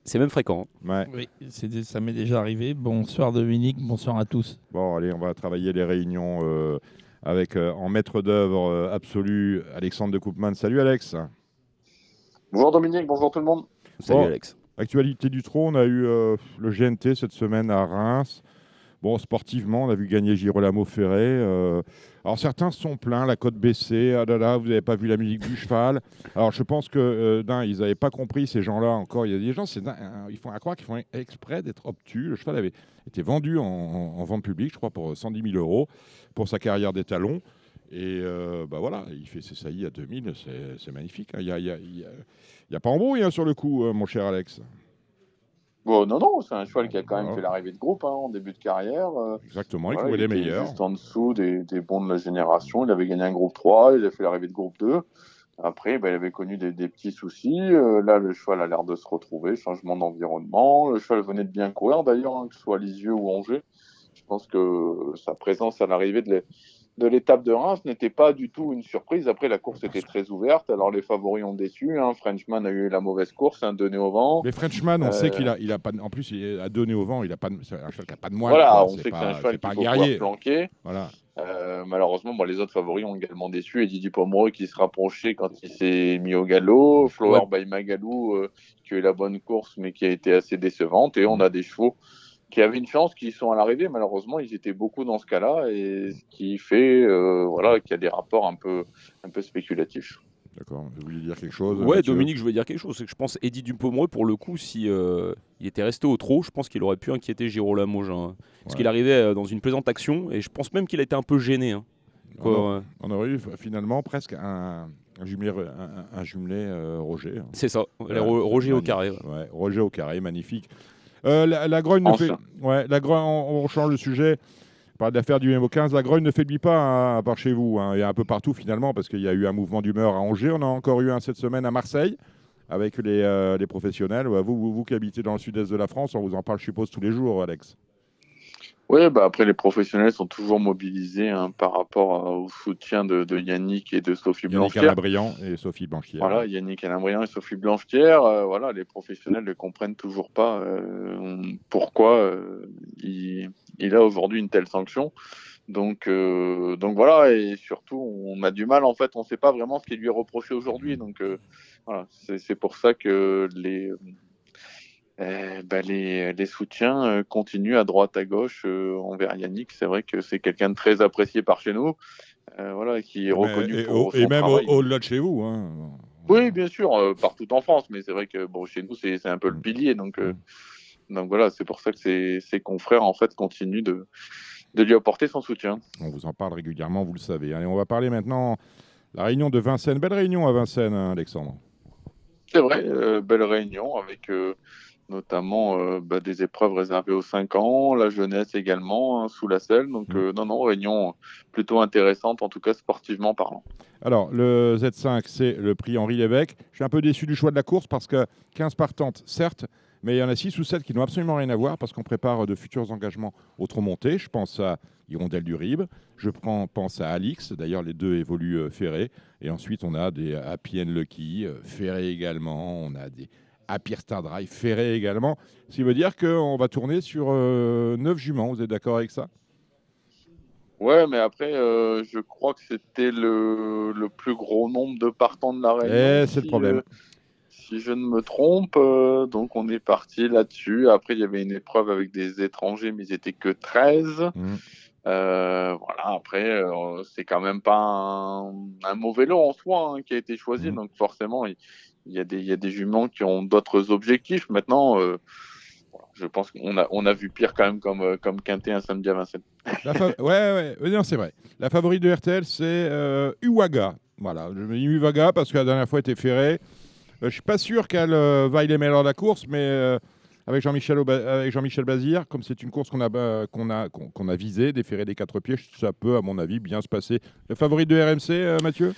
S5: C'est même fréquent.
S3: Ouais.
S4: Oui, ça m'est déjà arrivé. Bonsoir Dominique, bonsoir à tous.
S3: Bon, allez, on va travailler les réunions avec en maître d'œuvre absolu Alexandre de Koopman. Salut Alex.
S10: Bonjour Dominique, bonjour tout le monde.
S5: Salut Alex.
S3: Actualité du trot, on a eu le GNT cette semaine à Reims. Bon, sportivement, on a vu gagner Girolamo Ferré. Alors certains se sont plaints, la cote baissée. Ah là là, vous n'avez pas vu la musique du cheval. Alors je pense que ils n'avaient pas compris, ces gens-là encore. Il y a des gens, ils font à croire qu'ils font exprès d'être obtus. Le cheval avait été vendu en vente publique, je crois, pour 110 000 € pour sa carrière d'étalon. Et voilà, il fait ses saillies à 2000, c'est magnifique. Il n'y a pas embrouille sur le coup, mon cher Alex.
S10: Bon, non, c'est un cheval qui a quand même fait l'arrivée de groupe en début de carrière.
S3: Exactement, il courait les meilleurs.
S10: Juste en dessous des bons de la génération. Il avait gagné un groupe 3, il a fait l'arrivée de groupe 2. Après, il avait connu des petits soucis. Là, le cheval a l'air de se retrouver, changement d'environnement. Le cheval venait de bien courir d'ailleurs, que ce soit à Lisieux ou Angers. Je pense que sa présence à l'arrivée de l'étape de Reims n'était pas du tout une surprise. Après, la course était très ouverte. Alors, les favoris ont déçu. Frenchman a eu la mauvaise course, donné au vent.
S3: Mais Frenchman, on sait qu'il a pas. En plus, il a donné au vent. C'est un cheval qui n'a pas de moelle.
S10: Voilà, on sait que c'est un cheval qui
S3: faut
S10: pouvoir planquer.
S3: Voilà.
S10: Malheureusement, les autres favoris ont également déçu. Et Didi Pomereux qui se rapprochait quand il s'est mis au galop. Flower by Magalou qui a eu la bonne course, mais qui a été assez décevante. Et on a des chevaux qui avaient une chance, qui sont à l'arrivée. Malheureusement, ils étaient beaucoup dans ce cas-là, et ce qui fait qu'il y a des rapports un peu spéculatifs.
S3: D'accord, vous vouliez dire quelque chose?
S5: Ouais, Mathieu. Dominique, je voulais dire quelque chose. C'est que je pense Eddie Dupomereux, pour le coup, si il était resté au trot, je pense qu'il aurait pu inquiéter Girolamo. Parce qu'il arrivait dans une plaisante action, et je pense même qu'il a été un peu gêné.
S3: On aurait eu finalement presque un jumelé Roger.
S5: C'est ça, Roger au carré.
S3: Ouais, Roger au carré, magnifique. La Grogne ne fait... la Grogne, on change de sujet. On parle de l'affaire du MO15. La Grogne ne faiblit pas, à part chez vous. Il y a un peu partout finalement, parce qu'il y a eu un mouvement d'humeur à Angers. On a encore eu un cette semaine à Marseille, avec les professionnels. Vous qui habitez dans le sud-est de la France, on vous en parle, je suppose, tous les jours, Alex.
S10: Oui, après les professionnels sont toujours mobilisés par rapport au soutien de Yannick et de Sophie Blanchetière.
S3: Yannick Alain-Briand et Sophie Blanchetière.
S10: Voilà, Yannick Alain-Briand et Sophie Blanchetière. Les professionnels ne comprennent toujours pas pourquoi il a aujourd'hui une telle sanction. Donc voilà, et surtout on a du mal, en fait, on ne sait pas vraiment ce qui lui est reproché aujourd'hui. Donc c'est pour ça que les soutiens continuent à droite à gauche envers Yannick. C'est vrai que c'est quelqu'un de très apprécié par chez nous, qui est reconnu pour son
S3: même
S10: travail.
S3: au-delà de chez vous.
S10: Oui, bien sûr, partout en France, mais c'est vrai que chez nous c'est un peu le pilier. Donc voilà, c'est pour ça que ses confrères en fait continuent de lui apporter son soutien.
S3: On vous en parle régulièrement, vous le savez. Allez, on va parler maintenant de la réunion de Vincennes. Belle réunion à Vincennes, Alexandre.
S10: C'est vrai, belle réunion avec notamment des épreuves réservées aux 5 ans, la jeunesse également, hein, sous la selle. Donc non, réunion plutôt intéressante, en tout cas sportivement parlant.
S3: Alors, le Z5, c'est le prix Henri Lévesque. Je suis un peu déçu du choix de la course parce que 15 partantes, certes, mais il y en a 6 ou 7 qui n'ont absolument rien à voir parce qu'on prépare de futurs engagements autre-montée. Je pense à Hirondelle du Rib, pense à Alix, d'ailleurs les deux évoluent Ferré. Et ensuite, on a des Happy and Lucky, Ferré également, on a des Happy Star Drive, Ferré également. Ce qui veut dire qu'on va tourner sur 9 juments, vous êtes d'accord avec ça ?
S10: Ouais, mais après, je crois que c'était le plus gros nombre de partants de la Réunion.
S3: C'est le problème.
S10: Si je ne me trompe, donc on est parti là-dessus. Après, il y avait une épreuve avec des étrangers, mais ils n'étaient que 13. Voilà, après, c'est quand même pas un mauvais lot en soi hein, qui a été choisi. Donc forcément, il y a des juments qui ont d'autres objectifs. Maintenant, je pense qu'on a vu pire quand même comme quintet un samedi à Vincennes.
S3: Ouais, non, c'est vrai. La favorite de RTL, c'est Uwaga. Voilà, je me dis Uwaga parce que la dernière fois, elle était ferrée. Je ne suis pas sûr qu'elle vaille les meilleurs de la course, mais avec Jean-Michel Bazir, comme c'est une course qu'on a visée, déférée des 4 pieds, ça peut, à mon avis, bien se passer. Le favori de RMC, Mathieu ?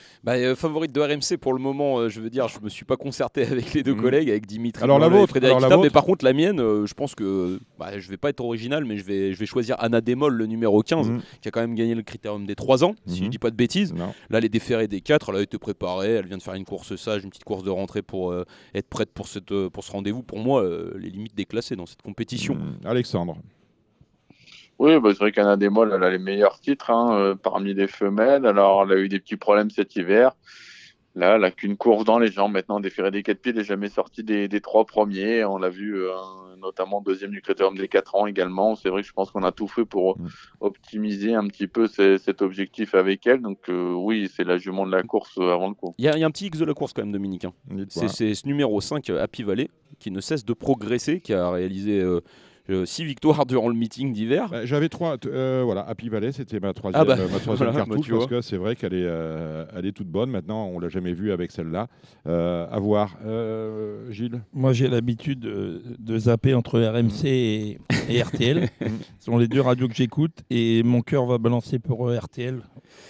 S5: Favorite de RMC, pour le moment, je veux dire, je ne me suis pas concerté avec les deux collègues, avec Dimitri
S3: et
S5: Frédéric Kita, mais par contre, la mienne, je pense que je ne vais pas être original, mais je vais choisir Anna Démol, le numéro 15, qui a quand même gagné le critérium des 3 ans, si je ne dis pas de bêtises.
S3: Non.
S5: Là, elle est déférée des 4, elle a été préparée, elle vient de faire une course sage, une petite course de rentrée pour être prête pour ce rendez-vous. Pour moi, les limites déclassées dans cette compétition.
S3: Alexandre.
S10: Oui, c'est vrai qu'Anna Démol, elle a les meilleurs titres parmi les femelles. Alors, elle a eu des petits problèmes cet hiver. Là, elle n'a qu'une course dans les jambes. Maintenant, déférée des 4 pieds, elle n'est jamais sortie des 3 premiers. On l'a vu notamment deuxième du critérium des 4 ans également. C'est vrai que je pense qu'on a tout fait pour optimiser un petit peu cet objectif avec elle. Donc oui, c'est la jument de la course avant le coup.
S5: Il y a un petit X de la course quand même, Dominique. C'est ce numéro 5, Happy Valley, qui ne cesse de progresser, qui a réalisé 6 victoires durant le meeting d'hiver.
S3: J'avais 3. Voilà, Happy Valley, c'était ma troisième cartouche parce que c'est vrai qu'elle est toute bonne. Maintenant, on l'a jamais vue avec celle-là. À voir. Gilles ?
S4: Moi, j'ai l'habitude de zapper entre RMC et RTL. Ce sont les deux radios que j'écoute et mon cœur va balancer pour RTL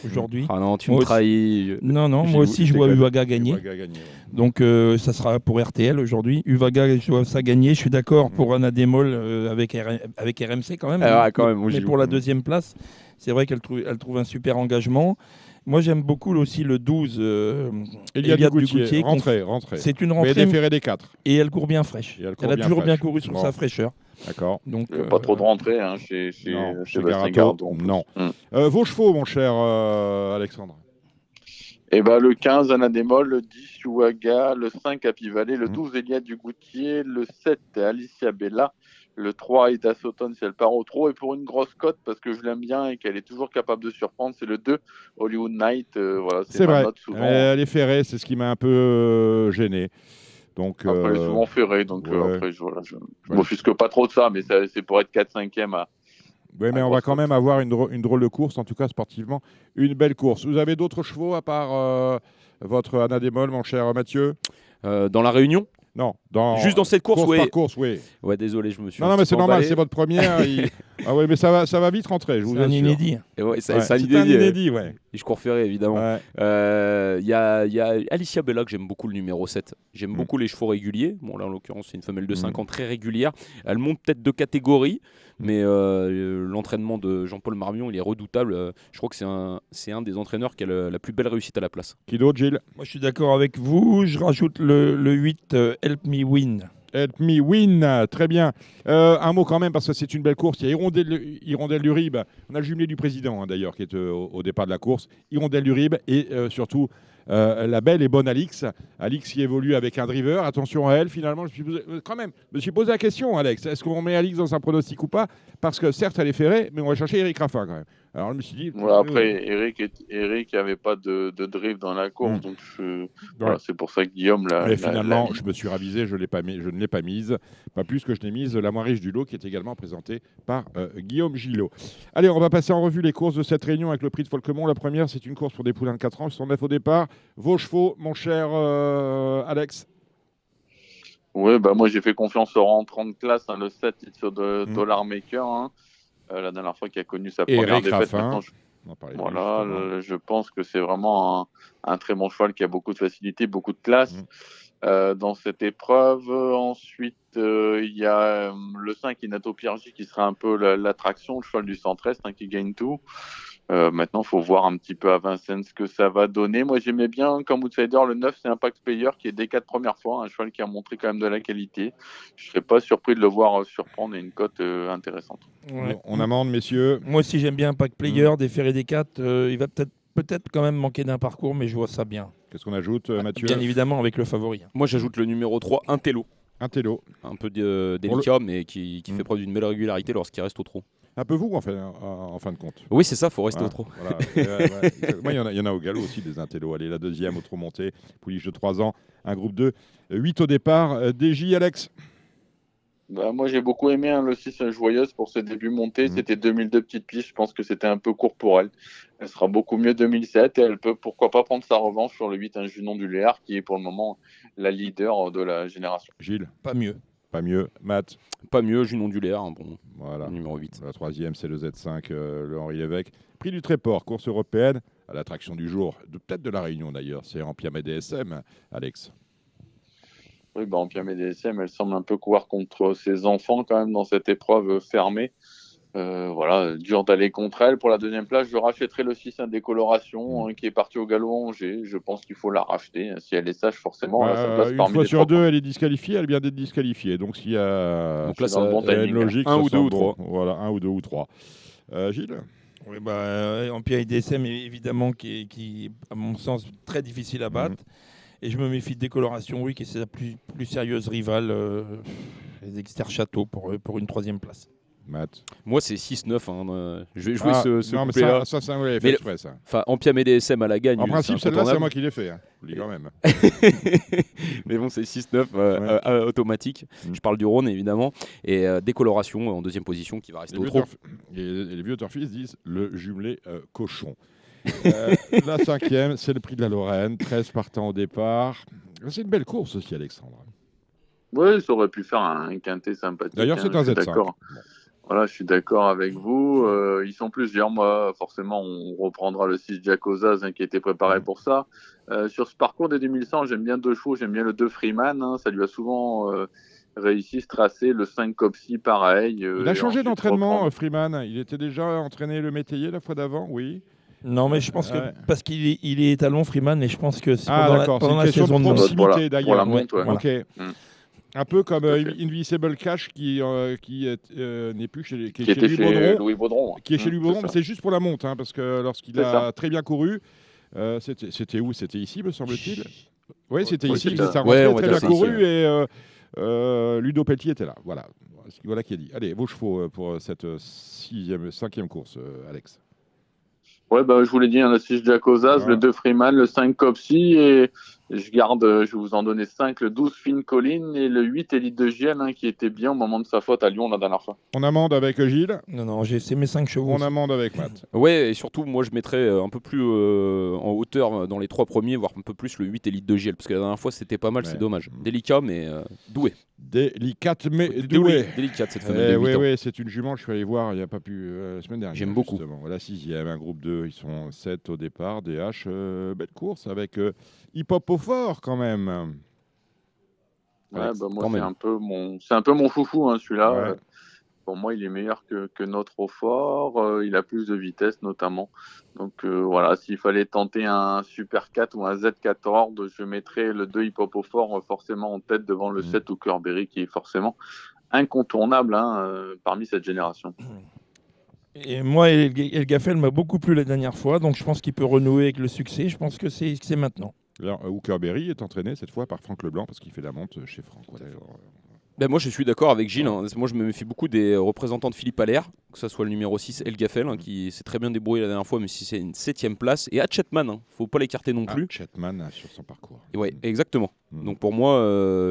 S4: aujourd'hui.
S5: Ah non, tu me trahis.
S4: Non, moi aussi, je vois Uwaga gagner. Donc, ça sera pour RTL aujourd'hui. Uwaga, je vois ça gagner. Je suis d'accord pour Anna Démol avec RMC quand même. Mais pour la deuxième place, c'est vrai qu'elle trouve un super engagement. Moi, j'aime beaucoup aussi le 12.
S3: Eliade Dugoutier. Rentrée.
S4: C'est une rentrée.
S3: Mais déférée des 4.
S4: Et elle court bien fraîche. Elle a toujours bien couru sur sa fraîcheur.
S3: D'accord.
S10: Donc, pas trop de rentrée chez
S3: Garato. Non. Vos chevaux, mon cher Alexandre.
S10: Le 15, Anna Démol, le 10, Uwaga, le 5, Happy Valley, le 12, Eliade Dugoutier, le 7, Alicia Bella, le 3, Ida Sauton, si elle part au trot. Et pour une grosse cote, parce que je l'aime bien et qu'elle est toujours capable de surprendre, c'est le 2, Hollywood Night. Voilà, c'est ma note souvent.
S3: Elle est ferrée, c'est ce qui m'a un peu gêné. Donc,
S10: après, elle est souvent ferrée, donc après, je m'offusque pas trop de ça, mais c'est pour être 4-5e à...
S3: Oui, mais on va quand même avoir une drôle de course, en tout cas sportivement, une belle course. Vous avez d'autres chevaux à part votre Anna Démol, mon cher Mathieu ?
S5: Dans la Réunion ?
S3: Non,
S5: juste dans cette course,
S3: par course, oui.
S5: Ouais, désolé, je me suis.
S3: Non, mais c'est normal, c'est votre première. Ah ouais, mais ça va vite rentrer.
S4: C'est un inédit.
S5: C'est un
S3: inédit, ouais.
S5: Et je cours ferré, évidemment. Il y a Alicia Bella que j'aime beaucoup, le numéro 7. J'aime beaucoup les chevaux réguliers. Bon, là, en l'occurrence, c'est une femelle de 5 ans très régulière. Elle monte peut-être de catégorie, mais l'entraînement de Jean-Paul Marmion, il est redoutable. Je crois que c'est un des entraîneurs qui a la plus belle réussite à la place.
S3: Qui d'autre, Gilles ?
S4: Moi, je suis d'accord avec vous. Je rajoute le 8, Help Me Win.
S3: Help Me Win, très bien. Un mot quand même, parce que c'est une belle course. Il y a Hirondelle du Rib. On a le jumelé du président, d'ailleurs, qui est au départ de la course. Hirondelle du Rib et surtout la belle et bonne Alix. Alix qui évolue avec un driver. Attention à elle, finalement. Je me suis posé la question, Alex. Est-ce qu'on met Alix dans un pronostic ou pas ? Parce que certes, elle est ferrée, mais on va chercher Eric Raffin quand même. Alors je me suis dit.
S10: Voilà, après, Eric n'avait pas de drift dans la course, donc c'est pour ça que Guillaume l'a.
S3: Mais finalement, je me suis ravisé, je ne l'ai pas mise. Pas plus que je n'ai mise la moins riche du lot, qui est également présentée par Guillaume Gillot. Allez, on va passer en revue les courses de cette réunion avec le prix de Folquemont. La première, c'est une course pour des poulains de 4 ans. Ils sont 9 au départ. Vos chevaux, mon cher Alex.
S10: Oui, bah moi j'ai fait confiance au rentrant de classe, le 7 titre de Dollar Maker, la dernière fois qu'il a connu sa première
S3: Eric
S10: défaite.
S3: Raffin,
S10: Maintenant, je pense que c'est vraiment un très bon cheval qui a beaucoup de facilité, beaucoup de classe dans cette épreuve. Ensuite, il y a le 5 Inato Piergi qui sera un peu l'attraction, le cheval du centre-est qui gagne tout. Maintenant, il faut voir un petit peu à Vincennes ce que ça va donner. Moi, j'aimais bien, comme outsider, le 9, c'est Impact Player, qui est des 4 premières fois, un cheval qui a montré quand même de la qualité. Je ne serais pas surpris de le voir surprendre et une cote intéressante.
S4: Ouais.
S3: On amende, messieurs.
S4: Moi aussi, j'aime bien Impact Player, des Ferré des 4. Il va peut-être quand même manquer d'un parcours, mais je vois ça bien.
S3: Qu'est-ce qu'on ajoute, Mathieu?
S4: Bien évidemment, avec le favori.
S5: Moi, j'ajoute le numéro 3, Intello.
S3: Intello.
S5: Un peu délicat, mais qui fait preuve d'une belle régularité lorsqu'il reste au trot.
S3: Un peu vous, en fin de compte.
S5: Oui, c'est ça, il faut rester au trot.
S3: Voilà. Moi, il y en a au galop aussi, des intellos. Allez, la deuxième au trot monté, pouliche de 3 ans, un groupe 2, 8 au départ. DJ, Alex?
S10: Bah, moi, j'ai beaucoup aimé le 6 Joyeuse pour ce début monté. C'était 2002 petites pistes. Je pense que c'était un peu court pour elle. Elle sera beaucoup mieux 2007 et elle peut, pourquoi pas, prendre sa revanche sur le 8 Junon du Léard, qui est pour le moment la leader de la génération.
S3: Gilles?
S4: Pas mieux.
S3: Pas mieux. Matt?
S5: Pas mieux, Junon du Léard, bon.
S3: Voilà.
S5: Numéro 8.
S3: La troisième, c'est le Z5, le Henri Lévesque. Prix du Tréport, course européenne, à l'attraction du jour, peut-être de la Réunion d'ailleurs, c'est Ampiam et DSM, Alex.
S10: Oui, Ampiam et DSM, elle semble un peu courir contre ses enfants quand même dans cette épreuve fermée. Voilà, dur d'aller contre elle. Pour la deuxième place, je rachèterai le 6 Décoloration qui est parti au galop à Angers. Je pense qu'il faut la racheter. Si elle est sage, forcément, elle a sa place
S3: une
S10: parmi
S3: fois
S10: les
S3: sur
S10: trois.
S3: deux, elle est disqualifiée, elle vient d'être disqualifiée. Donc s'il y a
S5: Donc là,
S10: dans le bon timing,
S3: une logique,
S5: un
S3: ça
S5: ou
S3: sent
S5: deux ou
S3: bon.
S5: trois.
S3: Voilà, un ou deux ou trois. Gilles?
S4: Oui, Empire IDSM, évidemment, qui, à mon sens, très difficile à battre. Et je me méfie de Décoloration, qui est sa plus sérieuse rivale, les Exter Château, pour une troisième place.
S3: Matt?
S5: Moi, c'est 6-9. Je vais jouer ce
S3: non, mais
S5: couplet-là.
S3: ça c'est un fait exprès, ça.
S5: Enfin, Ampiam et DSM à la gagne.
S3: En principe, celle-là, c'est
S5: incontournable.
S3: moi qui l'ai fait. Je vous dis quand même.
S5: Mais bon, c'est 6-9 automatique. Je parle du Rhône, évidemment. Et Décoloration en deuxième position qui va rester au trot.
S3: Les vieux turfistes disent le jumelé cochon. La cinquième, c'est le prix de la Lorraine. 13 partants au départ. C'est une belle course aussi, Alexandre.
S10: Oui, ça aurait pu faire un quintet sympathique.
S3: D'ailleurs, c'est un Z5.
S10: D'accord. Voilà, je suis d'accord avec vous. Ils sont plusieurs. Moi, forcément, on reprendra le 6 Jacozaz qui a été préparé pour ça. Sur ce parcours des 2100, j'aime bien deux chevaux. J'aime bien le 2 Freeman. Ça lui a souvent réussi ce tracé. Le 5 Copsy, pareil.
S3: Il a changé d'entraînement, Freeman. Il était déjà entraîné le métayer la fois d'avant, oui.
S4: Non, mais je pense que parce qu'il est étalon Freeman, mais je pense que c'est pendant la
S3: question
S4: saison
S3: de
S4: de
S3: proximité d'ailleurs.
S10: Pour la monte, ouais.
S3: Ok. Un peu comme Invisible Cash qui n'est plus qui est chez
S10: Louis Baudron.
S3: Qui est chez Louis Baudron, mais c'est juste pour la monte, parce que lorsqu'il a très bien couru, c'était où? C'était ici, me semble-t-il. Oui, c'était ici. Ça a très bien couru et Ludo Pelletier était là. Voilà qui est dit. Allez, vos chevaux pour cette cinquième course, Alex.
S10: Ouais, je vous l'ai dit, le 6 Jacozaz, le 2 Freeman, le 5 Copsy et je vais vous en donner 5, le 12 Finn Collin et le 8 Elite de Giel qui était bien au moment de sa faute à Lyon la dernière fois.
S3: On amende avec Gilles?
S4: Non, c'est mes 5 chevaux.
S3: On amende avec Matt.
S5: Ouais, et surtout, moi je mettrais un peu plus en hauteur dans les 3 premiers, voire un peu plus le 8 Elite de Giel, parce que la dernière fois c'était pas mal, c'est dommage. Délicat, mais doué.
S3: Délicate, mais doué.
S5: Délicate cette femelle.
S3: Oui, c'est une jument, je suis allé voir il n'y a pas plus la semaine dernière.
S5: J'aime beaucoup.
S3: La sixième, un groupe 2, ils sont 7 au départ, DH, belle course avec hip-hop au fort quand même.
S10: Ouais, moi c'est un peu mon chouchou celui-là.
S3: Ouais.
S10: Pour moi, il est meilleur que notre au fort. Il a plus de vitesse notamment. Donc voilà, s'il fallait tenter un Super 4 ou un Z14, je mettrais le 2 hip-hop au fort forcément en tête devant le 7 Hookerberry qui est forcément incontournable parmi cette génération.
S4: Et moi, El Gaffel m'a beaucoup plu la dernière fois, donc je pense qu'il peut renouer avec le succès. Je pense que c'est maintenant.
S3: Alors, Hookerberry est entraîné cette fois par Franck Leblanc parce qu'il fait la monte chez Franck.
S5: Moi, je suis d'accord avec Gilles. Moi, je me méfie beaucoup des représentants de Philippe Allaire, que ce soit le numéro 6, El Gaffel, qui s'est très bien débrouillé la dernière fois, mais si c'est une 7e place. Et Hatchetman, faut pas l'écarter non plus.
S3: Hatchetman sur son parcours.
S5: Oui, exactement. Donc pour moi,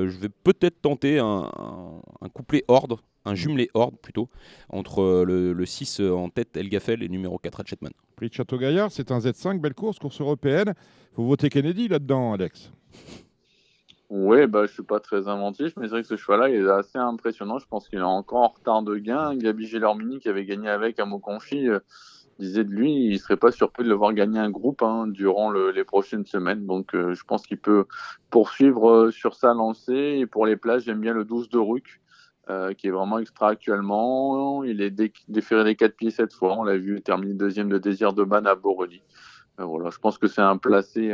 S5: je vais peut-être tenter un couplet Horde, un jumelé Horde plutôt, entre le 6 en tête El Gaffel et le numéro 4 Hatchetman.
S3: Prix de Château-Gaillard, c'est un Z5, belle course européenne. Faut voter Kennedy là-dedans, Alex.
S10: Ouais, bah, je suis pas très inventif, mais c'est vrai que ce cheval-là, il est assez impressionnant. Je pense qu'il est encore en retard de gain. Gabi Gelormini, qui avait gagné avec à Moconchi, disait de lui, il serait pas surpris de le voir gagner un groupe durant les prochaines semaines. Donc, je pense qu'il peut poursuivre sur sa lancée. Et pour les places, j'aime bien le 12 de Ruc, qui est vraiment extra actuellement. Il est déféré des 4 pieds cette fois. On l'a vu terminer deuxième de Désir de Ban à Borelli. Voilà, je pense que c'est un placé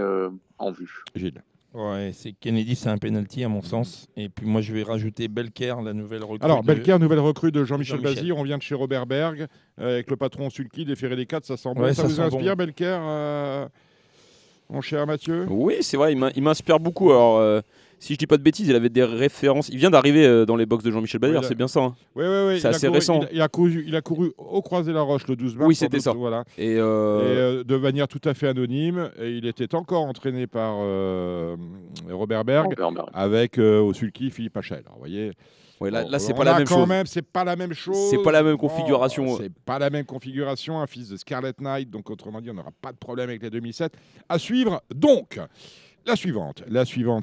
S10: en vue.
S3: Gilles.
S4: Ouais, c'est Kennedy, c'est un penalty à mon sens. Et puis moi, je vais rajouter Belker, la nouvelle recrue.
S3: Alors, Belker, nouvelle recrue de Jean-Michel
S4: Jean-Michel.
S3: Bazir. On vient de chez Robert Berg avec le patron Sulky, déféré des 4. Ça sent bon.
S4: Ouais,
S3: ça
S4: ça
S3: vous
S4: sent
S3: inspire,
S4: bon.
S3: Belker, mon cher Mathieu?
S5: Oui, c'est vrai, il m'inspire beaucoup. Alors, si je dis pas de bêtises, il avait des références. Il vient d'arriver dans les box de Jean-Michel Bazir,
S3: Oui,
S5: c'est bien ça. Hein.
S3: Oui.
S5: C'est assez récent.
S3: Il a couru au Croisé-la-Roche le 12 mars.
S5: Oui, c'était ça.
S3: Voilà.
S5: Et,
S3: de manière tout à fait anonyme. Et il était encore entraîné par Robert Berg avec au sulky Philippe Hachel. Alors, vous voyez.
S5: Ouais, là,
S3: Bon,
S5: c'est pas la même chose.
S3: C'est pas la même chose.
S5: C'est pas la même configuration.
S3: C'est pas la même configuration. Un fils de Scarlet Knight. Donc, autrement dit, on n'aura pas de problème avec les 2007. À suivre. Donc, la suivante,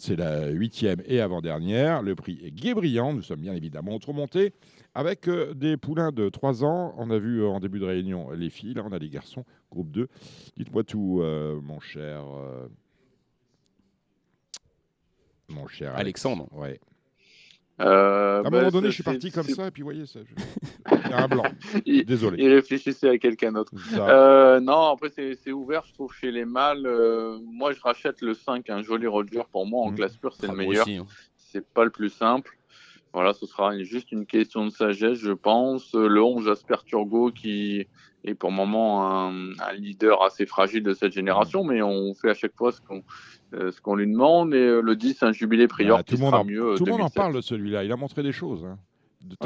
S3: c'est la 8e et avant-dernière. Le prix est Guébriand. Nous sommes bien évidemment remontés avec des poulains de 3 ans. On a vu en début de réunion les filles. Là, on a les garçons, groupe 2. Dites-moi tout, mon cher
S5: Alexandre.
S3: Ouais.
S10: À
S3: un moment donné, je suis parti comme ça, et puis vous voyez, il y a un blanc. Désolé.
S10: Il réfléchissait à quelqu'un d'autre. Non, après, c'est ouvert, je trouve, chez les mâles. Moi, je rachète le 5, un joli Roger. Pour moi, en classe pure, c'est le meilleur.
S5: Aussi, hein.
S10: C'est pas le plus simple. Voilà, ce sera juste une question de sagesse, je pense. Le 11, Jasper Turgot, qui est pour le moment un leader assez fragile de cette génération, mais on fait à chaque fois ce qu'on lui demande. Et le 10, un Jubilé Prior qui sera mieux.
S3: Tout le monde en parle de celui-là. Il a montré des choses. Hein.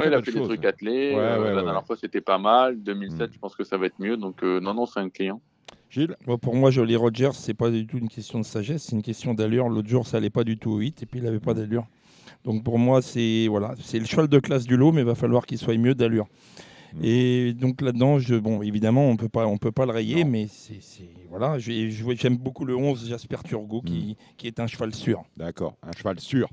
S10: Il a fait des trucs attelés. La dernière fois, c'était pas mal. 2007, je pense que ça va être mieux. Donc, non, c'est un client.
S3: Gilles?
S4: Pour moi, Joli Rogers, c'est pas du tout une question de sagesse, c'est une question d'allure. L'autre jour, ça allait pas du tout au 8, et puis il avait pas d'allure. Donc pour moi, c'est le cheval de classe du lot, mais il va falloir qu'il soit mieux d'allure. Et donc là-dedans, évidemment, on peut pas le rayer, mais voilà. J'aime beaucoup le 11 Jasper Turgot, qui est un cheval sûr.
S3: D'accord, un cheval sûr.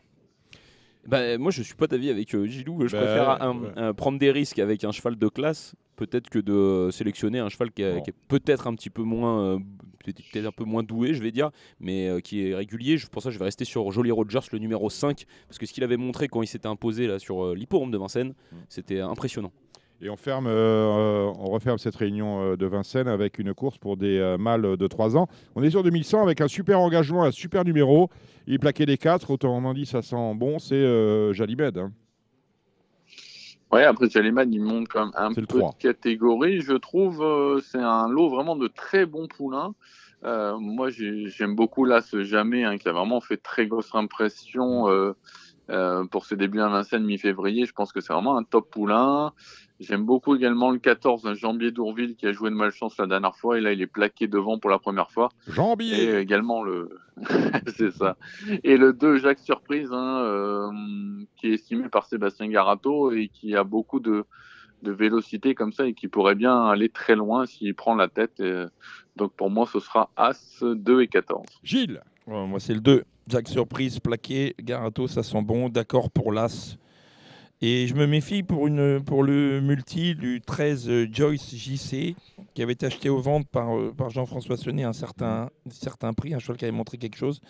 S5: Moi, je suis pas d'avis avec Gilou. Je préfère prendre des risques avec un cheval de classe, peut-être que de sélectionner un cheval qui est peut-être un petit peu moins, peut-être un peu moins doué, je vais dire, mais qui est régulier. Pour ça, je vais rester sur Joli Rogers, le numéro 5, parce que ce qu'il avait montré quand il s'était imposé là, sur l'hippodrome de Vincennes, c'était impressionnant.
S3: Et on referme cette réunion de Vincennes avec une course pour des mâles de 3 ans. On est sur 2100 avec un super engagement, un super numéro. Il est plaqué des 4, autrement dit, ça sent bon, c'est Jalibed. Hein.
S10: Ouais, après Jalibed, il monte quand même un peu de catégorie. Je trouve c'est un lot vraiment de très bons poulains. Moi, j'aime beaucoup là ce Jamais, qui a vraiment fait très grosse impression pour ses débuts à Vincennes mi-février. Je pense que c'est vraiment un top poulain. J'aime beaucoup également le 14, Jambier d'Ourville, qui a joué de malchance la dernière fois. Et là, il est plaqué devant pour la première fois.
S3: Jambier.
S10: Et également c'est ça. Et le 2, Jacques Surprise, qui est estimé par Sébastien Garato et qui a beaucoup de vélocité comme ça et qui pourrait bien aller très loin s'il prend la tête. Donc pour moi, ce sera As, 2 et 14.
S3: Gilles.
S4: Moi, c'est le 2. Jacques Surprise, plaqué. Garato, ça sent bon. D'accord pour l'As. Et je me méfie pour le multi du 13 Joyce JC, qui avait été acheté aux ventes par Jean-François Sonnet à un certain prix, un cheval qui avait montré quelque chose.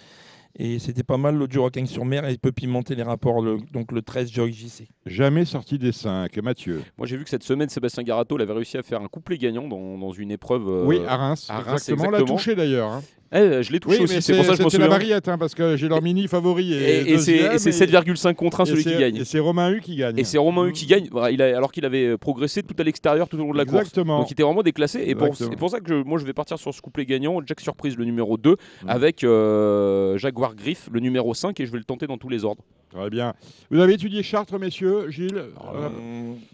S4: Et c'était pas mal l'autre jour à Cagnes-sur-Mer, et il peut pimenter les rapports, donc le 13 Joyce JC.
S3: Jamais sorti des 5, Mathieu.
S5: Moi, j'ai vu que cette semaine, Sébastien Garato avait réussi à faire un couplet gagnant dans une épreuve.
S3: Oui, à Reims. Exactement. On l'a touché d'ailleurs. Hein.
S5: Je l'ai touché aussi, c'est pour ça que je me souviens.
S3: C'est la variette, parce que j'ai leur mini favori.
S5: Et c'est 7,5 contre 1 celui qui gagne.
S3: Et c'est Romain Hu qui gagne.
S5: Et c'est Romain Hu qui gagne, alors qu'il avait progressé tout à l'extérieur tout au long de la course. Donc il était vraiment déclassé. Et c'est pour ça que moi je vais partir sur ce couplet gagnant. Jack Surprise, le numéro 2, avec Jaguar Griff, le numéro 5, et je vais le tenter dans tous les ordres.
S3: Très bien. Vous avez étudié Chartres, messieurs, Gilles?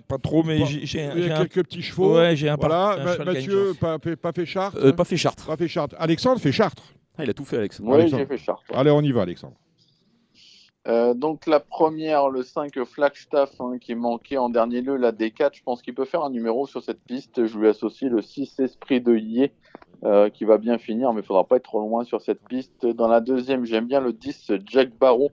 S4: Pas trop, mais j'ai
S3: quelques petits chevaux.
S4: Ouais, j'ai un
S3: Mathieu, pas fait Chartres.
S5: Pas fait Chartres.
S3: Pas fait Chartres. Alexandre fait Chartres.
S5: Il a tout fait, Alexandre.
S10: Oui, j'ai fait Chartres. Ouais.
S3: Allez, on y va, Alexandre.
S10: Donc la première, le 5 Flagstaff, qui manquait en dernier lieu, la D4. Je pense qu'il peut faire un numéro sur cette piste. Je lui associe le 6 Esprit de Yé qui va bien finir, mais il faudra pas être trop loin sur cette piste. Dans la deuxième, j'aime bien le 10 Jack Barrow,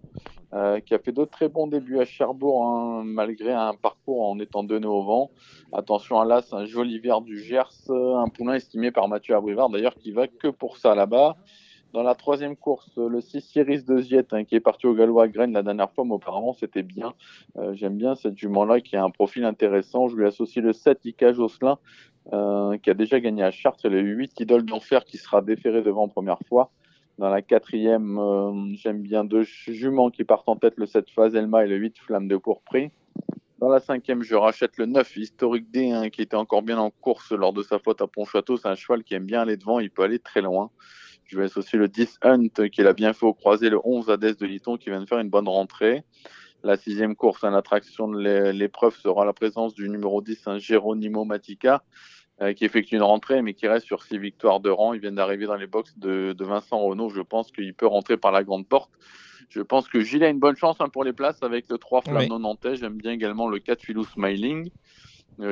S10: qui a fait d'autres très bons débuts à Cherbourg, hein, malgré un parcours en étant donné au vent. Attention à l'As, un joli vert du Gers, un poulain estimé par Mathieu Abrivard, d'ailleurs, qui va que pour ça là-bas. Dans la troisième course, le 6 Iris de Ziette, hein, qui est parti au galop à graines la dernière fois, mais auparavant c'était bien. J'aime bien cette jument-là qui a un profil intéressant. Je lui associe le 7 Ika Josselin, qui a déjà gagné à Chartres, et le 8 Idole d'Enfer qui sera déféré devant première fois. Dans la quatrième, j'aime bien deux juments qui partent en tête, le 7 Fazelma et le 8 Flamme de Pourprix. Dans la cinquième, je rachète le 9 Historique D, hein, qui était encore bien en course lors de sa faute à Pontchâteau. C'est un cheval qui aime bien aller devant, il peut aller très loin. Je vais associer le 10 Hunt, qui l'a bien fait au croisé, le 11 Hadès de Liton, qui vient de faire une bonne rentrée. La sixième course, en attraction de l'épreuve, sera la présence du numéro 10, un Geronimo Matica, qui effectue une rentrée, mais qui reste sur 6 victoires de rang. Il vient d'arriver dans les box de Vincent Renaud. Je pense qu'il peut rentrer par la grande porte. Je pense que Gilles a une bonne chance, hein, pour les places avec le 3 Flamme Nantais. J'aime bien également le 4 Philou Smiling.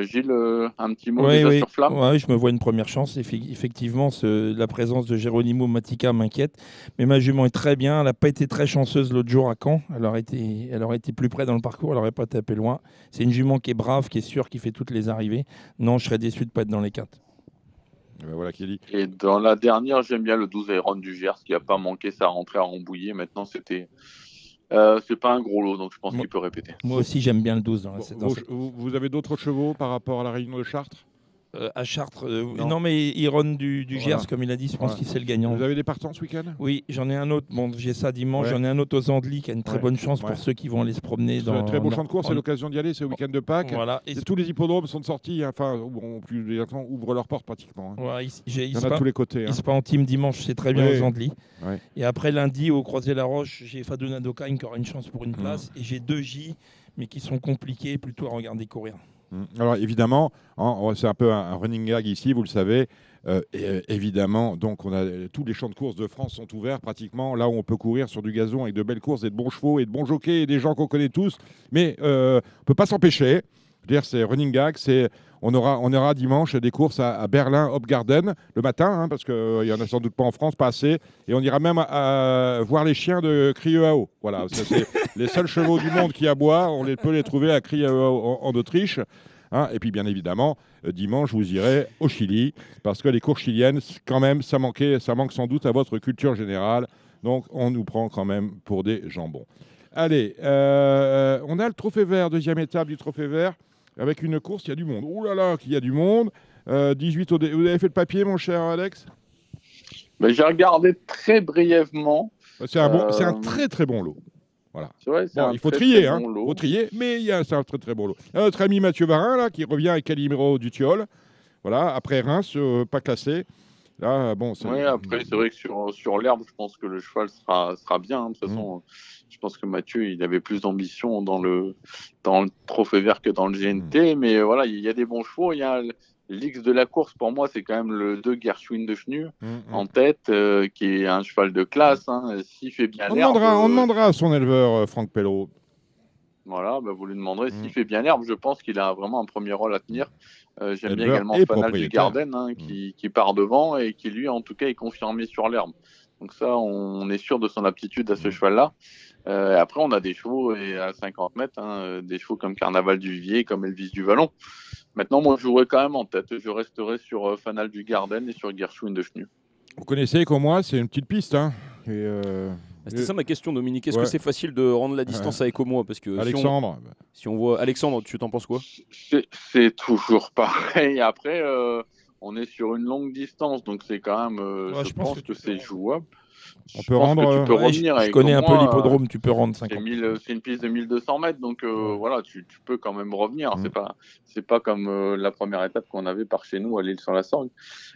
S10: Gilles, un petit mot déjà sur Flamme.
S4: Oui, je me vois une première chance. Effectivement, la présence de Geronimo Matica m'inquiète. Mais ma jument est très bien. Elle n'a pas été très chanceuse l'autre jour à Caen. Elle aurait été plus près dans le parcours. Elle n'aurait pas tapé loin. C'est une jument qui est brave, qui est sûre, qui fait toutes les arrivées. Non, je serais déçu de ne pas être dans les 4.
S3: Voilà qui dit.
S10: Et dans la dernière, j'aime bien le 12 Iron du Gers, qui n'a pas manqué sa rentrée à Rambouillet. Maintenant, c'est pas un gros lot, donc je pense qu'il peut répéter.
S4: Moi aussi, j'aime bien le 12.
S3: Vous avez d'autres chevaux par rapport à la Réunion de Chartres?
S4: À Chartres, non, mais Iron du Gers, comme il a dit, je pense qu'il c'est le gagnant.
S3: Vous avez des partants ce week-end?
S4: Oui, j'en ai un autre. Bon, j'ai ça dimanche. J'en ai un autre aux Andelys qui a une très bonne chance pour ceux qui vont aller se promener.
S3: C'est un très beau champ de course, c'est l'occasion d'y aller, c'est le week-end de Pâques.
S4: Voilà.
S3: Tous les hippodromes sont sortis, enfin, les enfants ouvrent leurs portes pratiquement.
S4: Ouais,
S3: il y en a de tous les côtés.
S4: Ils se en team dimanche, c'est très bien aux Andelys. Et après lundi, au Croisé-la-Roche, j'ai Fadouna Dokagne qui aura une chance pour une place. Et j'ai 2 J, mais qui sont compliqués plutôt à regarder courir.
S3: Alors évidemment, c'est un peu un running gag ici, vous le savez. Évidemment, donc tous les champs de course de France sont ouverts pratiquement, là où on peut courir sur du gazon avec de belles courses et de bons chevaux et de bons jockeys et des gens qu'on connaît tous. Mais on ne peut pas s'empêcher. Je veux dire, c'est running gag, on aura dimanche des courses à Berlin, Hopgarden, le matin, hein, parce qu'il n'y en a sans doute pas en France, pas assez. Et on ira même voir les chiens de Crieux-à-Eau. Voilà, c'est les seuls chevaux du monde qui aboient, on peut les trouver à Crieux-à-Eau en Autriche. Hein. Et puis, bien évidemment, dimanche, vous irez au Chili, parce que les courses chiliennes, quand même, ça manque sans doute à votre culture générale. Donc, on nous prend quand même pour des jambons. Allez, on a le trophée vert, deuxième étape du trophée vert. Avec une course, il y a du monde. Ouh là là, qu'il y a du monde. 18 Vous avez fait le papier, mon cher Alex?
S10: J'ai regardé très brièvement.
S3: C'est un très très bon lot. Voilà.
S10: Vrai,
S3: il faut trier, hein. Bon faut trier, mais c'est un très très bon lot. Notre ami Mathieu Varin, là, qui revient avec Calimero du Tilleul. Voilà, après Reims, pas classé. Là,
S10: après, c'est vrai que sur l'herbe, je pense que le cheval sera bien. Hein. De toute façon, je pense que Mathieu, il avait plus d'ambition dans le trophée vert que dans le GNT. Mais voilà, il y a des bons chevaux. Il y a l'X de la course, pour moi, c'est quand même le 2 Gershwin de Chenu en tête, qui est un cheval de classe. Hein. S'il fait bien l'herbe...
S3: On demandera à son éleveur, Franck Pellereau.
S10: Voilà, vous lui demanderez s'il fait bien l'herbe. Je pense qu'il a vraiment un premier rôle à tenir. J'aime bien également Fanal du Garden, hein, qui part devant et qui, lui, en tout cas, est confirmé sur l'herbe. Donc ça, on est sûr de son aptitude à ce cheval-là. Après, on a des chevaux à 50 mètres, hein, des chevaux comme Carnaval du Vivier, comme Elvis du Vallon. Maintenant, moi, je jouerai quand même en tête. Je resterai sur Fanal du Garden et sur Gershwin de Chenu.
S3: Vous connaissez comme moi, c'est une petite piste. Hein.
S5: C'était ça ma question, Dominique. Est-ce que c'est facile de rendre la distance avec Omoa? Parce que
S3: Alexandre.
S5: Si on voit Alexandre, tu t'en penses quoi?
S10: C'est toujours pareil. Après, on est sur une longue distance, donc c'est quand même. Je pense que c'est jouable.
S3: On peut rendre.
S10: Tu peux revenir.
S4: Je connais un peu l'hippodrome, tu peux rendre 50.
S10: C'est une piste de 1200 mètres, donc voilà, tu peux quand même revenir. C'est pas comme la première étape qu'on avait par chez nous à l'île sur la Sorgue.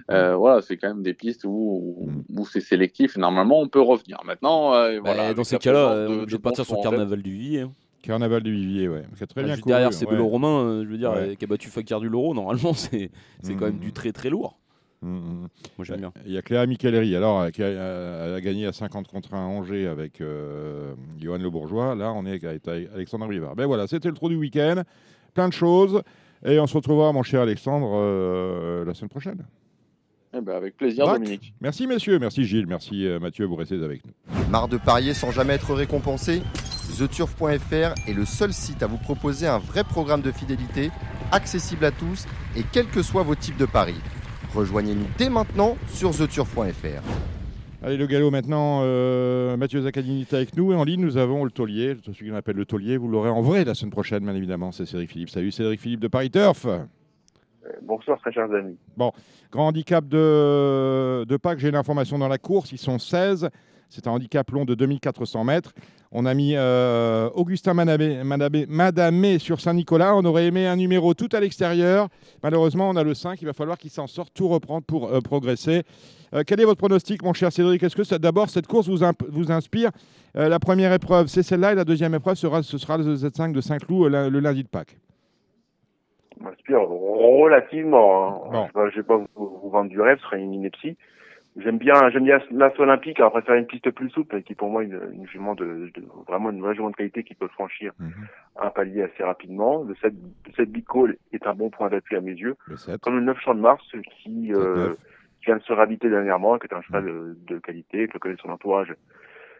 S10: Voilà, c'est quand même des pistes où c'est sélectif. Normalement, on peut revenir. Maintenant, voilà.
S5: Dans ces cas-là, on peut partir sur Carnaval du Vivier. Hein.
S3: Carnaval du Vivier, ouais. C'est très bien couru,
S5: derrière, c'est Bello Romain, je veux dire, qui a battu Fakir du Loro. Normalement, c'est quand même du très très lourd. Moi, j'aime bien.
S3: Il y a Cléa Michellery, alors, qui a gagné à 50 contre 1 à Angers avec Johan Le Bourgeois. Là, on est avec Alexandre Rivard. Ben voilà, c'était le trou du week-end. Plein de choses. Et on se retrouvera, mon cher Alexandre, la semaine prochaine.
S10: Eh ben, avec plaisir,
S3: Bac.
S10: Dominique.
S3: Merci messieurs, merci Gilles, merci Mathieu, vous restez avec nous.
S2: Marre de parier sans jamais être récompensé? TheTurf.fr est le seul site à vous proposer un vrai programme de fidélité, accessible à tous et quels que soient vos types de paris. Rejoignez-nous dès maintenant sur TheTurf.fr.
S3: Allez, le galop maintenant, Mathieu Zaccadini est avec nous et en ligne nous avons le taulier, celui qu'on appelle le taulier, vous l'aurez en vrai la semaine prochaine bien évidemment, c'est Cédric Philippe. Salut Cédric Philippe de Paris Turf.
S11: Bonsoir très chers amis.
S3: Bon, grand handicap de Pâques, j'ai l'information dans la course, ils sont 16, c'est un handicap long de 2400 mètres. On a mis Augustin Madamé sur Saint-Nicolas, on aurait aimé un numéro tout à l'extérieur. Malheureusement, on a le 5, il va falloir qu'il s'en sorte, tout reprendre pour progresser. Quel est votre pronostic, mon cher Cédric? Est-ce que d'abord cette course vous inspire? La première épreuve, c'est celle-là, et la deuxième épreuve, ce sera le Z5 de Saint-Cloud le lundi de Pâques.
S11: M'inspire relativement. Hein.
S3: Bon.
S11: Je vais pas vous vendre du rêve, ce serait une ineptie. J'aime bien l'assaut olympique. Alors, préfère une piste plus souple, qui est pour moi une jument vraiment une vraie jument de qualité qui peut franchir un palier assez rapidement. Le 7 Big Call est un bon point d'appui à mes yeux. Comme le 9 Champ de Mars qui vient de se réhabiliter dernièrement, qui est un cheval de qualité, que connaît son entourage,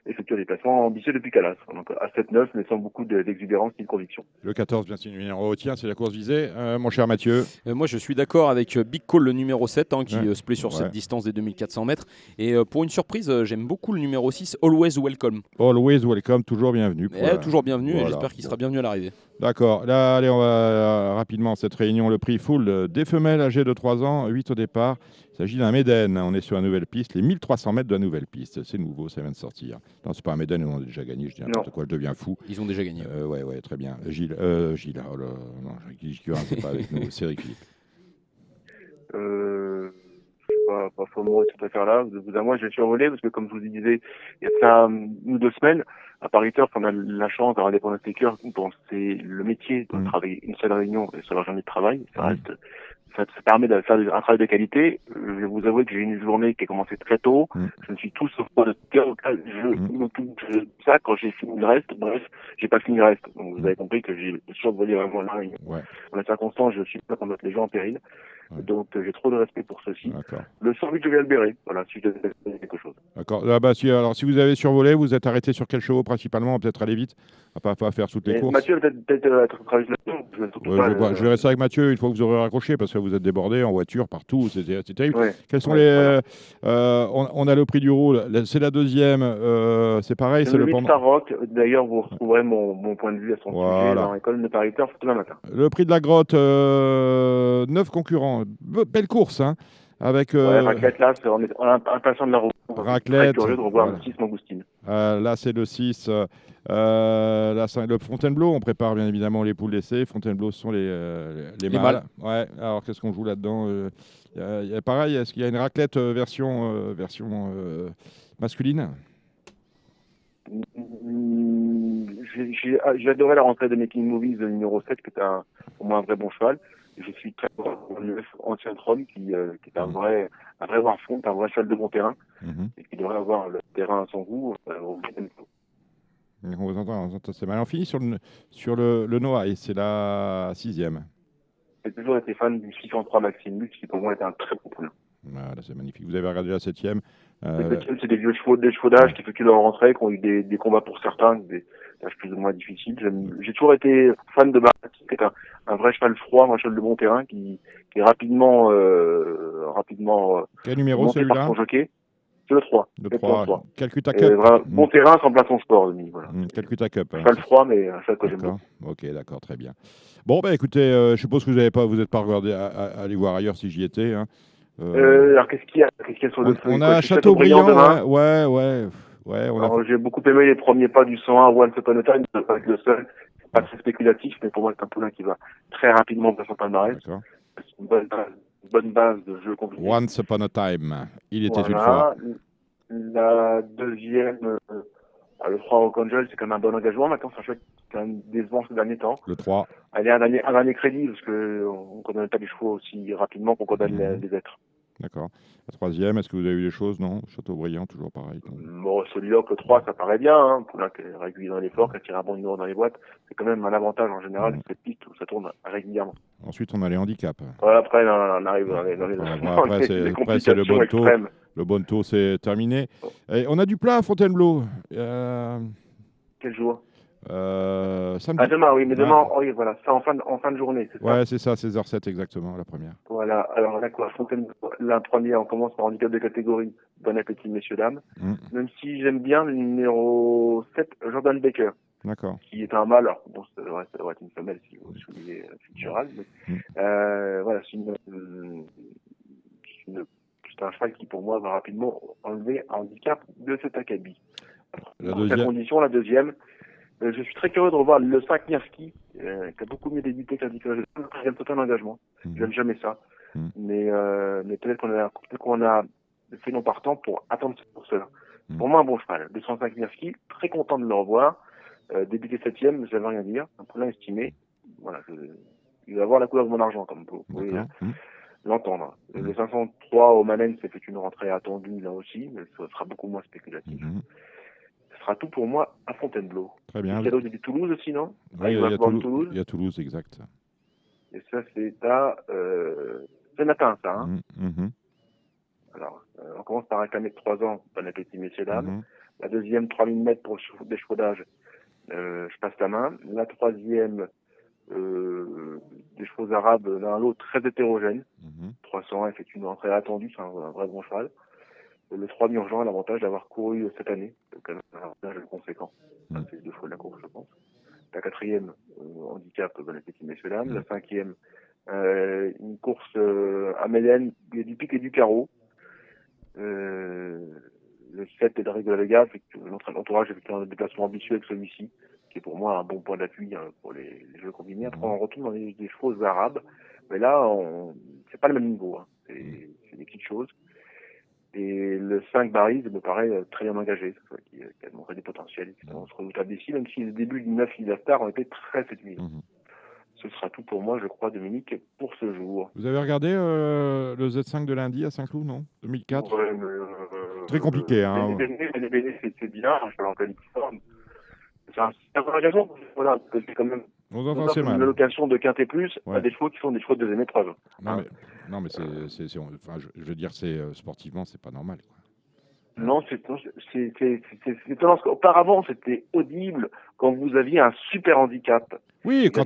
S11: effectue des placements ambitieux depuis Calas. Donc à 7-9, mais sans beaucoup d'exubérance ni de conviction.
S3: Le 14, bien sûr, numéro tien, c'est la course visée. Mon cher Mathieu.
S5: Moi, je suis d'accord avec Big Call, le numéro 7, qui se plaît sur cette distance des 2400 mètres. Et pour une surprise, j'aime beaucoup le numéro 6, Always Welcome.
S3: Always Welcome, toujours bienvenu.
S5: Toujours bienvenu, et j'espère qu'il sera bienvenu à l'arrivée.
S3: D'accord. Là, allez, on va rapidement cette réunion. Le prix full des femelles âgées de 3 ans, 8 au départ. Il s'agit d'un Méden. On est sur la nouvelle piste, les 1300 mètres de la nouvelle piste. C'est nouveau, ça vient de sortir. Non, c'est pas un Méden, on a déjà gagné. Je dis n'importe quoi, je deviens fou.
S5: Ils ont déjà gagné.
S3: Ouais, très bien. Gilles, oh là, non, Gilles, c'est pas avec nous. Cédric Philippe.
S11: Je sais pas forcément cette affaire-là. Vous à moi, je vais survoler parce que, comme je vous disais, il y a ça une ou 2 semaines, à Paris Turf, on a la chance d'avoir des pronostiqueurs dont c'est le métier de travailler une seule réunion sur leur journée de travail. Ça permet de faire un travail de qualité. Je vais vous avouer que j'ai une journée qui a commencé très tôt. Je ne suis tout sauf pronostiqueur. Ça, quand j'ai fini le reste, bref, j'ai pas fini le reste. Donc vous avez compris que j'ai survolé vraiment la réunion. Dans les circonstances, je suis pas pour mettre les gens en péril. Donc j'ai trop de respect pour ceci. Le 108, je vais le bérer. Voilà, si je devais dire quelque chose.
S3: D'accord. Alors, si vous avez survolé, vous êtes arrêté sur quel chevaux principalement? Peut-être aller vite. On va pas faire toutes les courses.
S11: Mathieu, peut-être travailler là-dessus.
S3: Je verrai ça avec Mathieu une fois que vous aurez raccroché parce que vous êtes débordé en voiture partout. C'est terrible. Quels sont les. On a le prix du roule. C'est la deuxième. C'est pareil. C'est le
S11: Rock. D'ailleurs, vous retrouverez mon point de vue à son sujet dans l'école de Paris Turf demain matin.
S3: Le prix de la grotte, 9 concurrents. Belle course, hein. Avec
S11: Raclette, là, on est impatient de la revoir.
S3: Raclette.
S11: Très curieux de revoir le 6 Mangoustine.
S3: Là, c'est le 6. Là, le Fontainebleau, on prépare bien évidemment les poules d'essai. Fontainebleau, ce sont les mâles. Ouais. Alors, qu'est-ce qu'on joue là-dedans? Pareil, est-ce qu'il y a une raclette version masculine?
S11: J'ai adoré la rentrée de Making Movies numéro 7, qui est pour moi un vrai bon cheval. Je suis très bon pour le ancien Tron, qui est un vrai warfront, un vrai cheval de bon terrain, et qui devrait avoir le terrain à son goût au week-end.
S3: On vous entend, c'est mal. On finit sur le Noah, et c'est la 6e.
S11: J'ai toujours été fan du 603 Maximus, qui pour moi était un très bon poulain.
S3: Voilà, c'est magnifique. Vous avez regardé la 7e.
S11: La 7e, c'est des vieux chevaux d'âge qui effectuent leur rentrée, qui ont eu des combats pour certains, des tâches plus ou moins difficiles. J'ai toujours été fan de Barati, qui est un vrai cheval froid, un cheval de bon terrain, qui est rapidement
S3: quel numéro celui-là?
S11: Par son jockey. C'est le 3.
S3: Le 3. Calcutta Cup.
S11: Bon terrain sans place en sport, voilà.
S3: Calcutta Cup.
S11: Cheval froid, mais un cheval que j'aime beaucoup.
S3: Ok, d'accord, très bien. Bon, écoutez, je suppose que vous n'êtes pas regardé à aller voir ailleurs si j'y étais. Hein.
S11: Alors, qu'est-ce qu'il y a sur le feu?
S3: On a Châteaubriand demain. Ouais.
S11: J'ai beaucoup aimé les premiers pas du 101 Once Upon a Time, ça pas être le seul. C'est pas très spéculatif, mais pour moi, c'est un poulain qui va très rapidement passer son palmarès. C'est une bonne base de jeu compliqué.
S3: Once Upon a Time. Il était une fois.
S11: La deuxième, le 3 Rock Angel, c'est quand même un bon engagement. Maintenant, c'est un choix qui est quand même décevant ces derniers temps.
S3: Le 3.
S11: Allez, un dernier crédit, parce qu'on ne condamne pas les chevaux aussi rapidement qu'on condamne les êtres.
S3: D'accord. La troisième, est-ce que vous avez eu des choses? Non. Châteaubriand, toujours pareil.
S11: Bon, celui-là, que 3, ça paraît bien. Hein. Poulain qui est régulier dans l'effort, qui a tiré un bon numéro dans les boîtes. C'est quand même un avantage en général, cette piste où ça tourne régulièrement.
S3: Ensuite, on a les handicaps.
S11: Ouais, après, on arrive dans les
S3: Après, c'est le
S11: complications
S3: Bonneto.
S11: extrêmes.
S3: Le Bonneto, c'est terminé. Et on a du plat à Fontainebleau.
S11: Quel jour?
S3: Samedi.
S11: Ah, demain, oui, mais demain, oui, voilà, ça en fin de journée, c'est ça?
S3: Ouais, c'est ça, 16h07 exactement, la première.
S11: Voilà, alors là, quoi, Fontainebleau, la première, on commence par handicap de catégorie. Bon appétit, messieurs, dames. Même si j'aime bien le numéro 7, Jordan Baker.
S3: D'accord.
S11: Qui est un mâle, alors, bon, ça devrait être une femelle si vous soulignez futural, mais, voilà, c'est un cheval qui, pour moi, va rapidement enlever un handicap de cet acabit.
S3: La
S11: deuxième, je suis très curieux de revoir le 5 Mirski, qui a beaucoup mieux débuté qu'un Nicolas. J'aime total engagement. J'aime jamais ça. Mais peut-être qu'on a fait non partant pour attendre cette course-là. Pour moi, un bon cheval. 205 Mirski, très content de le revoir. Débuté 7e, ça veut rien dire. Un poulain estimé. Voilà, il va avoir la couleur de mon argent, comme vous pouvez l'entendre. Le 503 au Manen, c'est fait une rentrée attendue là aussi, mais ça sera beaucoup moins spéculatif. Ce sera tout pour moi à Fontainebleau.
S3: Très bien.
S11: Il y a du Toulouse aussi, non?
S3: Oui, il y a Toulouse, exact.
S11: Et ça, c'est à ce matin, ça. Hein Alors, on commence par un canet de 3 ans, bon appétit, messieurs, dames. La deuxième, 3000 mètres pour d'échaudage, je passe la main. La troisième, des chevaux arabes l'un à l'autre très hétérogènes. 300 effectue une rentrée attendue, c'est un vrai bon cheval. Le 3 Urgent a l'avantage d'avoir couru cette année, donc un avantage conséquent. C'est 2 fois de la course, je pense. La quatrième, handicap, bon appétit, messieurs, dames. La cinquième, une course à Médène, il y a du pic et du carreau. Le 7 est d'Aric de la Vega, l'entourage effectue un déplacement ambitieux avec celui-ci, qui est pour moi un bon point d'appui pour les jeux combinés. Après, on retourne dans des chevaux arabes, mais là, c'est pas le même niveau. Hein. C'est des petites choses. Et le 5 Barise me paraît très bien engagé, qui a montré des potentiels, qui sont redoutables d'ici, même si le début du 9 Star ont été très séduisants. Ce sera tout pour moi, je crois, Dominique, pour ce jour.
S3: Vous avez regardé le Z5 de lundi à Saint-Cloud, non? 2004.
S11: Ouais, mais,
S3: très compliqué.
S11: Les béné, c'est bien, je suis en pleine forme. C'est un bon engagement, voilà, parce que c'est quand même une location de Quintet Plus à des chevaux qui sont des chevaux de deuxième épreuve.
S3: Non, mais je veux dire, sportivement, c'est pas normal, quoi.
S11: Non, c'est étonnant. Auparavant, c'était audible quand vous aviez un super handicap.
S3: Oui, quand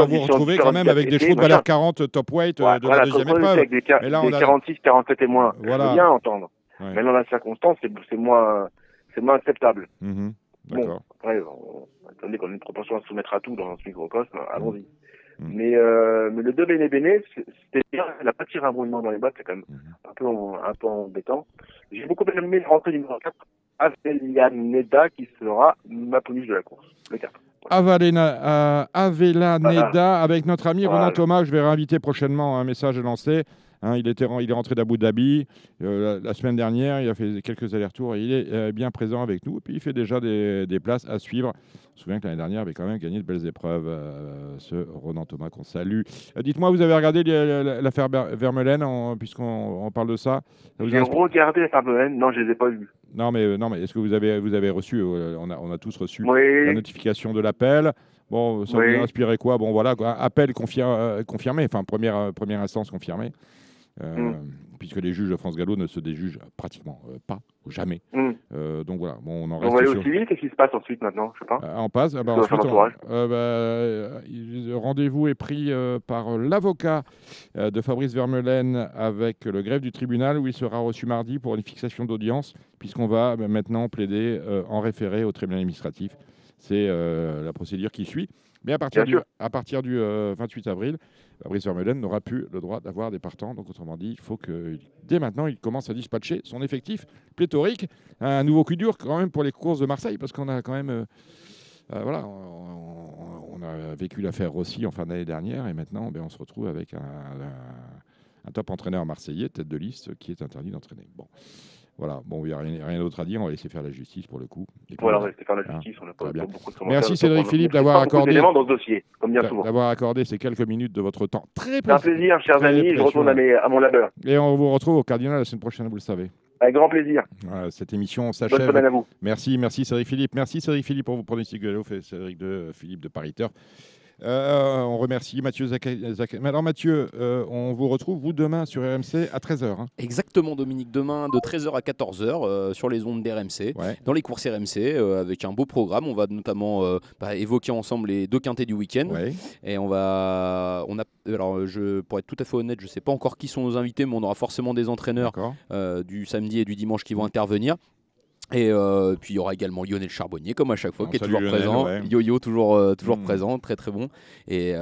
S3: vous retrouvez quand même avec des chevaux de valeur 40 top weight de la deuxième épreuve.
S11: Avec des 46, 47 et moins.
S3: Voilà.
S11: Je veux bien entendre. Mais dans la circonstance, c'est moins acceptable.
S3: D'accord.
S11: Bon, après, attendez qu'on a une proportion à soumettre à tout dans ce microcosme, allons-y. Mais le 2 Béné, c'était bien, elle n'a pas tiré un roulement dans les bottes, c'est quand même un peu embêtant. J'ai beaucoup aimé la rentrée numéro 4, Avelaneda, qui sera ma pouliche de la course, le 4.
S3: Voilà. Avelaneda, avec notre ami Ronan Thomas, que je vais réinviter prochainement, un message est lancé. Il est rentré d'Abu Dhabi la semaine dernière, il a fait quelques allers-retours et il est bien présent avec nous. Et puis il fait déjà des places à suivre. Je me souviens que l'année dernière, il avait quand même gagné de belles épreuves, ce Ronan Thomas qu'on salue. Dites-moi, vous avez regardé l'affaire Vermeulen, puisqu'on parle de ça?
S11: J'ai regardé l'affaire Vermeulen, non, je ne les ai pas vus.
S3: Non, mais est-ce que vous avez reçu, on a tous reçu la notification de l'appel. Bon, ça vous a inspiré quoi? Bon, voilà, quoi. Appel confirmé, enfin première instance confirmée. Puisque les juges de France Gallo ne se déjugent pratiquement pas, jamais. Donc voilà, bon, on en reste.
S11: On va aller au civil, qu'est-ce qui se passe ensuite maintenant? Je sais pas.
S3: On passe. Ensuite, rendez-vous est pris par l'avocat de Fabrice Vermeulen avec le greffe du tribunal où il sera reçu mardi pour une fixation d'audience, puisqu'on va maintenant plaider en référé au tribunal administratif. C'est la procédure qui suit. Mais à partir du 28 avril, Fabrice Vermeulen n'aura plus le droit d'avoir des partants. Donc, autrement dit, il faut que dès maintenant, il commence à dispatcher son effectif pléthorique. Un nouveau coup dur quand même pour les courses de Marseille, parce qu'on a quand même... on a vécu l'affaire Rossi en fin d'année dernière, et maintenant, on se retrouve avec un top entraîneur marseillais, tête de liste, qui est interdit d'entraîner. Bon. Voilà, bon, il n'y a rien d'autre à dire, on va laisser faire la justice pour le coup. Et
S11: Voilà, on
S3: puis,
S11: va laisser faire la justice, on n'a pas
S3: bien.
S11: beaucoup de commentaires.
S3: Merci Cédric Philippe d'avoir accordé
S11: dans ce dossier, comme bien souvent.
S3: d'avoir accordé ces quelques minutes de votre temps. Très
S11: C'est un plaisir, chers
S3: très
S11: amis, je
S3: précieux.
S11: retourne à mon labeur.
S3: Et on vous retrouve au Cardinal la semaine prochaine, vous le savez.
S11: Avec grand plaisir.
S3: Voilà, cette émission
S11: Bonne
S3: s'achève.
S11: semaine à vous.
S3: Merci Cédric Philippe. Merci Cédric Philippe pour vos pronostics de l'eau. Cédric Philippe de Paris Turf. On remercie Mathieu Mais alors Mathieu, on vous retrouve vous demain sur RMC à 13h. Hein.
S5: Exactement Dominique, demain de 13h à 14h sur les ondes d'RMC, dans les courses RMC, avec un beau programme. On va notamment évoquer ensemble les 2 quintés du week-end. Et pour être tout à fait honnête, je ne sais pas encore qui sont nos invités, mais on aura forcément des entraîneurs du samedi et du dimanche qui vont intervenir. Et puis il y aura également Lionel Charbonnier comme à chaque fois qui est toujours
S3: Lionel,
S5: présent. Yo-Yo toujours présent, très très bon. Et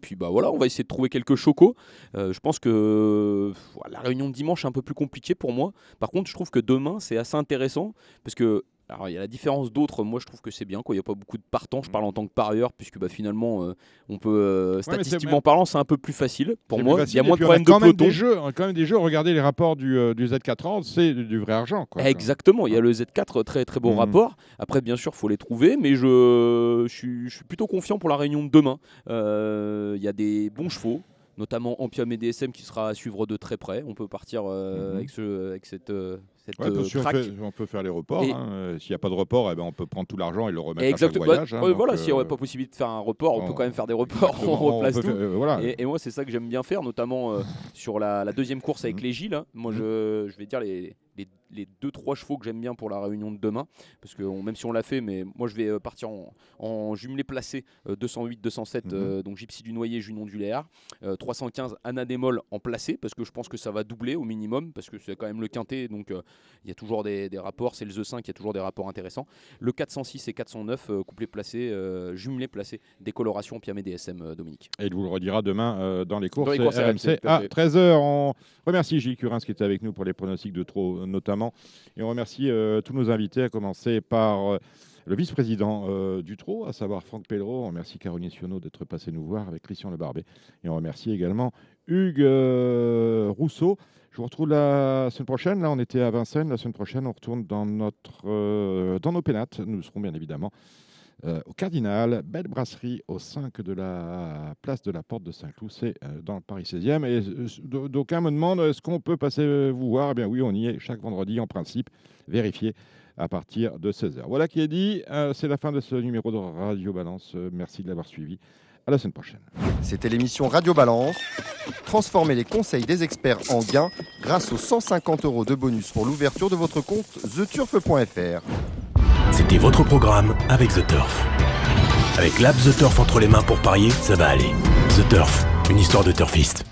S5: puis voilà, on va essayer de trouver quelques chocos. Je pense que la réunion de dimanche est un peu plus compliquée pour moi. Par contre, je trouve que demain c'est assez intéressant parce que alors il y a la différence d'autres, moi je trouve que c'est bien, il n'y a pas beaucoup de partants, je parle en tant que parieur, puisque finalement on peut, statistiquement parlant, c'est un peu plus facile pour moi, il y a moins de problèmes de peloton.
S3: Quand même des jeux, regardez les rapports du Z430, c'est du vrai argent. Quoi.
S5: Exactement, il y a le Z4, très très beau rapport, après bien sûr il faut les trouver, mais je suis plutôt confiant pour la réunion de demain, il y a des bons chevaux, notamment Ampium et DSM qui sera à suivre de très près. On peut partir avec cette
S3: on peut faire les reports. S'il n'y a pas de report, on peut prendre tout l'argent et le remettre à chaque voyage.
S5: Voilà, s'il n'y aurait pas possibilité de faire un report, on peut quand même faire des reports, on replace tout. Et moi, c'est ça que j'aime bien faire, notamment sur la deuxième course avec les Gilles. Moi, je vais dire les 2-3 chevaux que j'aime bien pour la réunion de demain, parce que même si on l'a fait, mais moi je vais partir en jumelé placé 208-207, donc Gypsy du Noyer, Junon du Léard, 315 Anna Démol en placé, parce que je pense que ça va doubler au minimum, parce que c'est quand même le quintet, donc il y a toujours des rapports, c'est le The 5, il y a toujours des rapports intéressants. Le 406 et 409, couplet placé, jumelé placé, décoloration Piam et DSM, Dominique.
S3: Et il vous le redira demain dans les courses
S5: RMC
S3: à 13h. On remercie Gilles Curins qui était avec nous pour les pronostics de trop notamment. Et on remercie tous nos invités, à commencer par le vice-président du Trot, à savoir Franck Pellereau. On remercie Caroline Sionneau d'être passée nous voir avec Christian Le Barbet. Et on remercie également Hugues Rousseau. Je vous retrouve la semaine prochaine. Là, on était à Vincennes. La semaine prochaine, on retourne dans nos pénates. Nous serons bien évidemment au Cardinal, belle brasserie au 5 de la place de la Porte de Saint-Cloud, c'est dans le Paris 16e. Et d'aucuns me demandent, est-ce qu'on peut passer vous voir ? Eh bien oui, on y est chaque vendredi en principe, vérifié à partir de 16h. Voilà qui est dit, c'est la fin de ce numéro de Radio Balance. Merci de l'avoir suivi. À la semaine prochaine.
S2: C'était l'émission Radio Balance. Transformez les conseils des experts en gains grâce aux 150 € de bonus pour l'ouverture de votre compte theturf.fr.
S1: C'était votre programme avec The Turf. Avec l'app The Turf entre les mains pour parier, ça va aller. The Turf, une histoire de turfiste.